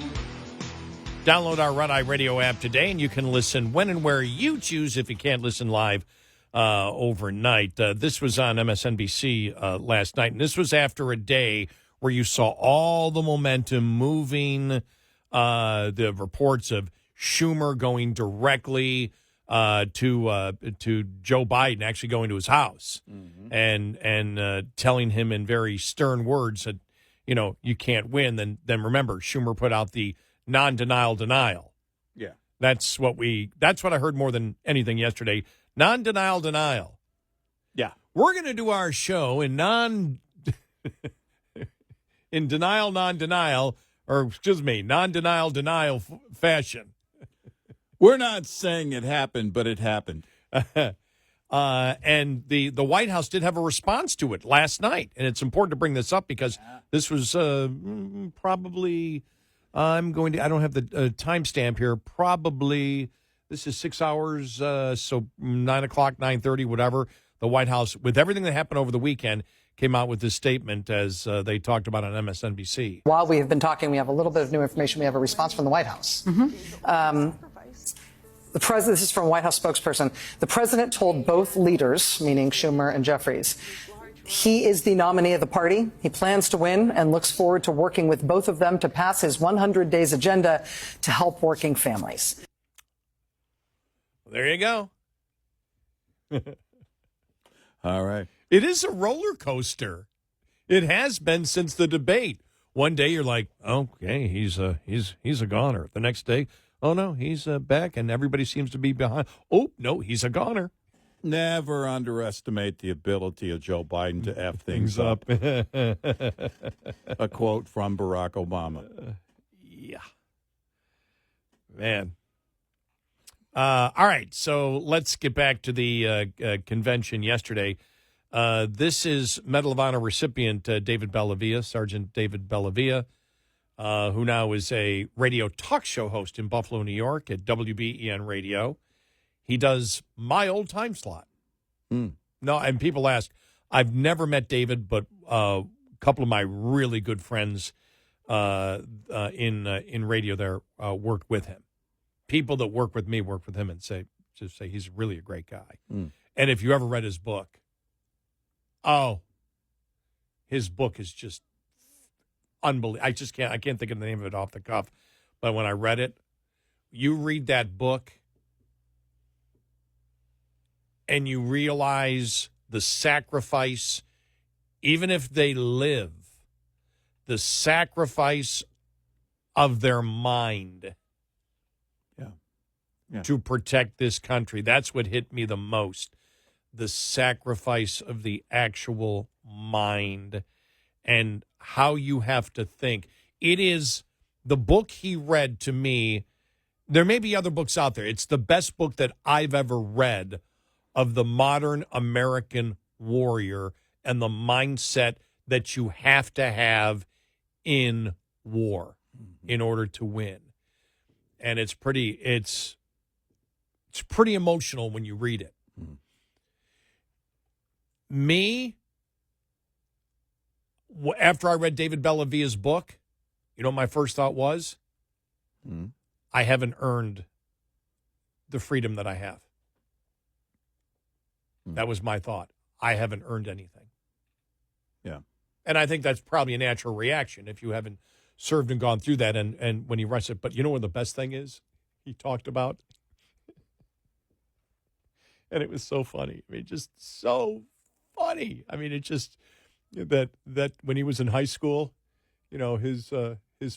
Download our Red Eye Radio app today, and you can listen when and where you choose if you can't listen live overnight. This was on MSNBC last night, and this was after a day where you saw all the momentum moving, the reports of Schumer going directly to Joe Biden, actually going to his house and telling him in very stern words that, you know, you can't win. Then remember, Schumer put out the non-denial denial. Yeah. That's what I heard more than anything yesterday. Non-denial denial. Yeah. We're going to do our show in denial, non-denial, or excuse me, non-denial, denial fashion. We're not saying it happened, but it happened. And the White House did have a response to it last night. And it's important to bring this up because this was probably, I don't have the timestamp here, probably this is 6 hours, so 9 o'clock, 9:30, whatever. The White House, with everything that happened over the weekend, came out with this statement as they talked about on MSNBC. While we have been talking, we have a little bit of new information. We have a response from the White House. The president, this is from a White House spokesperson. The president told both leaders, meaning Schumer and Jeffries, he is the nominee of the party. He plans to win and looks forward to working with both of them to pass his 100 days agenda to help working families. There you go. All right. It is a roller coaster. It has been since the debate. One day you're like, okay, he's a goner. The next day, oh no, he's back, and everybody seems to be behind. Oh no, he's a goner. Never underestimate the ability of Joe Biden to F things up. A quote from Barack Obama. Yeah. Man. All right, so let's get back to the convention yesterday. This is Medal of Honor recipient David Bellavia, Sergeant David Bellavia, who now is a radio talk show host in Buffalo, New York at WBEN Radio. He does my old time slot. No, and people ask, I've never met David, but a couple of my really good friends in radio there worked with him. People that work with me work with him and say he's really a great guy. And if you ever read his book, his book is just unbelievable. I can't think of the name of it off the cuff, but when I read it, you read that book and you realize the sacrifice, even if they live, the sacrifice of their mind to protect this country. That's what hit me the most. The sacrifice of the actual mind and how you have to think. It is the book he read to me. There may be other books out there. It's the best book that I've ever read of the modern American warrior and the mindset that you have to have in war in order to win. And it's pretty emotional when you read it. Me, after I read David Bellavia's book, you know what my first thought was? I haven't earned the freedom that I have. That was my thought. I haven't earned anything. Yeah. And I think that's probably a natural reaction if you haven't served and gone through that and when he writes it. But you know what the best thing is? He talked about, and it was so funny. I mean, just so funny. I mean, it just that when he was in high school, you know, his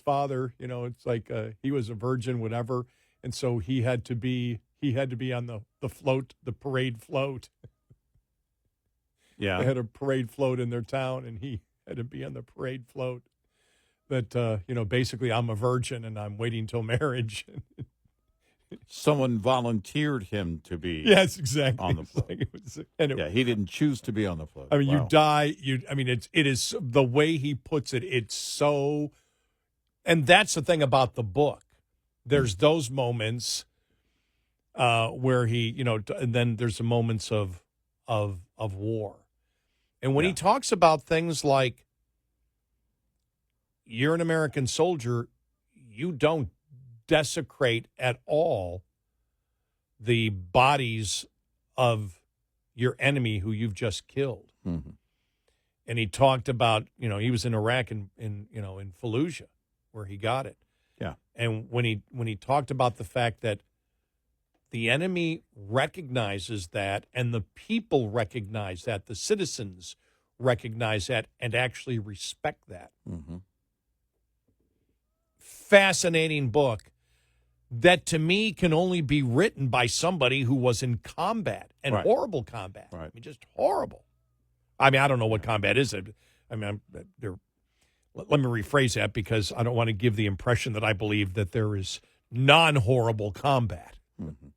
father, you know, it's like he was a virgin, whatever, and so he had to be on the float, the parade float. Yeah, they had a parade float in their town, and he had to be on the parade float. That you know, basically, I'm a virgin and I'm waiting till marriage. Someone volunteered him to be. Yes, exactly. On the float. He didn't choose to be on the float. I mean, Wow. you die. It is the way he puts it. It's so, and that's the thing about the book. There's those moments where he, you know, and then there's the moments of war, and when he talks about things like, you're an American soldier, you don't desecrate at all the bodies of your enemy who you've just killed. And he talked about, you know, he was in Iraq in Fallujah where he got it. Yeah. And when he talked about the fact that the enemy recognizes that and the people recognize that, the citizens recognize that and actually respect that. Fascinating book that to me can only be written by somebody who was in combat and horrible combat. I mean, just horrible. I mean, I don't know what combat is. Let me rephrase that because I don't want to give the impression that I believe that there is non-horrible combat. Mm-hmm.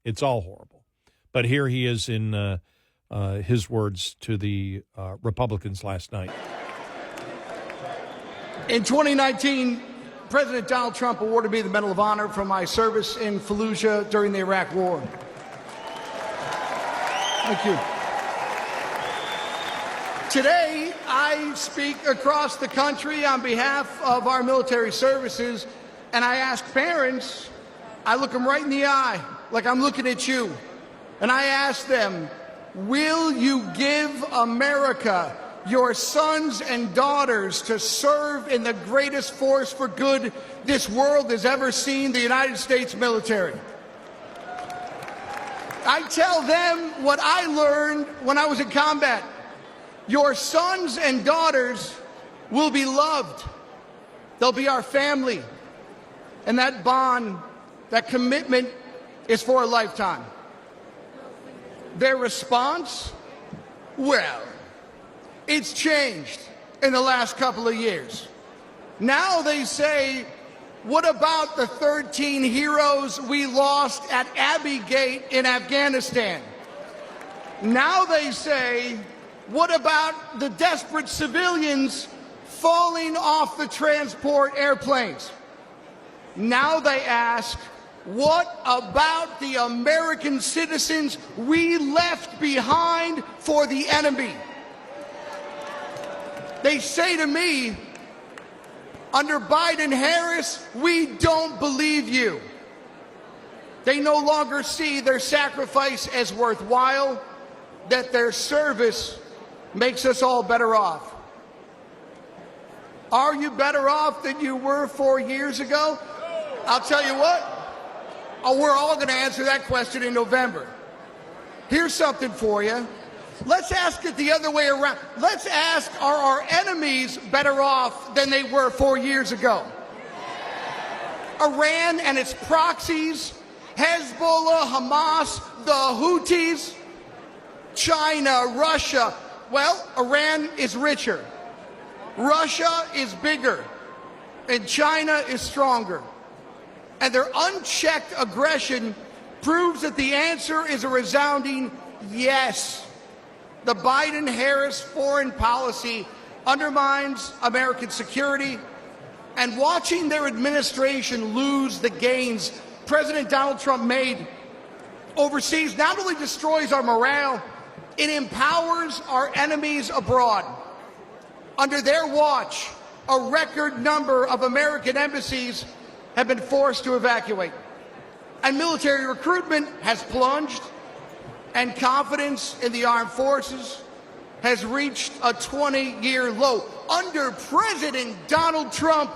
It's all horrible. But here he is in his words to the Republicans last night. In 2019, President Donald Trump awarded me the Medal of Honor for my service in Fallujah during the Iraq War. Thank you. Today, I speak across the country on behalf of our military services, and I ask parents, I look them right in the eye, like I'm looking at you, and I ask them, will you give America your sons and daughters to serve in the greatest force for good this world has ever seen, the United States military? I tell them what I learned when I was in combat. Your sons and daughters will be loved. They'll be our family. And that bond, that commitment is for a lifetime. Their response? Well, it's changed in the last couple of years. Now they say, what about the 13 heroes we lost at Abbey Gate in Afghanistan? Now they say, what about the desperate civilians falling off the transport airplanes? Now they ask, what about the American citizens we left behind for the enemy? They say to me, under Biden-Harris, we don't believe you. They no longer see their sacrifice as worthwhile, that their service makes us all better off. Are you better off than you were 4 years ago? I'll tell you what, we're all going to answer that question in November. Here's something for you. Let's ask it the other way around. Let's ask, are our enemies better off than they were 4 years ago? Iran and its proxies, Hezbollah, Hamas, the Houthis, China, Russia. Well, Iran is richer, Russia is bigger, and China is stronger. And their unchecked aggression proves that the answer is a resounding yes. The Biden-Harris foreign policy undermines American security, and watching their administration lose the gains President Donald Trump made overseas not only destroys our morale, it empowers our enemies abroad. Under their watch, a record number of American embassies have been forced to evacuate, and military recruitment has plunged, and confidence in the armed forces has reached a 20-year low. Under President Donald Trump,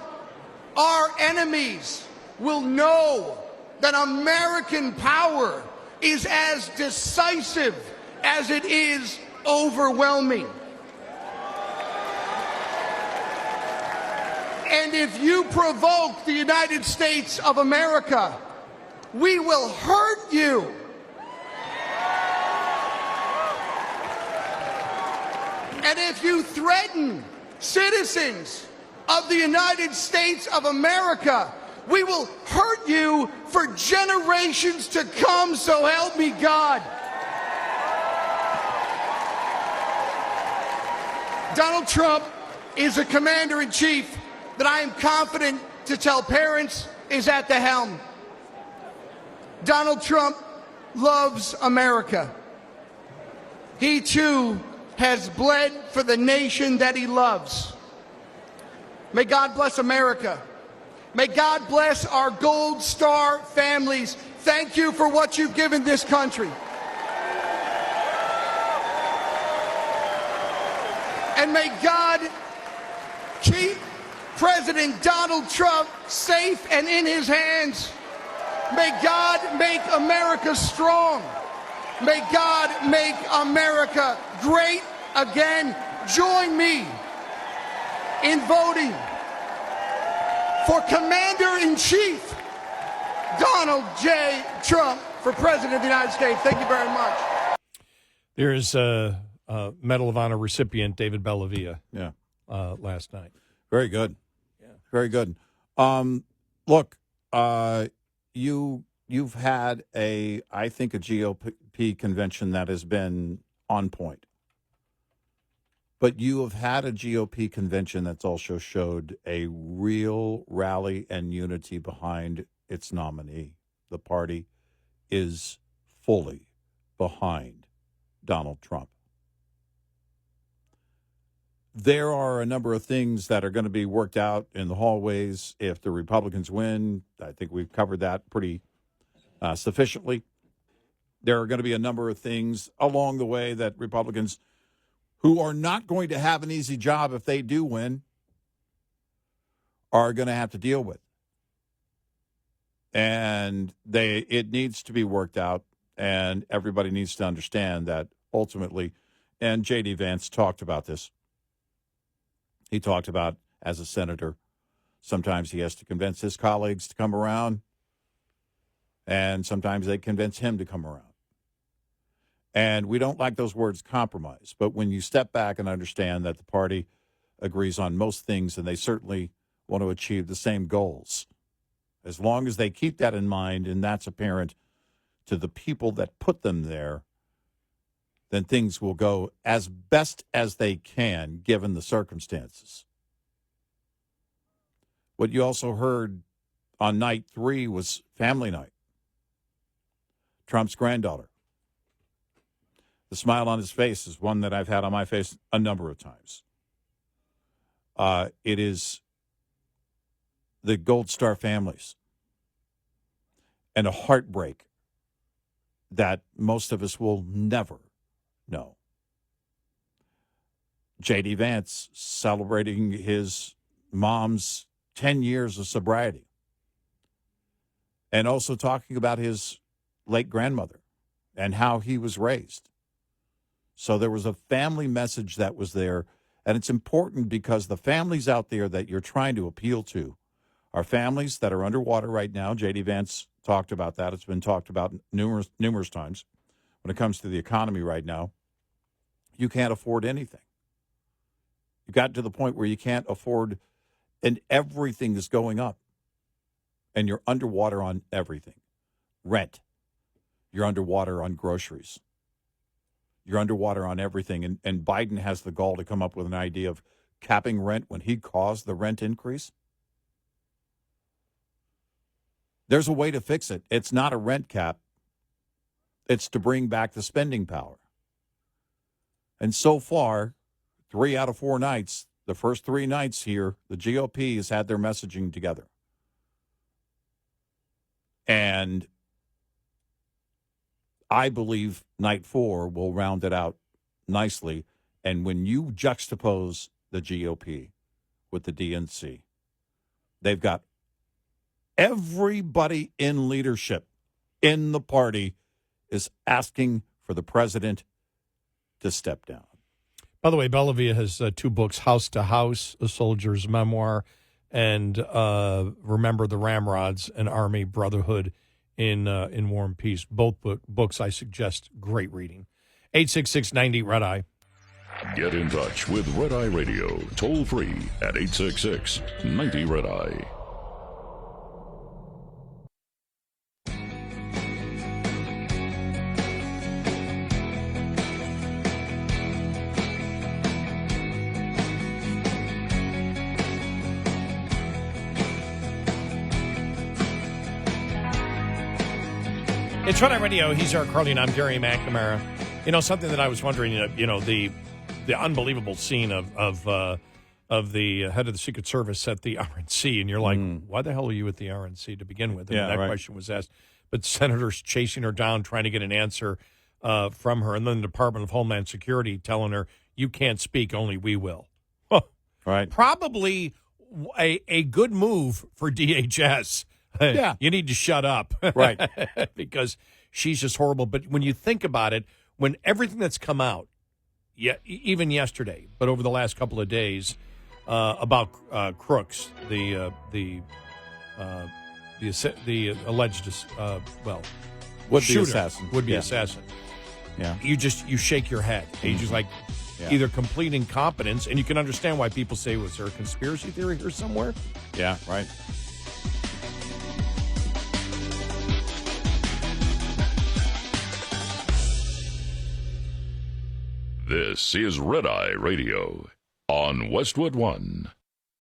our enemies will know that American power is as decisive as it is overwhelming. And if you provoke the United States of America, we will hurt you. And if you threaten citizens of the United States of America, we will hurt you for generations to come, so help me God. Donald Trump is a commander-in-chief that I am confident to tell parents is at the helm. Donald Trump loves America. He, too, has bled for the nation that he loves. May God bless America. May God bless our Gold Star families. Thank you for what you've given this country. And may God keep President Donald Trump safe and in his hands. May God make America strong. May God make America great again. Join me in voting for Commander-in-Chief Donald J. Trump for President of the United States. Thank you very much. There's Medal of Honor recipient David Bellavia. Yeah. Last night. Very good. Yeah. Very good. Look, you've had I think a GOP convention that has been on point. But you have had a GOP convention that's also showed a real rally and unity behind its nominee. The party is fully behind Donald Trump. There are a number of things that are going to be worked out in the hallways if the Republicans win. I think we've covered that pretty sufficiently. There are going to be a number of things along the way that Republicans who are not going to have an easy job if they do win are going to have to deal with. And it needs to be worked out, and everybody needs to understand that ultimately, and JD Vance talked about this. He talked about, as a senator, sometimes he has to convince his colleagues to come around, and sometimes they convince him to come around. And we don't like those words compromise. But when you step back and understand that the party agrees on most things and they certainly want to achieve the same goals, as long as they keep that in mind and that's apparent to the people that put them there, then things will go as best as they can given the circumstances. What you also heard on night 3 was family night. Trump's granddaughter. The smile on his face is one that I've had on my face a number of times. It is the Gold Star families and a heartbreak that most of us will never know. JD Vance celebrating his mom's 10 years of sobriety and also talking about his late grandmother and how he was raised. So there was a family message that was there, and it's important because the families out there that you're trying to appeal to are families that are underwater right now. JD Vance talked about that. It's been talked about numerous times. When it comes to the economy right now, you can't afford anything. You got to the point where you can't afford, and everything is going up, and you're underwater on everything. Rent. You're underwater on groceries. You're underwater on everything. And Biden has the gall to come up with an idea of capping rent when he caused the rent increase. There's a way to fix it. It's not a rent cap. It's to bring back the spending power. And so far, 3 out of 4 nights, the first 3 nights here, the GOP has had their messaging together. And I believe night 4 will round it out nicely. And when you juxtapose the GOP with the DNC, they've got everybody in leadership in the party is asking for the president to step down. By the way, Bellavia has 2 books, House to House, A Soldier's Memoir, and Remember the Ramrods, An Army Brotherhood in War and Peace. Both books I suggest great reading. 866-90-RED-EYE. Get in touch with Red Eye Radio, toll free at 866-90-RED-EYE. It's Red Eye Radio. He's Eric Harley, and I'm Gary McNamara. You know, something that I was wondering, the unbelievable scene of the head of the Secret Service at the RNC, and you're like, why the hell are you at the RNC to begin with? And that question was asked. But senators chasing her down, trying to get an answer from her, and then the Department of Homeland Security telling her, you can't speak, only we will. Right. Probably a good move for DHS. Yeah. You need to shut up. Right. Because she's just horrible. But when you think about it, when everything that's come out, even yesterday, but over the last couple of days, about Crooks, the alleged, would-be assassin. Would-be assassin. you shake your head. And you just like either complete incompetence, and you can understand why people say, was there a conspiracy theory here somewhere? Yeah, right. This is Red Eye Radio on Westwood One.